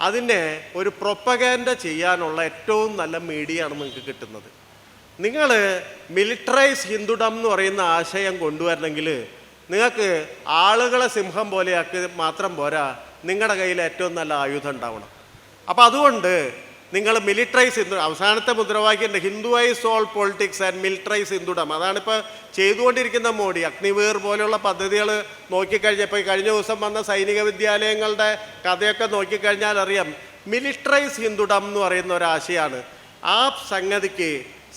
അതിനെ ഒരു പ്രൊപ്പഗാൻഡ ചെയ്യാനുള്ള ഏറ്റവും നല്ല മീഡിയയാണ് നിങ്ങൾക്ക് കിട്ടുന്നത്. നിങ്ങൾ മിലിറ്ററൈസ് ഹിന്ദുഡം എന്ന് പറയുന്ന ആശയം കൊണ്ടുവരണമെങ്കിൽ നിങ്ങൾക്ക് ആളുകളെ സിംഹം പോലെയാക്കി മാത്രം പോരാ, നിങ്ങളുടെ കയ്യിൽ ഏറ്റവും നല്ല ആയുധം ഉണ്ടാവണം. അപ്പോൾ അതുകൊണ്ട് നിങ്ങൾ മിലിറ്ററൈസ് ഹിന്ദു, അവസാനത്തെ മുദ്രാവാക്യമുണ്ട്, ഹിന്ദുവൈസ് ഓൾ പൊളിറ്റിക്സ് ആൻഡ് മിലിറ്ററൈസ് ഹിന്ദുഡം. അതാണിപ്പോൾ ചെയ്തുകൊണ്ടിരിക്കുന്ന മോഡി. അഗ്നിവീർ പോലെയുള്ള പദ്ധതികൾ നോക്കിക്കഴിഞ്ഞപ്പോൾ കഴിഞ്ഞ ദിവസം വന്ന സൈനിക വിദ്യാലയങ്ങളുടെ കഥയൊക്കെ നോക്കിക്കഴിഞ്ഞാൽ അറിയാം, മിലിറ്ററൈസ് ഹിന്ദുഡം എന്ന് പറയുന്ന ഒരാശയമാണ്. ആ സംഗതിക്ക്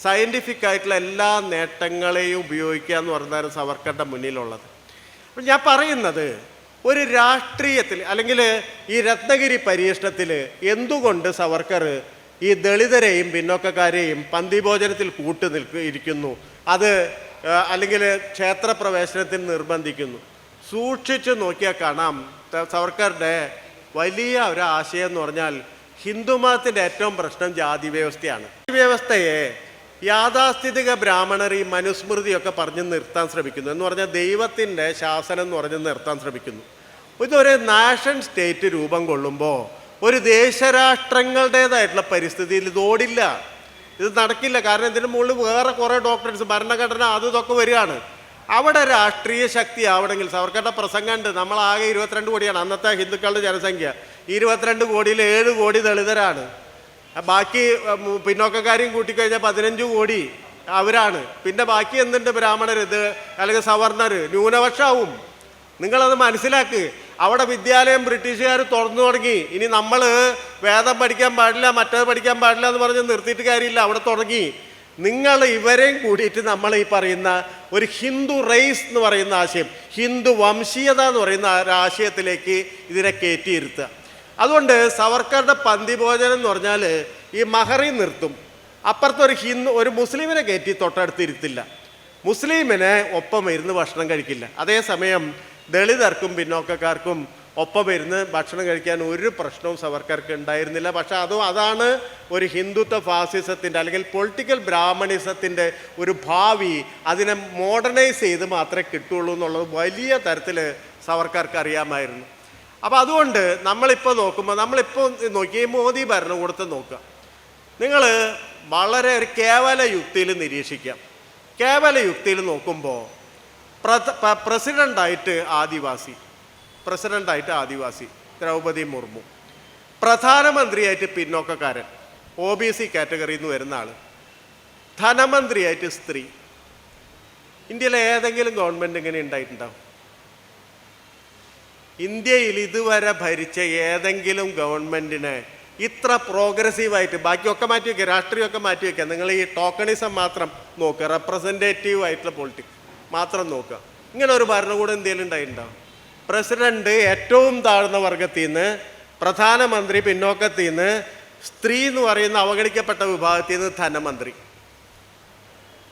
സയൻറ്റിഫിക് ആയിട്ടുള്ള എല്ലാ നേട്ടങ്ങളെയും ഉപയോഗിക്കുക എന്ന് പറഞ്ഞാൽ സവർക്കറുടെ മുന്നിലുള്ളത്. അപ്പം ഞാൻ പറയുന്നത്, ഒരു രാഷ്ട്രീയത്തിൽ അല്ലെങ്കിൽ ഈ രത്നഗിരി പരീക്ഷണത്തിൽ എന്തുകൊണ്ട് സവർക്കർ ഈ ദളിതരെയും പിന്നോക്കക്കാരെയും പന്തിഭോജനത്തിൽ ഇരിക്കുന്നു, അത് അല്ലെങ്കിൽ ക്ഷേത്രപ്രവേശനത്തിൽ നിർബന്ധിക്കുന്നു? സൂക്ഷിച്ചു നോക്കിയാൽ കാണാം, സവർക്കറുടെ വലിയ ഒരു ആശയം എന്ന് പറഞ്ഞാൽ ഹിന്ദുമതത്തിൻ്റെ ഏറ്റവും പ്രശ്നം ജാതി വ്യവസ്ഥയാണ്. ഈ വ്യവസ്ഥയെ യാഥാസ്ഥിതിക ബ്രാഹ്മണർ ഈ മനുസ്മൃതിയൊക്കെ പറഞ്ഞ് നിർത്താൻ ശ്രമിക്കുന്നു. എന്ന് പറഞ്ഞാൽ ദൈവത്തിൻ്റെ ശാസനം എന്ന് പറഞ്ഞ് നിർത്താൻ ശ്രമിക്കുന്നു. ഇതൊരു നാഷൻ സ്റ്റേറ്റ് രൂപം കൊള്ളുമ്പോൾ ഒരു ദേശരാഷ്ട്രങ്ങളുടേതായിട്ടുള്ള പരിസ്ഥിതിയിൽ ഇത് ഓടില്ല, ഇത് നടക്കില്ല. കാരണം ഇതിന് മുകളിൽ വേറെ കുറേ ഡോക്ടറേറ്റ്സ്, ഭരണഘടന ഇതൊക്കെ വരികയാണ്. അവിടെ രാഷ്ട്രീയ ശക്തി ആവണമെങ്കിൽ സവർക്കറുടെ പ്രസംഗമുണ്ട്, നമ്മളാകെ 22 കോടിയാണ് അന്നത്തെ ഹിന്ദുക്കളുടെ ജനസംഖ്യ. 22 കോടിയിൽ 7 കോടി ദളിതരാണ്. ബാക്കി പിന്നോക്കക്കാരെയും കൂട്ടിക്കഴിഞ്ഞാൽ 15 കോടി അവരാണ്. പിന്നെ ബാക്കി എന്തുണ്ട്? ബ്രാഹ്മണർ, ഇത് അല്ലെങ്കിൽ സവർണർ, ന്യൂനപക്ഷമാവും. നിങ്ങളത് മനസ്സിലാക്ക്. അവിടെ വിദ്യാലയം ബ്രിട്ടീഷുകാർ തുറന്നു തുടങ്ങി. ഇനി നമ്മൾ വേദം പഠിക്കാൻ പാടില്ല, മറ്റേത് പഠിക്കാൻ പാടില്ല എന്ന് പറഞ്ഞ് നിർത്തിയിട്ട് കാര്യമില്ല, അവിടെ തുടങ്ങി. നിങ്ങൾ ഇവരെയും കൂടിയിട്ട് നമ്മൾ ഈ പറയുന്ന ഒരു ഹിന്ദു റേസ് എന്ന് പറയുന്ന ആശയം, ഹിന്ദു വംശീയത എന്ന് പറയുന്ന ആശയത്തിലേക്ക് ഇതിനെ കയറ്റിയിരുത്തുക. അതുകൊണ്ട് സവർക്കറുടെ പന്തിഭോജനം എന്ന് പറഞ്ഞാൽ ഈ മഹറി നിർത്തും, അപ്പുറത്തൊരു ഒരു മുസ്ലിമിനെ കയറ്റി തൊട്ടടുത്തിരുത്തില്ല, മുസ്ലിമിനെ ഒപ്പം ഇരുന്ന് ഭക്ഷണം കഴിക്കില്ല. അതേസമയം ദളിതർക്കും പിന്നോക്കക്കാർക്കും ഒപ്പം ഇരുന്ന് ഭക്ഷണം കഴിക്കാൻ ഒരു പ്രശ്നവും സവർക്കർക്ക് ഉണ്ടായിരുന്നില്ല. പക്ഷെ അതാണ് ഒരു ഹിന്ദുത്വ ഫാസിസത്തിൻ്റെ അല്ലെങ്കിൽ പൊളിറ്റിക്കൽ ബ്രാഹ്മണിസത്തിൻ്റെ ഒരു ഭാവി. അതിനെ മോഡേണൈസ് ചെയ്ത് മാത്രമേ കിട്ടുള്ളൂ എന്നുള്ളത് വലിയ തരത്തിൽ സവർക്കർക്ക് അറിയാമായിരുന്നു. അപ്പോൾ അതുകൊണ്ട് നമ്മളിപ്പോൾ നോക്കി മോദി ഭരണകൂടത്തെ നോക്കുക, നിങ്ങൾ വളരെ ഒരു കേവല യുക്തിയിൽ നിരീക്ഷിക്കാം. കേവല യുക്തിയിൽ നോക്കുമ്പോൾ പ്രസിഡൻ്റായിട്ട് ആദിവാസി ദ്രൗപദി മുർമു, പ്രധാനമന്ത്രിയായിട്ട് പിന്നോക്കക്കാരൻ OBC കാറ്റഗറിയിൽ നിന്ന് വരുന്ന ആൾ, ധനമന്ത്രിയായിട്ട് സ്ത്രീ. ഇന്ത്യയിലെ ഏതെങ്കിലും ഗവൺമെൻറ് ഇങ്ങനെ ഉണ്ടായിട്ടുണ്ടാവും? ഇന്ത്യയിൽ ഇതുവരെ ഭരിച്ച ഏതെങ്കിലും ഗവൺമെൻറ്റിനെ ഇത്ര പ്രോഗ്രസീവായിട്ട്, ബാക്കിയൊക്കെ മാറ്റി വയ്ക്കുക, രാഷ്ട്രീയമൊക്കെ മാറ്റി വയ്ക്കുക, നിങ്ങൾ ഈ ടോക്കണിസം മാത്രം നോക്കുക, റെപ്രസെൻറ്റേറ്റീവ് ആയിട്ടുള്ള പൊളിറ്റിക്സ് മാത്രം നോക്കുക. ഇങ്ങനെ ഒരു ഭരണകൂടം ഇന്ത്യയിൽ ഉണ്ടായിട്ടുണ്ടാവും? പ്രസിഡന്റ് ഏറ്റവും താഴ്ന്ന വർഗത്തിൽ നിന്ന്, പ്രധാനമന്ത്രി പിന്നോക്കത്തിൽ നിന്ന്, സ്ത്രീ എന്ന് പറയുന്ന അവഗണിക്കപ്പെട്ട വിഭാഗത്തിൽ നിന്ന് ധനമന്ത്രി.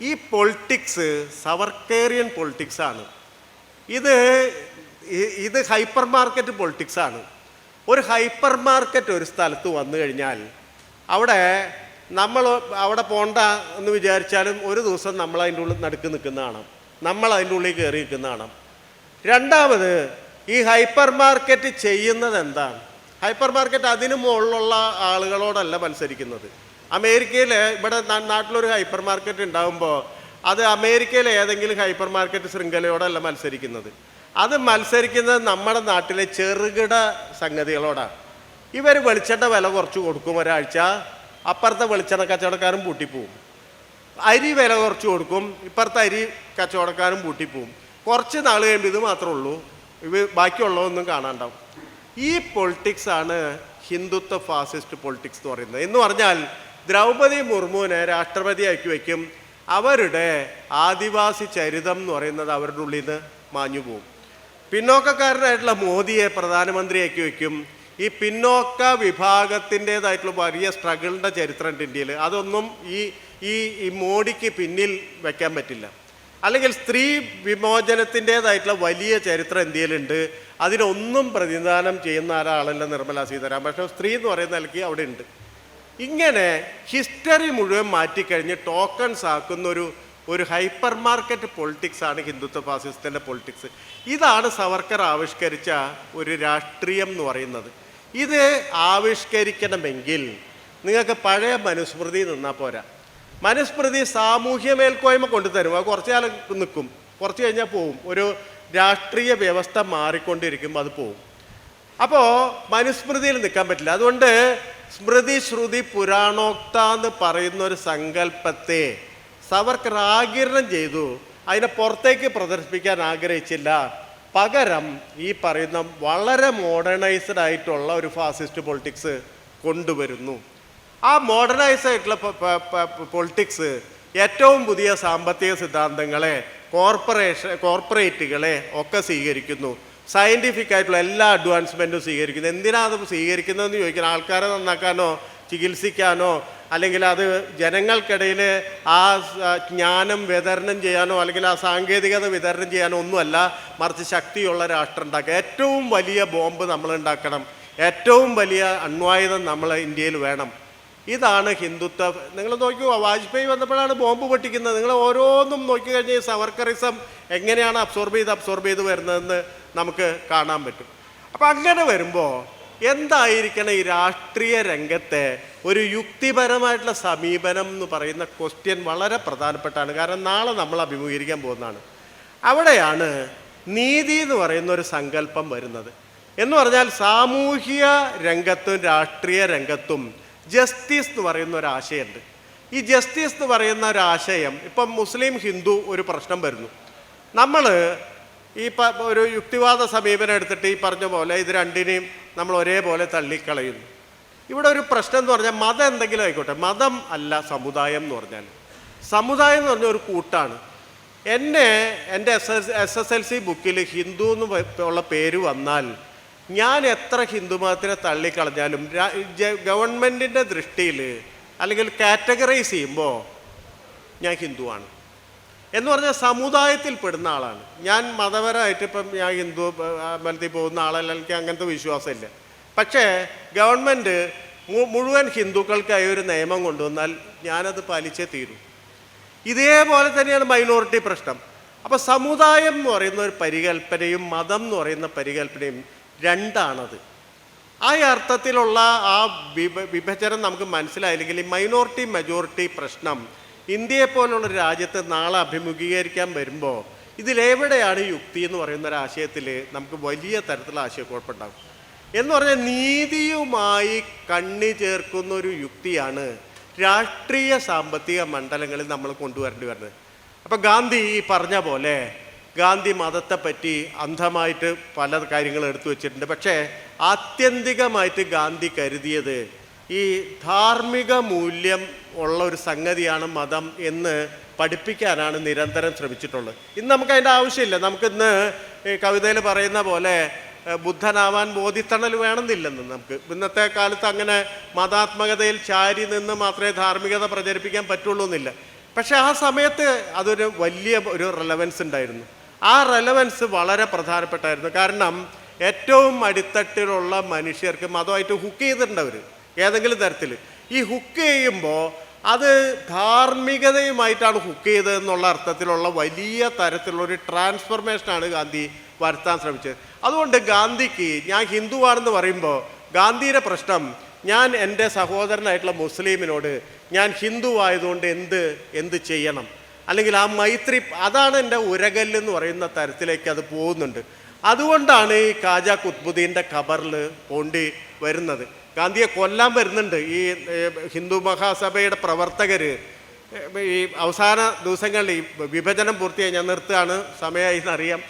ഈ പൊളിറ്റിക്സ് സവർക്കേറിയൻ പൊളിറ്റിക്സാണ്. ഇത് ഹൈപ്പർ മാർക്കറ്റ് പൊളിറ്റിക്സാണ്. ഒരു ഹൈപ്പർ മാർക്കറ്റ് ഒരു സ്ഥലത്ത് വന്നു കഴിഞ്ഞാൽ അവിടെ പോണ്ട എന്ന് വിചാരിച്ചാലും ഒരു ദിവസം നമ്മൾ അതിൻ്റെ ഉള്ളിൽ നടുക്ക് നിൽക്കുന്നതാണ്, നമ്മൾ അതിൻ്റെ ഉള്ളിൽ കയറി നിൽക്കുന്നതാണ്. രണ്ടാമത്, ഈ ഹൈപ്പർ മാർക്കറ്റ് ചെയ്യുന്നത് എന്താണ്? ഹൈപ്പർ മാർക്കറ്റ് അതിനു മുകളിലുള്ള ആളുകളോടല്ല മത്സരിക്കുന്നത്. ഇവിടെ നാട്ടിലൊരു ഹൈപ്പർ മാർക്കറ്റ് ഉണ്ടാകുമ്പോൾ അത് അമേരിക്കയിലെ ഏതെങ്കിലും ഹൈപ്പർ മാർക്കറ്റ് ശൃംഖലയോടല്ല മത്സരിക്കുന്നത്. അത് മത്സരിക്കുന്നത് നമ്മുടെ നാട്ടിലെ ചെറുകിട സംഗതികളോടാണ്. ഇവർ വെളിച്ചെണ്ണ വില കുറച്ച് കൊടുക്കും ഒരാഴ്ച, അപ്പുറത്തെ വെളിച്ചെണ്ണ കച്ചവടക്കാരും പൂട്ടിപ്പോവും. അരി വില കുറച്ച് കൊടുക്കും, ഇപ്പുറത്തെ അരി കച്ചവടക്കാരും പൂട്ടിപ്പോവും. കുറച്ച് നാൾ കഴിയുമ്പോൾ ഇത് മാത്രമേ ഉള്ളൂ, ബാക്കിയുള്ളതൊന്നും കാണാണ്ടാവും. ഈ പൊളിറ്റിക്സാണ് ഹിന്ദുത്വ ഫാസിസ്റ്റ് പൊളിറ്റിക്സ് എന്ന് പറയുന്നത്. എന്ന് പറഞ്ഞാൽ ദ്രൗപദി മുർമുവിനെ രാഷ്ട്രപതിയാക്കി വയ്ക്കും, അവരുടെ ആദിവാസി ചരിതം എന്ന് പറയുന്നത് അവരുടെ ഉള്ളിൽ നിന്ന് മാഞ്ഞു പോവും. പിന്നോക്കക്കാരനായിട്ടുള്ള മോദിയെ പ്രധാനമന്ത്രിയാക്കി വയ്ക്കും. ഈ പിന്നോക്ക വിഭാഗത്തിൻ്റേതായിട്ടുള്ള വലിയ സ്ട്രഗിളിൻ്റെ ചരിത്രമുണ്ട് ഇന്ത്യയിൽ. അതൊന്നും ഈ മോഡിക്ക് പിന്നിൽ വയ്ക്കാൻ പറ്റില്ല. അല്ലെങ്കിൽ സ്ത്രീ വിമോചനത്തിൻ്റേതായിട്ടുള്ള വലിയ ചരിത്രം ഇന്ത്യയിലുണ്ട്. അതിനൊന്നും പ്രതിനിധാനം ചെയ്യുന്ന ഒരാളല്ല നിർമ്മലാ സീതാരാമൻ. പക്ഷേ സ്ത്രീ എന്ന് പറയുന്ന നിലയ്ക്ക് അവിടെ ഉണ്ട്. ഇങ്ങനെ ഹിസ്റ്ററി മുഴുവൻ മാറ്റിക്കഴിഞ്ഞ് ടോക്കൺസ് ആക്കുന്ന ഒരു ഹൈപ്പർ മാർക്കറ്റ് പൊളിറ്റിക്സാണ് ഹിന്ദുത്വ ഫാസിസത്തിൻ്റെ പൊളിറ്റിക്സ്. ഇതാണ് സവർക്കർ ആവിഷ്കരിച്ച ഒരു രാഷ്ട്രീയം എന്ന് പറയുന്നത്. ഇത് ആവിഷ്കരിക്കണമെങ്കിൽ നിങ്ങൾക്ക് പഴയ മനുസ്മൃതി നിന്നാൽ പോരാ. മനുസ്മൃതി സാമൂഹ്യ മേൽക്കോയ്മ കൊണ്ടുതരും. അത് കുറച്ച് കാലം നിൽക്കും, കുറച്ച് കഴിഞ്ഞാൽ പോവും. ഒരു രാഷ്ട്രീയ വ്യവസ്ഥ മാറിക്കൊണ്ടിരിക്കുമ്പോൾ അത് പോവും. അപ്പോൾ മനുസ്മൃതിയിൽ നിൽക്കാൻ പറ്റില്ല. അതുകൊണ്ട് സ്മൃതി ശ്രുതി പുരാണോക്ത എന്ന് പറയുന്ന ഒരു സങ്കല്പത്തെ സവർക്കർ ആഗിരണം ചെയ്തു. അതിനെ പുറത്തേക്ക് പ്രദർശിപ്പിക്കാൻ ആഗ്രഹിച്ചില്ല. പകരം ഈ പറയുന്ന വളരെ മോഡേണൈസ്ഡ് ആയിട്ടുള്ള ഒരു ഫാസിസ്റ്റ് പൊളിറ്റിക്സ് കൊണ്ടുവരുന്നു. ആ മോഡേണൈസ് ആയിട്ടുള്ള പൊളിറ്റിക്സ് ഏറ്റവും പുതിയ സാമ്പത്തിക സിദ്ധാന്തങ്ങളെ, കോർപ്പറേറ്റുകളെ ഒക്കെ സ്വീകരിക്കുന്നു. സയൻറ്റിഫിക് ആയിട്ടുള്ള എല്ലാ അഡ്വാൻസ്മെൻറ്റും സ്വീകരിക്കുന്നു. എന്തിനാണ് അത് സ്വീകരിക്കുന്നതെന്ന് ചോദിക്കണം. ആൾക്കാരെ നന്നാക്കാനോ ചികിത്സിക്കാനോ അല്ലെങ്കിൽ അത് ജനങ്ങൾക്കിടയിൽ ആ ജ്ഞാനം വിതരണം ചെയ്യാനോ അല്ലെങ്കിൽ ആ സാങ്കേതികത വിതരണം ചെയ്യാനോ ഒന്നുമല്ല, മറിച്ച് ശക്തിയുള്ള രാഷ്ട്രം ഉണ്ടാക്കുക. ഏറ്റവും വലിയ ബോംബ് നമ്മൾ ഉണ്ടാക്കണം, ഏറ്റവും വലിയ അണ്വായുധം നമ്മൾ ഇന്ത്യയിൽ വേണം. ഇതാണ് ഹിന്ദുത്വ. നിങ്ങൾ നോക്കൂ, വാജ്പേയി വന്നപ്പോഴാണ് ബോംബ് പൊട്ടിക്കുന്നത്. നിങ്ങൾ ഓരോന്നും നോക്കിക്കഴിഞ്ഞാൽ സവർക്കറിസം എങ്ങനെയാണ് അബ്സോർബ് ചെയ്ത് വരുന്നതെന്ന് നമുക്ക് കാണാൻ പറ്റും. അപ്പം അങ്ങനെ വരുമ്പോൾ എന്തായിരിക്കണം ഈ രാഷ്ട്രീയ രംഗത്തെ ഒരു യുക്തിപരമായിട്ടുള്ള സമീപനം എന്ന് പറയുന്ന ക്വസ്റ്റ്യൻ വളരെ പ്രധാനപ്പെട്ടാണ്. കാരണം നാളെ നമ്മൾ അഭിമുഖീകരിക്കാൻ പോകുന്നതാണ്. അവിടെയാണ് നീതി എന്ന് പറയുന്ന ഒരു സങ്കല്പം വരുന്നത്. എന്ന് പറഞ്ഞാൽ സാമൂഹിക രംഗത്തും രാഷ്ട്രീയ രംഗത്തും ജസ്റ്റിസ് എന്ന് പറയുന്ന ഒരാശയമുണ്ട്. ഈ ജസ്റ്റിസ് എന്ന് പറയുന്ന ഒരാശയം ഇപ്പം മുസ്ലിം ഹിന്ദു ഒരു പ്രശ്നം വരുന്നു. നമ്മൾ ഒരു യുക്തിവാദ സമീപനം എടുത്തിട്ട് ഈ പറഞ്ഞ പോലെ ഇത് രണ്ടിനെയും നമ്മൾ ഒരേപോലെ തള്ളിക്കളയുന്നു. ഇവിടെ ഒരു പ്രശ്നം എന്ന് പറഞ്ഞാൽ മതം എന്തെങ്കിലും ആയിക്കോട്ടെ, മതം അല്ല സമുദായം എന്ന് പറഞ്ഞാൽ. സമുദായം എന്ന് പറഞ്ഞാൽ ഒരു കൂട്ടാണ്. എൻ്റെ SSLC ബുക്കിൽ ഹിന്ദു എന്ന് ഉള്ള പേര് വന്നാൽ ഞാൻ എത്ര ഹിന്ദു മതത്തിനെ തള്ളിക്കളഞ്ഞാലും ഗവൺമെൻറ്റിൻ്റെ ദൃഷ്ടിയിൽ അല്ലെങ്കിൽ കാറ്റഗറൈസ് ചെയ്യുമ്പോൾ ഞാൻ ഹിന്ദുവാണ് എന്ന് പറഞ്ഞാൽ സമുദായത്തിൽ പെടുന്ന ആളാണ് ഞാൻ. മതപരമായിട്ട് ഇപ്പം ഞാൻ ഹിന്ദു അമ്പലത്തിൽ പോകുന്ന ആളല്ല, എനിക്ക് അങ്ങനത്തെ വിശ്വാസമില്ല. പക്ഷേ ഗവൺമെൻറ് മുഴുവൻ ഹിന്ദുക്കൾക്കായി ഒരു നിയമം കൊണ്ടുവന്നാൽ ഞാനത് പാലിച്ചേ തീരൂ. ഇതേപോലെ തന്നെയാണ് മൈനോറിറ്റി പ്രശ്നം. അപ്പോൾ സമുദായം എന്ന് പറയുന്ന ഒരു പരികല്പനയും മതം എന്ന് പറയുന്ന പരികല്പനയും രണ്ടാണത്. ആ അർത്ഥത്തിലുള്ള ആ വിഭജനം നമുക്ക് മനസ്സിലായില്ലെങ്കിൽ ഈ മൈനോറിറ്റി മെജോറിറ്റി പ്രശ്നം ഇന്ത്യയെപ്പോലുള്ള രാജ്യത്ത് നാളെ അഭിമുഖീകരിക്കാൻ വരുമ്പോൾ ഇതിലെവിടെയാണ് യുക്തി എന്ന് പറയുന്ന ഒരു ആശയത്തിൽ നമുക്ക് വലിയ തരത്തിലുള്ള ആശയക്കുഴപ്പമുണ്ടാകും. എന്ന് പറഞ്ഞാൽ നീതിയുമായി കണ്ണി ചേർക്കുന്ന ഒരു യുക്തിയാണ് രാഷ്ട്രീയ സാമ്പത്തിക മണ്ഡലങ്ങളിൽ നമ്മൾ കൊണ്ടുവരേണ്ടി വരുന്നത്. അപ്പോൾ ഗാന്ധി ഈ പറഞ്ഞ പോലെ ഗാന്ധി മതത്തെപ്പറ്റി അന്ധമായിട്ട് പല കാര്യങ്ങൾ എടുത്തു വച്ചിട്ടുണ്ട്. പക്ഷേ ആത്യന്തികമായിട്ട് ഗാന്ധി കരുതിയത് ഈ ധാർമ്മിക മൂല്യം ഉള്ള ഒരു സംഗതിയാണ് മതം എന്ന് പഠിപ്പിക്കാനാണ് നിരന്തരം ശ്രമിച്ചിട്ടുള്ളത്. ഇന്ന് നമുക്ക് അതിൻ്റെ ആവശ്യമില്ല. നമുക്കിന്ന് ഈ കവിതയിൽ പറയുന്ന പോലെ ബുദ്ധനാവാൻ ബോധിത്തണൽ വേണമെന്നില്ലെന്ന് നമുക്ക്. ഇന്നത്തെ കാലത്ത് അങ്ങനെ മതാത്മകതയിൽ ചാരി നിന്ന് മാത്രമേ ധാർമ്മികത പ്രചരിപ്പിക്കാൻ പറ്റുള്ളൂ എന്നില്ല. പക്ഷെ ആ സമയത്ത് അതൊരു വലിയ ഒരു റെലവൻസ് ഉണ്ടായിരുന്നു. ആ റെലവൻസ് വളരെ പ്രധാനപ്പെട്ടായിരുന്നു. കാരണം ഏറ്റവും അടിത്തട്ടിലുള്ള മനുഷ്യർക്ക് മതമായിട്ട് ഹുക്ക് ചെയ്തിട്ടുണ്ട് അവർ ഏതെങ്കിലും തരത്തിൽ. ഈ ഹുക്ക് ചെയ്യുമ്പോൾ അത് ധാർമ്മികതയുമായിട്ടാണ് ഹുക്ക് ചെയ്തതെന്നുള്ള അർത്ഥത്തിലുള്ള വലിയ തരത്തിലുള്ളൊരു ട്രാൻസ്ഫർമേഷനാണ് ഗാന്ധി വരുത്താൻ ശ്രമിച്ചത്. അതുകൊണ്ട് ഗാന്ധിക്ക് ഞാൻ ഹിന്ദുവാണെന്ന് പറയുമ്പോൾ ഗാന്ധിയുടെ പ്രശ്നം, ഞാൻ എൻ്റെ സഹോദരനായിട്ടുള്ള മുസ്ലിമിനോട് ഞാൻ ഹിന്ദു ആയതുകൊണ്ട് എന്ത് ചെയ്യണം, അല്ലെങ്കിൽ ആ മൈത്രി, അതാണ് എൻ്റെ ഉരകല്ലെന്ന് പറയുന്ന തരത്തിലേക്ക് അത് പോകുന്നുണ്ട്. അതുകൊണ്ടാണ് ഈ ഖാജ ഖുത്ബുദ്ദീൻ്റെ ഖബറിൽ പോണ്ടി വരുന്നത്. ഗാന്ധിയെ കൊല്ലാൻ വരുന്നുണ്ട് ഈ ഹിന്ദു മഹാസഭയുടെ പ്രവർത്തകർ. ഈ അവസാന ദിവസങ്ങളിൽ ഈ വിഭജനം പൂർത്തിയായി, ഞാൻ നിർത്തുകയാണ്, സമയമായി എന്നറിയാം.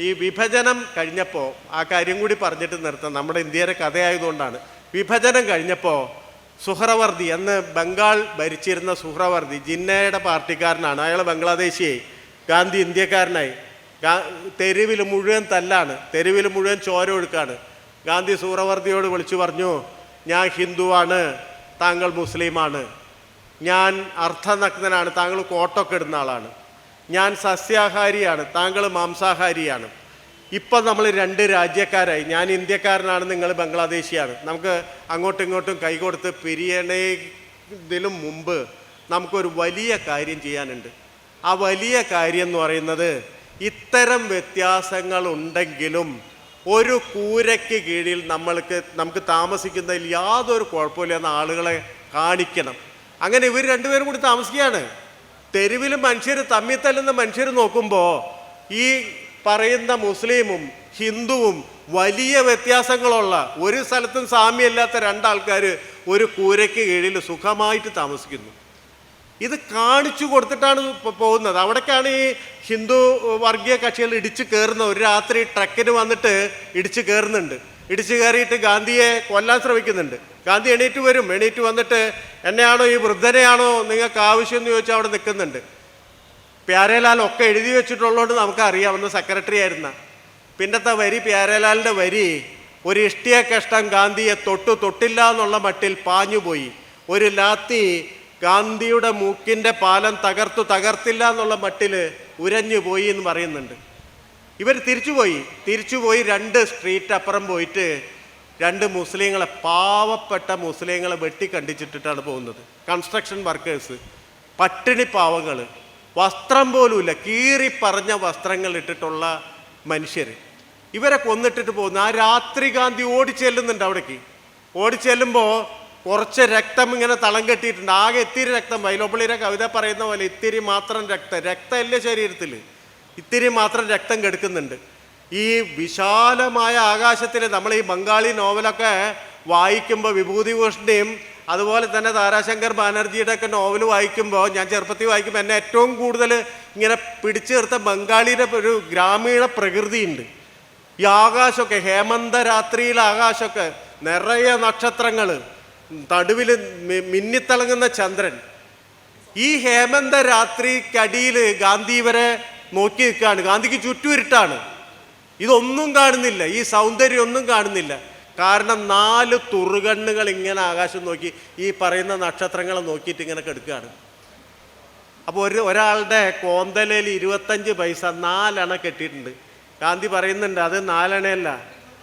ഈ വിഭജനം കഴിഞ്ഞപ്പോൾ ആ കാര്യം കൂടി പറഞ്ഞിട്ട് നിർത്താം, നമ്മുടെ ഇന്ത്യയുടെ കഥയായതുകൊണ്ടാണ്. വിഭജനം കഴിഞ്ഞപ്പോൾ സുഹ്രവർദി, അന്ന് ബംഗാൾ ഭരിച്ചിരുന്ന സുഹ്രവർദി ജിന്നയുടെ പാർട്ടിക്കാരനാണ്, അയാൾ ബംഗ്ലാദേശിയായി, ഗാന്ധി ഇന്ത്യക്കാരനായി. തെരുവിൽ മുഴുവൻ തല്ലാണ്, തെരുവിൽ മുഴുവൻ ചോര ഒഴുക്കാണ്. ഗാന്ധി സുഹ്രവർദിയോട് വിളിച്ചു പറഞ്ഞു, ഞാൻ ഹിന്ദുവാണ്, താങ്കൾ മുസ്ലിമാണ്, ഞാൻ അർദ്ധനഗ്നനാണ്, താങ്കൾ കോട്ടൊക്കെ ഇടുന്ന ആളാണ്, ഞാൻ സസ്യാഹാരിയാണ്, താങ്കൾ മാംസാഹാരിയാണ്, ഇപ്പം നമ്മൾ രണ്ട് രാജ്യക്കാരായി, ഞാൻ ഇന്ത്യക്കാരനാണ്, നിങ്ങൾ ബംഗ്ലാദേശിയാണ്, നമുക്ക് അങ്ങോട്ടും ഇങ്ങോട്ടും കൈകൊടുത്ത് പിരിയണതിലും മുമ്പ് നമുക്കൊരു വലിയ കാര്യം ചെയ്യാനുണ്ട്. ആ വലിയ കാര്യം എന്ന് പറയുന്നത്, ഇത്തരം വ്യത്യാസങ്ങളുണ്ടെങ്കിലും ഒരു കൂരയ്ക്ക് കീഴിൽ നമുക്ക് താമസിക്കുന്നതിൽ യാതൊരു കുഴപ്പമില്ലെന്ന ആളുകളെ കാണിക്കണം. അങ്ങനെ ഇവർ രണ്ടുപേരും കൂടി താമസിക്കുകയാണ്. തെരുവിൽ മനുഷ്യർ തമ്മിൽ തല്ലുന്ന മനുഷ്യർ നോക്കുമ്പോൾ ഈ പറയുന്ന മുസ്ലിമും ഹിന്ദുവും വലിയ വ്യത്യാസങ്ങളുള്ള, ഒരു സ്ഥലത്തും സാമ്യമില്ലാത്ത രണ്ടാൾക്കാർ ഒരു കൂരയ്ക്ക് കീഴിൽ സുഖമായിട്ട് താമസിക്കുന്നു. ഇത് കാണിച്ചു കൊടുത്തിട്ടാണ് പോകുന്നത്. അവിടേക്കാണ് ഈ ഹിന്ദു വർഗീയ കക്ഷികൾ ഇടിച്ചു കയറുന്നത്. ഒരു രാത്രി ട്രക്കിന് വന്നിട്ട് ഇടിച്ചു കയറുന്നുണ്ട്. ഇടിച്ചു കയറിയിട്ട് ഗാന്ധിയെ കൊല്ലാൻ ശ്രമിക്കുന്നുണ്ട്. ഗാന്ധി എണീറ്റ് വരും. എണീറ്റ് വന്നിട്ട്, എന്നെയാണോ ഈ വൃദ്ധനെയാണോ നിങ്ങൾക്ക് ആവശ്യം എന്ന് ചോദിച്ചാൽ അവിടെ നിൽക്കുന്നുണ്ട്. പ്യാരേലാൽ ഒക്കെ എഴുതി വെച്ചിട്ടുള്ളതുകൊണ്ട് നമുക്കറിയാവുന്ന സെക്രട്ടറി ആയിരുന്ന. പിന്നത്തെ വരി, പ്യാരേലാലിൻ്റെ വരി, ഒരു ഇഷ്ടിയ കഷ്ടം ഗാന്ധിയെ തൊട്ടില്ല എന്നുള്ള മട്ടിൽ പാഞ്ഞുപോയി, ഒരു ലാത്തി ഗാന്ധിയുടെ മൂക്കിൻ്റെ പാലം തകർത്തില്ല എന്നുള്ള മട്ടിൽ ഉരഞ്ഞു പോയി എന്ന് പറയുന്നുണ്ട്. ഇവർ തിരിച്ചുപോയി 2 സ്ട്രീറ്റ് അപ്പുറം പോയിട്ട് 2 മുസ്ലിങ്ങളെ, പാവപ്പെട്ട മുസ്ലിങ്ങളെ വെട്ടിക്കണ്ടിച്ചിട്ടിട്ടാണ് പോകുന്നത്. കൺസ്ട്രക്ഷൻ വർക്കേഴ്സ്, പട്ടിണി പാവങ്ങൾ, വസ്ത്രം പോലുമില്ല, കീറിപ്പറഞ്ഞ വസ്ത്രങ്ങൾ ഇട്ടിട്ടുള്ള മനുഷ്യർ, ഇവരെ കൊന്നിട്ടിട്ട് പോകുന്നു. ആ രാത്രി ഗാന്ധി ഓടിച്ചെല്ലുന്നുണ്ട് അവിടേക്ക്. ഓടിച്ചെല്ലുമ്പോൾ കുറച്ച് രക്തം ഇങ്ങനെ തളം കെട്ടിയിട്ടുണ്ട്. ആകെ ഇത്തിരി രക്തം, വൈലോപ്പിള്ളിയുടെ കവിത പറയുന്ന പോലെ ഇത്തിരി മാത്രം രക്തമല്ലേ ശരീരത്തിൽ, ഇത്തിരി മാത്രം രക്തം കെടുക്കുന്നുണ്ട്. ഈ വിശാലമായ ആകാശത്തിൽ നമ്മൾ ഈ ബംഗാളി നോവലൊക്കെ വായിക്കുമ്പോൾ, വിഭൂതിഭൂഷണിൻ്റെയും അതുപോലെ തന്നെ താരാശങ്കർ ബാനർജിയുടെ ഒക്കെ നോവൽ വായിക്കുമ്പോൾ, ഞാൻ ചെറുപ്പത്തിൽ വായിക്കുമ്പോൾ എന്നെ ഏറ്റവും കൂടുതൽ ഇങ്ങനെ പിടിച്ചു നിർത്ത ബംഗാളിയുടെ ഒരു ഗ്രാമീണ പ്രകൃതിയുണ്ട്. ഈ ആകാശമൊക്കെ, ഹേമന്ത രാത്രിയിലെ ആകാശമൊക്കെ നിറയെ നക്ഷത്രങ്ങൾ, നടുവിൽ മിന്നിത്തിളങ്ങുന്ന ചന്ദ്രൻ. ഈ ഹേമന്ത രാത്രിക്കടിയിൽ ഗാന്ധി ഇവരെ നോക്കി നിൽക്കുകയാണ്. ഗാന്ധിക്ക് ചുറ്റും ഇരുട്ടാണ്, ഇതൊന്നും കാണുന്നില്ല, ഈ സൗന്ദര്യം ഒന്നും കാണുന്നില്ല. കാരണം 4 തുറുകണ്ണുകൾ ഇങ്ങനെ ആകാശം നോക്കി ഈ പറയുന്ന നക്ഷത്രങ്ങളെ നോക്കിയിട്ട് ഇങ്ങനെ കിടക്കുകയാണ്. അപ്പോൾ ഒരാളുടെ കോന്തലയിൽ 25 പൈസ 4 അണ കെട്ടിയിട്ടുണ്ട്. ഗാന്ധി പറയുന്നുണ്ട്, അത് 4 അണയല്ല,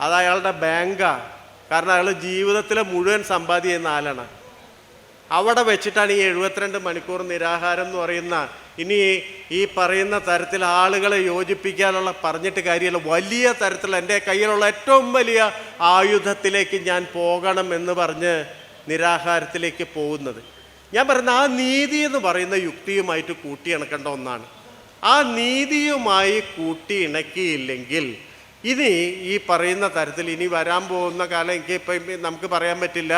അത് അയാളുടെ ബാങ്കാണ്. കാരണം അയാൾ ജീവിതത്തിലെ മുഴുവൻ സമ്പാദ്യം 4 അണ. അവിടെ വെച്ചിട്ടാണ് ഈ 72 മണിക്കൂർ നിരാഹാരം എന്ന് പറയുന്ന, ഇനി ഈ പറയുന്ന തരത്തിൽ ആളുകളെ യോജിപ്പിക്കാനുള്ള പറഞ്ഞിട്ട് കാര്യമല്ല, വലിയ തരത്തിൽ എൻ്റെ കയ്യിലുള്ള ഏറ്റവും വലിയ ആയുധത്തിലേക്ക് ഞാൻ പോകണം എന്ന് പറഞ്ഞ് നിരാഹാരത്തിലേക്ക് പോകുന്നത്. ഞാൻ പറയുന്ന ആ നീതി എന്ന് പറയുന്ന യുക്തിയുമായിട്ട് കൂട്ടിയിണക്കേണ്ട ഒന്നാണ്. ആ നീതിയുമായി കൂട്ടിയിണക്കിയില്ലെങ്കിൽ ഇനി ഈ പറയുന്ന തരത്തിൽ ഇനി വരാൻ പോകുന്ന കാലം ഇപ്പം നമുക്ക് പറയാൻ പറ്റില്ല.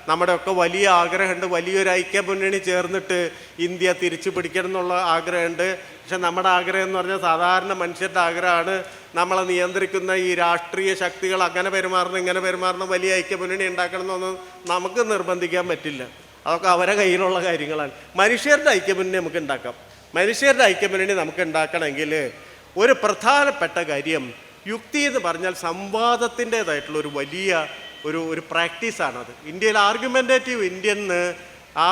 നമ്മുടെയൊക്കെ വലിയ ആഗ്രഹമുണ്ട്, വലിയൊരു ഐക്യമുന്നണി ചേർന്നിട്ട് ഇന്ത്യ തിരിച്ചു പിടിക്കണം എന്നുള്ള ആഗ്രഹമുണ്ട്. പക്ഷെ നമ്മുടെ ആഗ്രഹം എന്ന് പറഞ്ഞാൽ സാധാരണ മനുഷ്യരുടെ ആഗ്രഹമാണ്. നമ്മളെ നിയന്ത്രിക്കുന്ന ഈ രാഷ്ട്രീയ ശക്തികൾ അങ്ങനെ പെരുമാറണം ഇങ്ങനെ പെരുമാറണം, വലിയ ഐക്യമുന്നണി ഉണ്ടാക്കണം എന്നൊന്നും നമുക്ക് നിർബന്ധിക്കാൻ പറ്റില്ല. അതൊക്കെ അവരെ കയ്യിലുള്ള കാര്യങ്ങളാണ്. മനുഷ്യരുടെ ഐക്യമുന്നണി നമുക്ക് ഉണ്ടാക്കാം. മനുഷ്യരുടെ ഐക്യമുന്നണി നമുക്ക് ഉണ്ടാക്കണമെങ്കിൽ ഒരു പ്രധാനപ്പെട്ട കാര്യം, യുക്തി എന്ന് പറഞ്ഞാൽ സംവാദത്തിൻ്റേതായിട്ടുള്ള ഒരു വലിയ ഒരു പ്രാക്ടീസാണത്. ഇന്ത്യയിൽ ആർഗ്യുമെൻറ്റേറ്റീവ് ഇന്ത്യൻ എന്ന് ആ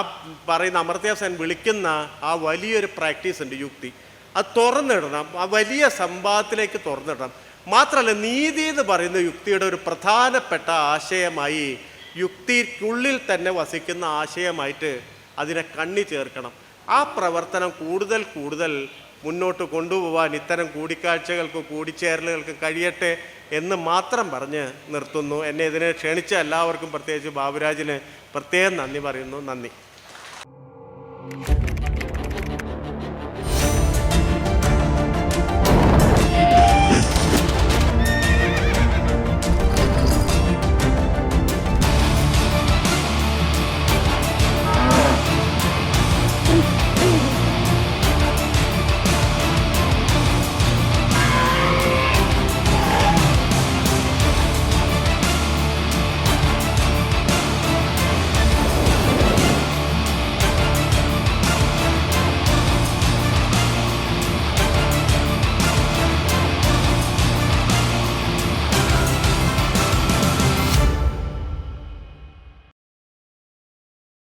പറയുന്ന അമർത്യ സെൻ വിളിക്കുന്ന ആ വലിയൊരു പ്രാക്ടീസ് ഉണ്ട് യുക്തി. അത് തുറന്നിടണം, ആ വലിയ സംവാദത്തിലേക്ക് തുറന്നിടണം. മാത്രമല്ല, നീതി എന്ന് പറയുന്ന യുക്തിയുടെ ഒരു പ്രധാനപ്പെട്ട ആശയമായി, യുക്തിക്കുള്ളിൽ തന്നെ വസിക്കുന്ന ആശയമായിട്ട് അതിനെ കണ്ണി ചേർക്കണം. ആ പ്രവർത്തനം കൂടുതൽ മുന്നോട്ട് കൊണ്ടുപോകാൻ ഇത്തരം കൂടിക്കാഴ്ചകൾക്കും കൂടിച്ചേരലുകൾക്കും കഴിയട്ടെ എന്ന് മാത്രം പറഞ്ഞ് നിർത്തുന്നു. എന്നെ ഇതിനെ ക്ഷണിച്ച എല്ലാവർക്കും, പ്രത്യേകിച്ച് ബാബുരാജിന് പ്രത്യേകം നന്ദി പറയുന്നു. നന്ദി.